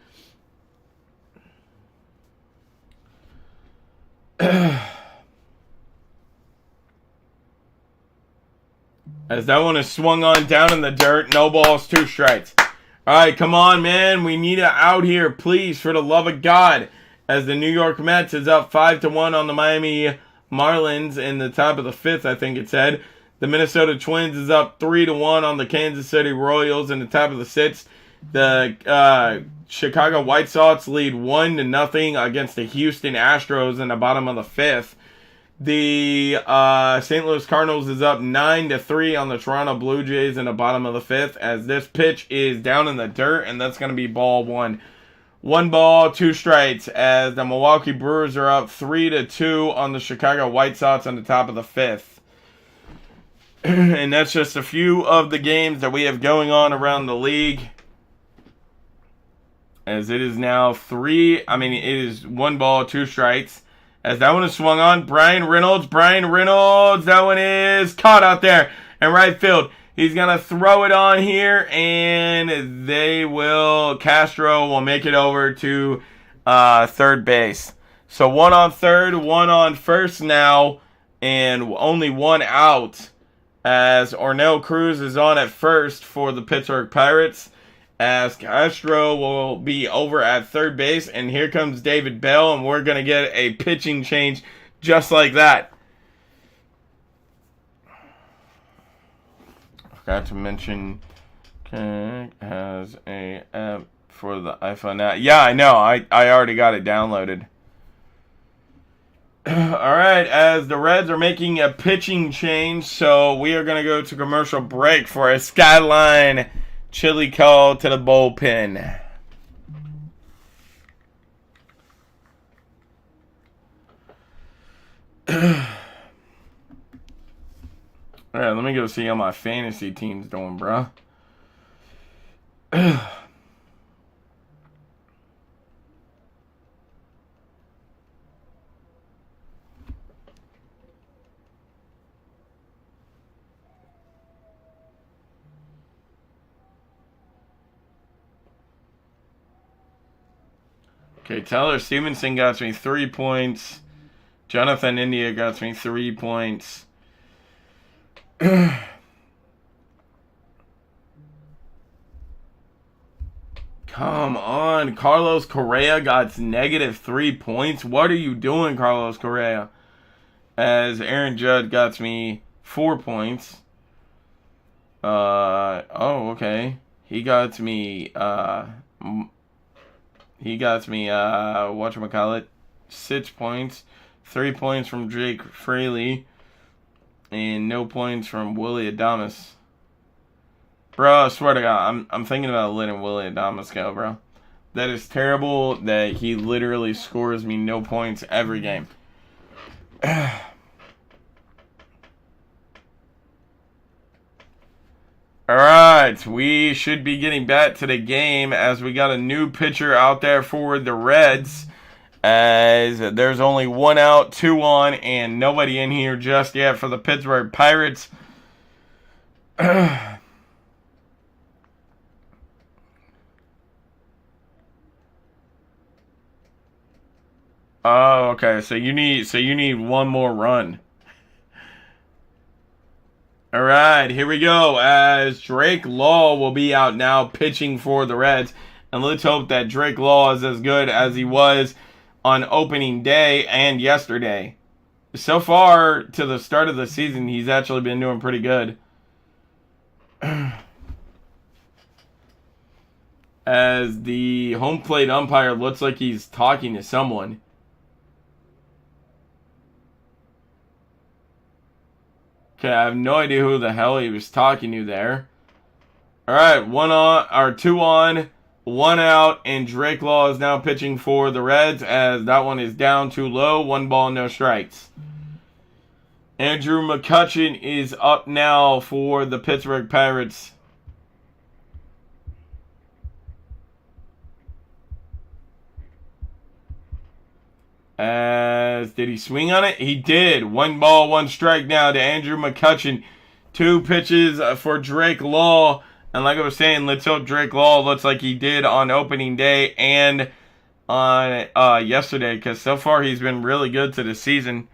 As that one is swung on down in the dirt, no balls, 2 strikes. All right, come on, man. We need it out here, please, for the love of God. As the New York Mets is up 5-1 on the Miami Marlins in the top of the 5th, I think it said. The Minnesota Twins is up 3-1 on the Kansas City Royals in the top of the 6th. The Chicago White Sox lead 1-0 against the Houston Astros in the bottom of the 5th. The St. Louis Cardinals is up 9-3 on the Toronto Blue Jays in the bottom of the 5th, as this pitch is down in the dirt, and that's going to be ball 1. 1 ball, 2 strikes, as the Milwaukee Brewers are up 3-2 on the Chicago White Sox on the top of the 5th. And that's just a few of the games that we have going on around the league. As it is now it is 1 ball, 2 strikes. As that one is swung on, Brian Reynolds, that one is caught out there in right field. He's going to throw it on here, and Castro will make it over to third base. So 1 on third, 1 on first now, and only 1 out, as Ornell Cruz is on at first for the Pittsburgh Pirates, as Castro will be over at third base, and here comes David Bell, and we're going to get a pitching change just like that. Forgot to mention, has a app for the iPhone now. Yeah, I know. I already got it downloaded. Alright, as the Reds are making a pitching change, so we are going to go to commercial break for a Skyline chili call to the bullpen. Alright, let me go see how my fantasy team's doing, bro. Okay, Tyler Stevenson got me 3 points. Jonathan India got me 3 points. Come on. Carlos Correa got -3 points. What are you doing, Carlos Correa? As Aaron Judd got me 4 points. Okay. He got me, whatchamacallit, 6 points. 3 points from Jake Fraley. And no points from Willie Adames. Bro, I swear to God, I'm thinking about letting Willie Adames go, bro. That is terrible that he literally scores me no points every game. Alright, we should be getting back to the game as we got a new pitcher out there for the Reds. As there's only 1 out, 2 on, and nobody in here just yet for the Pittsburgh Pirates. Oh, okay. So you need 1 more run. All right, here we go. As Drake Law will be out now pitching for the Reds, and let's hope that Drake Law is as good as he was on opening day and yesterday. So far, to the start of the season, he's actually been doing pretty good. As the home plate umpire looks like he's talking to someone. Okay, I have no idea who the hell he was talking to there. Alright, 2 on, 1 out, and Drake Law is now pitching for the Reds as that one is down too low. 1 ball, no strikes. Andrew McCutchen is up now for the Pittsburgh Pirates. As As did he swing on it? He did. 1 ball, 1 strike now to Andrew McCutchen. 2 pitches for Drake Law. And like I was saying, let's hope Drake Law looks like he did on opening day and on yesterday, because so far he's been really good to the season.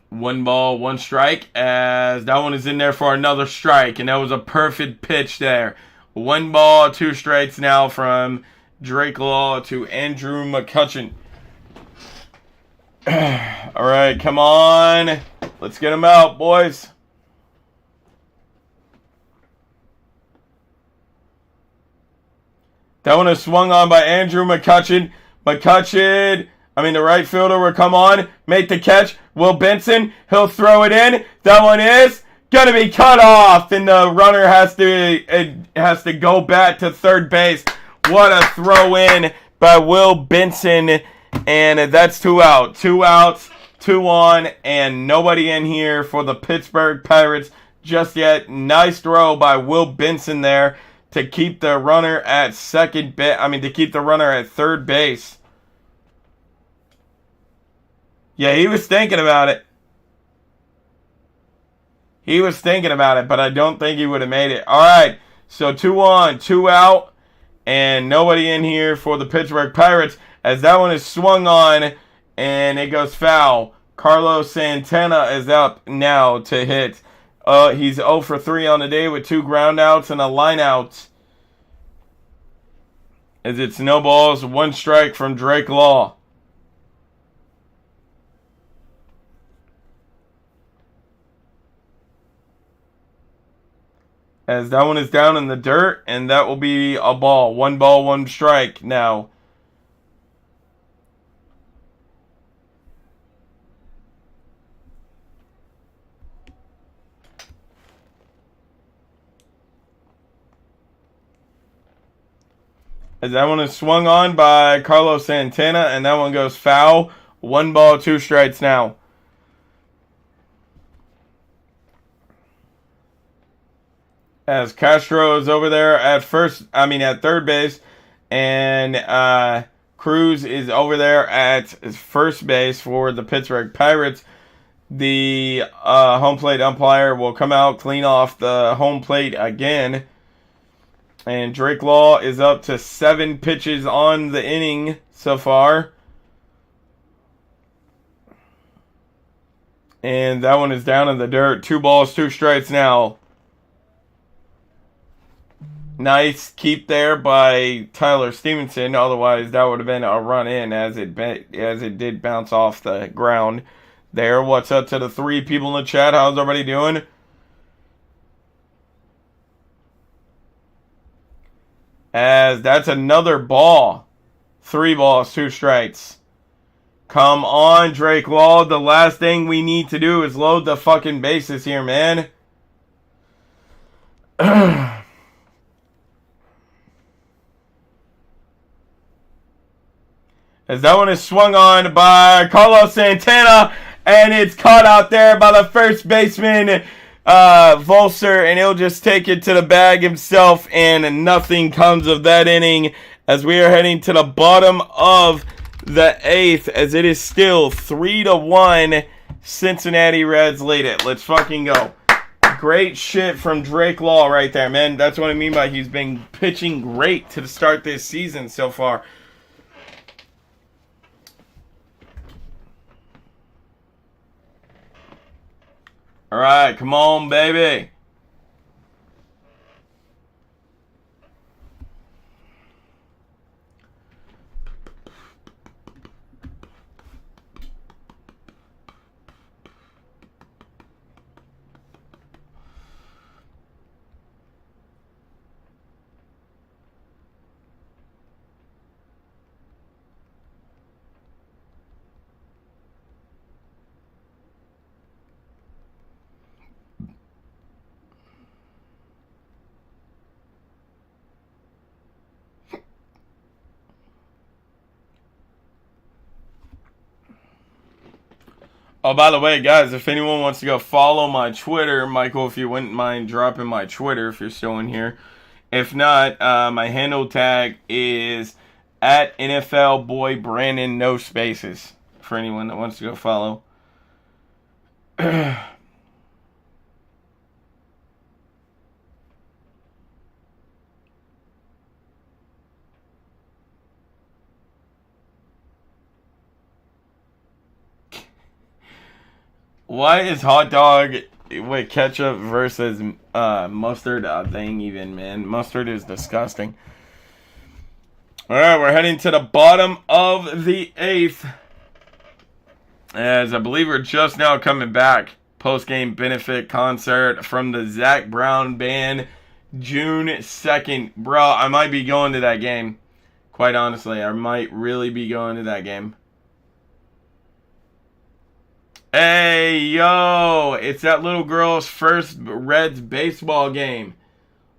1 ball, 1 strike, as that one is in there for another strike, and that was a perfect pitch there. 1 ball, 2 strikes now from Drake Law to Andrew McCutchen. All right, come on. Let's get him out, boys. That one is swung on by Andrew McCutchen. The right fielder will come on, make the catch. Will Benson, he'll throw it in. That one is going to be cut off, and the runner has to go back to third base. What a throw in by Will Benson, and that's 2 out. 2 outs, 2 on, and nobody in here for the Pittsburgh Pirates just yet. Nice throw by Will Benson there to keep the runner at to keep the runner at third base. Yeah, he was thinking about it. But I don't think he would have made it. All right, so 2 on, 2 out, and nobody in here for the Pittsburgh Pirates, as that one is swung on, and it goes foul. Carlos Santana is up now to hit. He's 0 for 3 on the day with 2 ground outs and a line out. As it's no balls, 1 strike from Drake Law. As that one is down in the dirt, and that will be a ball. 1 ball, 1 strike now. As that one is swung on by Carlos Santana, and that one goes foul. 1 ball, 2 strikes now. As Castro is over there at third base, and Cruz is over there at first base for the Pittsburgh Pirates. The home plate umpire will come out, clean off the home plate again. And Drake Law is up to 7 pitches on the inning so far. And that one is down in the dirt. 2 balls, 2 strikes now. Nice keep there by Tyler Stevenson. Otherwise, that would have been a run in as it did bounce off the ground there. What's up to the 3 people in the chat? How's everybody doing? As that's another ball. 3 balls, 2 strikes. Come on, Drake Law. The last thing we need to do is load the fucking bases here, man. As that one is swung on by Carlos Santana, and it's caught out there by the first baseman, Volser, and he'll just take it to the bag himself, and nothing comes of that inning as we are heading to the bottom of the 8th, as it is still 3-1 Cincinnati Reds lead it. Let's fucking go. Great shit from Drake Law right there, man. That's what I mean by he's been pitching great to start this season so far. All right, come on, baby. Oh, by the way, guys, if anyone wants to go follow my Twitter, Michael, if you wouldn't mind dropping my Twitter if you're still in here. If not, my handle tag is @NFL Boy Brandon, no spaces. for anyone that wants to go follow. Why is hot dog with ketchup versus mustard a thing even, man? Mustard is disgusting. All right, we're heading to the bottom of the 8th. As I believe we're just now coming back. Post-game benefit concert from the Zac Brown Band, June 2nd. Bro, I might be going to that game. Quite honestly, I might really be going to that game. Hey, yo, it's that little girl's first Reds baseball game.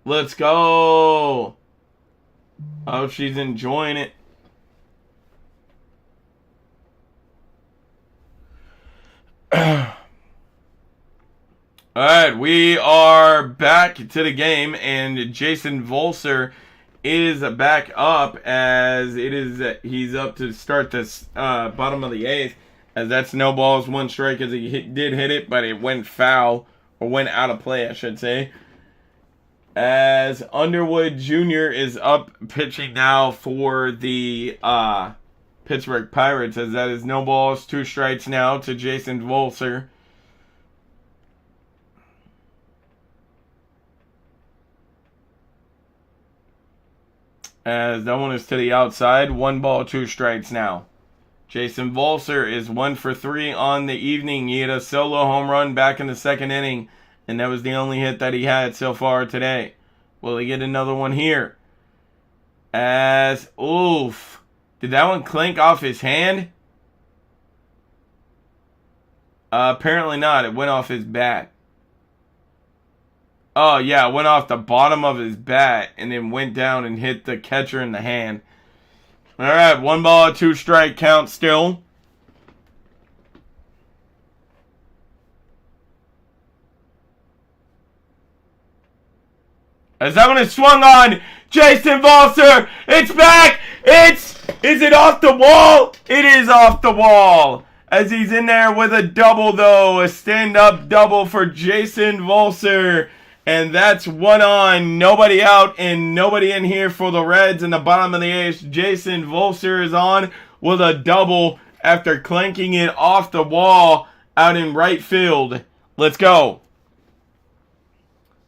Let's go. I hope she's enjoying it. Alright, we are back to the game, and Jason Volser is back up as it is. He's up to start this bottom of the 8th. As that's no balls, 1 strike as he did hit it, but it went foul, or went out of play, I should say. As Underwood Jr. is up pitching now for the Pittsburgh Pirates, as that is no balls, 2 strikes now to Jason Volser. As that one is to the outside, 1 ball, 2 strikes now. Jason Volser is 1 for 3 on the evening. He hit a solo home run back in the 2nd inning, and that was the only hit that he had so far today. Will he get another one here? As, oof. Did that one clink off his hand? Apparently not. It went off his bat. Oh, yeah, it went off the bottom of his bat and then went down and hit the catcher in the hand. All right, 1 ball, 2 strike count still. As that one is swung on, Jason Volser, it's back! Is it off the wall? It is off the wall. As he's in there with a double though, a stand-up double for Jason Volser. And that's 1 on, nobody out, and nobody in here for the Reds in the bottom of the 8th. Jason Volser is on with a double after clanking it off the wall out in right field. Let's go.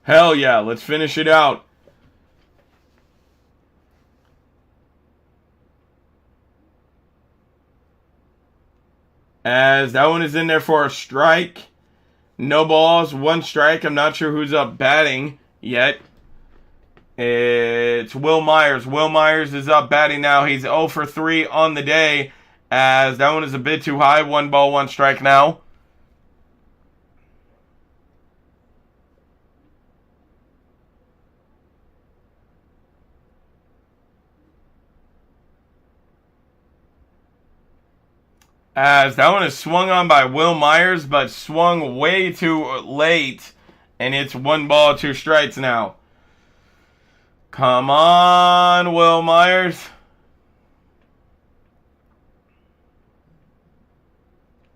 Hell yeah, let's finish it out. As that one is in there for a strike. No balls, 1 strike. I'm not sure who's up batting yet. It's Will Myers. Will Myers is up batting now. He's 0 for 3 on the day. As that one is a bit too high. 1 ball, 1 strike now. As that one is swung on by Will Myers, but swung way too late. And it's 1 ball, 2 strikes now. Come on, Will Myers.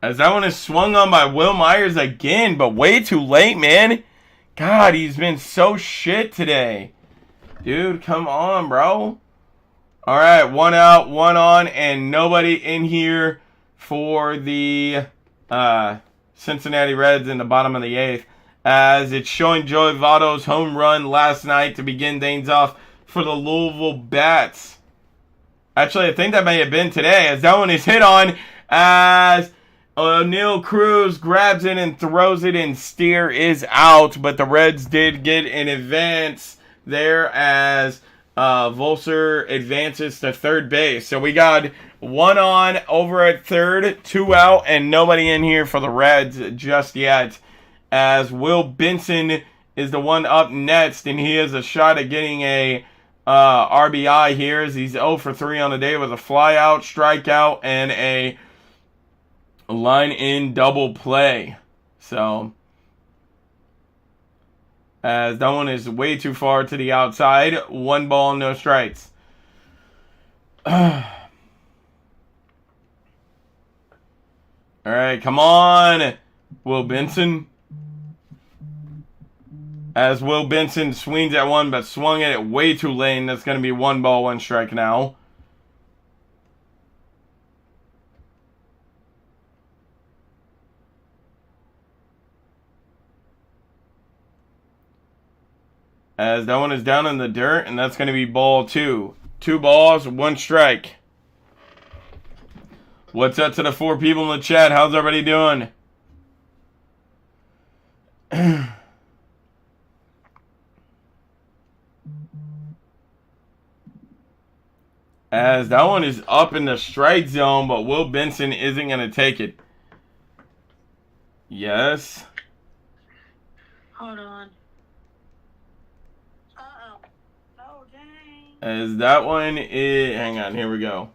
As that one is swung on by Will Myers again, but way too late, man. God, he's been so shit today. Dude, come on, bro. All right, 1 out, 1 on, and nobody in here for the Cincinnati Reds in the bottom of the 8th, as it's showing Joey Votto's home run last night to begin things off for the Louisville Bats. Actually, I think that may have been today, as that one is hit on as O'Neal Cruz grabs it and throws it, and Steer is out, but the Reds did get an advance there as Volser advances to 3rd base. So we got 1 on over at 3rd, 2 out, and nobody in here for the Reds just yet. As Will Benson is the one up next, and he has a shot at getting a RBI here, as he's 0 for 3 on the day with a fly out, strikeout, and a line in double play. So as that one is way too far to the outside. 1 ball, no strikes. All right, come on, Will Benson. As Will Benson swings at one, but swung at it way too late, and that's going to be 1 ball, 1 strike now. As that one is down in the dirt, and that's going to be ball 2. 2 balls, 1 strike. What's up to the 4 people in the chat? How's everybody doing? As that one is up in the strike zone, but Will Benson isn't going to take it. Yes. Hold on. Uh-oh. Oh, dang. As that one is... Hang on, here we go.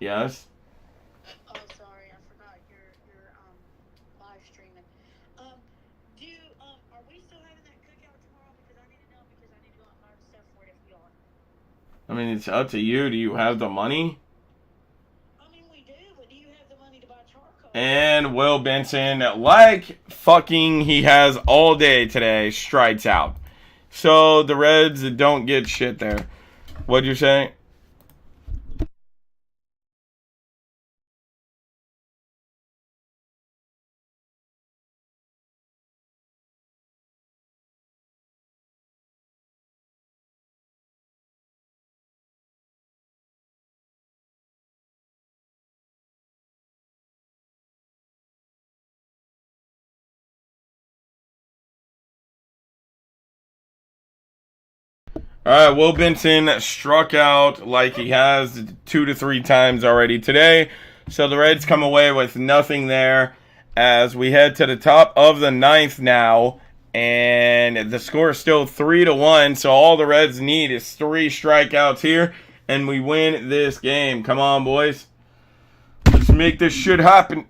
Yes. Oh, sorry. I forgot you're live streaming. Are we still having that cookout tomorrow? Because I need to know, because I need to go out and buy stuff for it if we are. I mean, it's up to you. Do you have the money? I mean, we do, but do you have the money to buy charcoal? And Will Benson, like fucking he has all day today, strikes out. So the Reds don't get shit there. What'd you say? All right, Will Benson struck out like he has 2 to 3 times already today. So the Reds come away with nothing there as we head to the top of the 9th now. And the score is still 3-1. So all the Reds need is 3 strikeouts here. And we win this game. Come on, boys. Let's make this shit happen.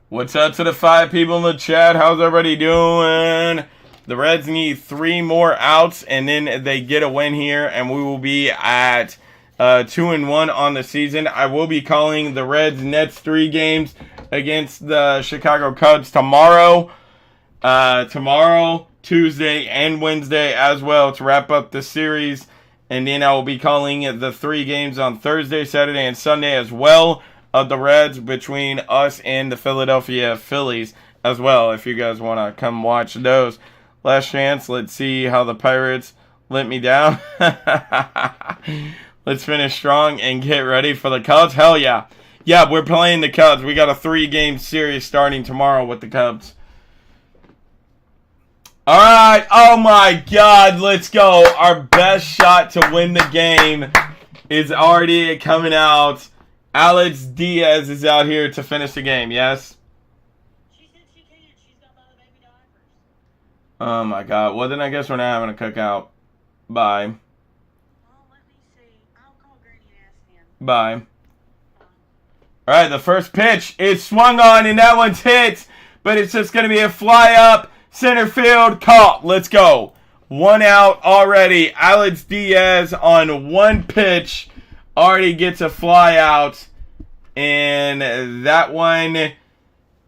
What's up to the 5 people in the chat? How's everybody doing? The Reds need 3 more outs, and then they get a win here, and we will be at 2-1 on the season. I will be calling the Reds' next 3 games against the Chicago Cubs tomorrow, Tuesday, and Wednesday as well to wrap up the series. And then I will be calling the 3 games on Thursday, Saturday, and Sunday as well of the Reds between us and the Philadelphia Phillies as well, if you guys want to come watch those. Last chance. Let's see how the Pirates let me down. Let's finish strong and get ready for the Cubs. Hell yeah. Yeah, we're playing the Cubs. We got a 3-game series starting tomorrow with the Cubs. All right. Oh, my God. Let's go. Our best shot to win the game is already coming out. Alex Diaz is out here to finish the game, yes? She said she can't. She's got by the baby diapers. Oh, my God. Well, then I guess we're not having a cookout. Bye. Well, let me see. I'll call Granny and ask him. Bye. All right, the first pitch is swung on, and that one's hit. But it's just going to be a fly up. Center field, caught. Let's go. 1 out already. Alex Diaz on 1 pitch already gets a fly out. And that one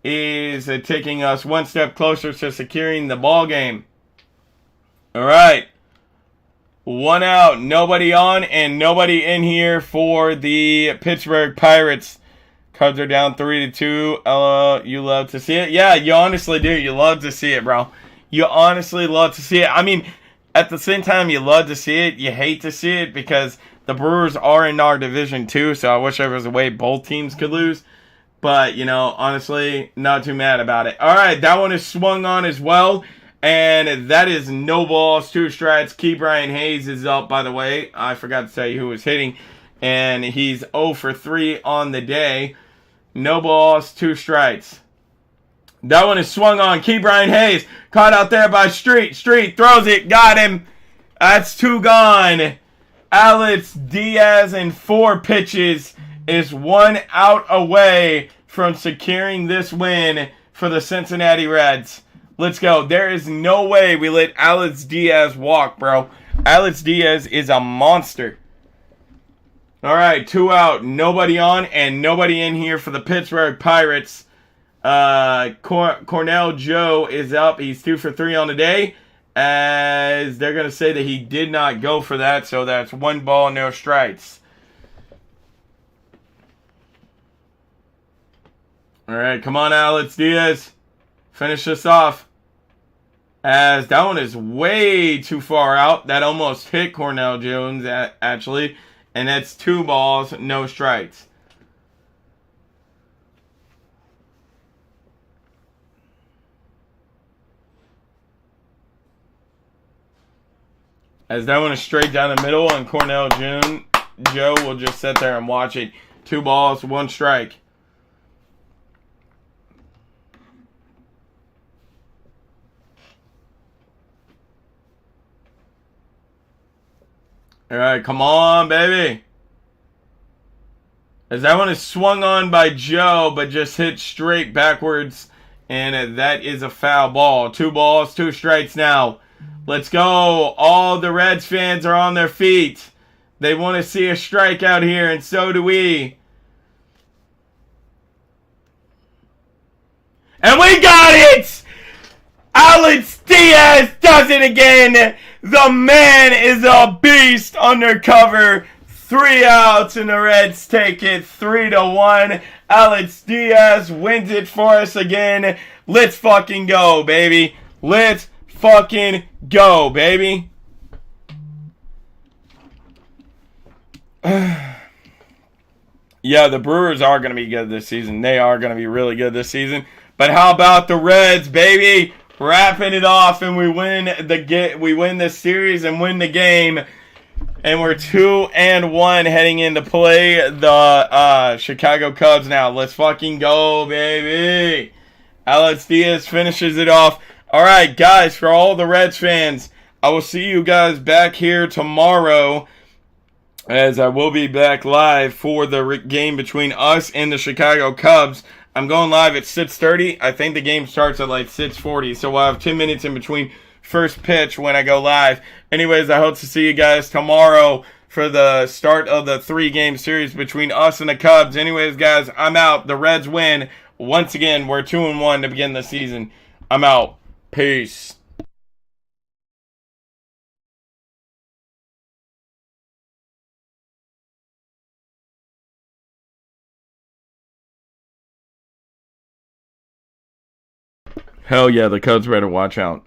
is taking us 1 step closer to securing the ball game. All right. 1 out. Nobody on and nobody in here for the Pittsburgh Pirates. Cubs are down 3-2. You love to see it. Yeah, you honestly do. You love to see it, bro. You honestly love to see it. I mean, at the same time, you love to see it. You hate to see it because the Brewers are in our division too. So I wish there was a way both teams could lose. But, you know, honestly, not too mad about it. All right, that one is swung on as well. And that is no balls, 2 strikes. Key Brian Hayes is up, by the way. I forgot to tell you who was hitting. And he's 0 for 3 on the day. No balls, 2 strikes. That one is swung on. Key Brian Hayes. Caught out there by Street. Street throws it. Got him. That's 2 gone. Alex Diaz in 4 pitches is 1 out away from securing this win for the Cincinnati Reds. Let's go. There is no way we let Alex Diaz walk, bro. Alex Diaz is a monster. All right, 2 out. Nobody on and nobody in here for the Pittsburgh Pirates. Cornell Joe is up. He's 2 for 3 on the day. As they're going to say that he did not go for that. So that's 1 ball, no strikes. All right, come on, Alex Diaz. Finish this off. As that one is way too far out. That almost hit Cornell Jones, actually. And that's 2 balls, no strikes. As that one is straight down the middle, and Cornell Joe will just sit there and watch it. 2 balls, 1 strike. All right, come on, baby. As that one is swung on by Joe, but just hit straight backwards. And that is a foul ball. 2 balls, 2 strikes now. Let's go. All the Reds fans are on their feet. They want to see a strikeout here, and so do we. And we got it! Alex Diaz does it again. The man is a beast undercover. 3 outs, and the Reds take it 3-1. Alex Diaz wins it for us again. Let's fucking go, baby. Let's fucking go, baby. Yeah, the Brewers are going to be good this season. They are going to be really good this season. But how about the Reds, baby? Wrapping it off, and we win this series and win the game. And we're 2-1 heading into play the Chicago Cubs now. Let's fucking go, baby. Alex Diaz finishes it off. All right, guys, for all the Reds fans, I will see you guys back here tomorrow, as I will be back live for the game between us and the Chicago Cubs. I'm going live at 6:30. I think the game starts at like 6:40, so we'll have 10 minutes in between first pitch when I go live. Anyways, I hope to see you guys tomorrow for the start of the 3-game series between us and the Cubs. Anyways, guys, I'm out. The Reds win. Once again, we're 2-1 to begin the season. I'm out. Peace. Hell yeah, the Cubs better watch out.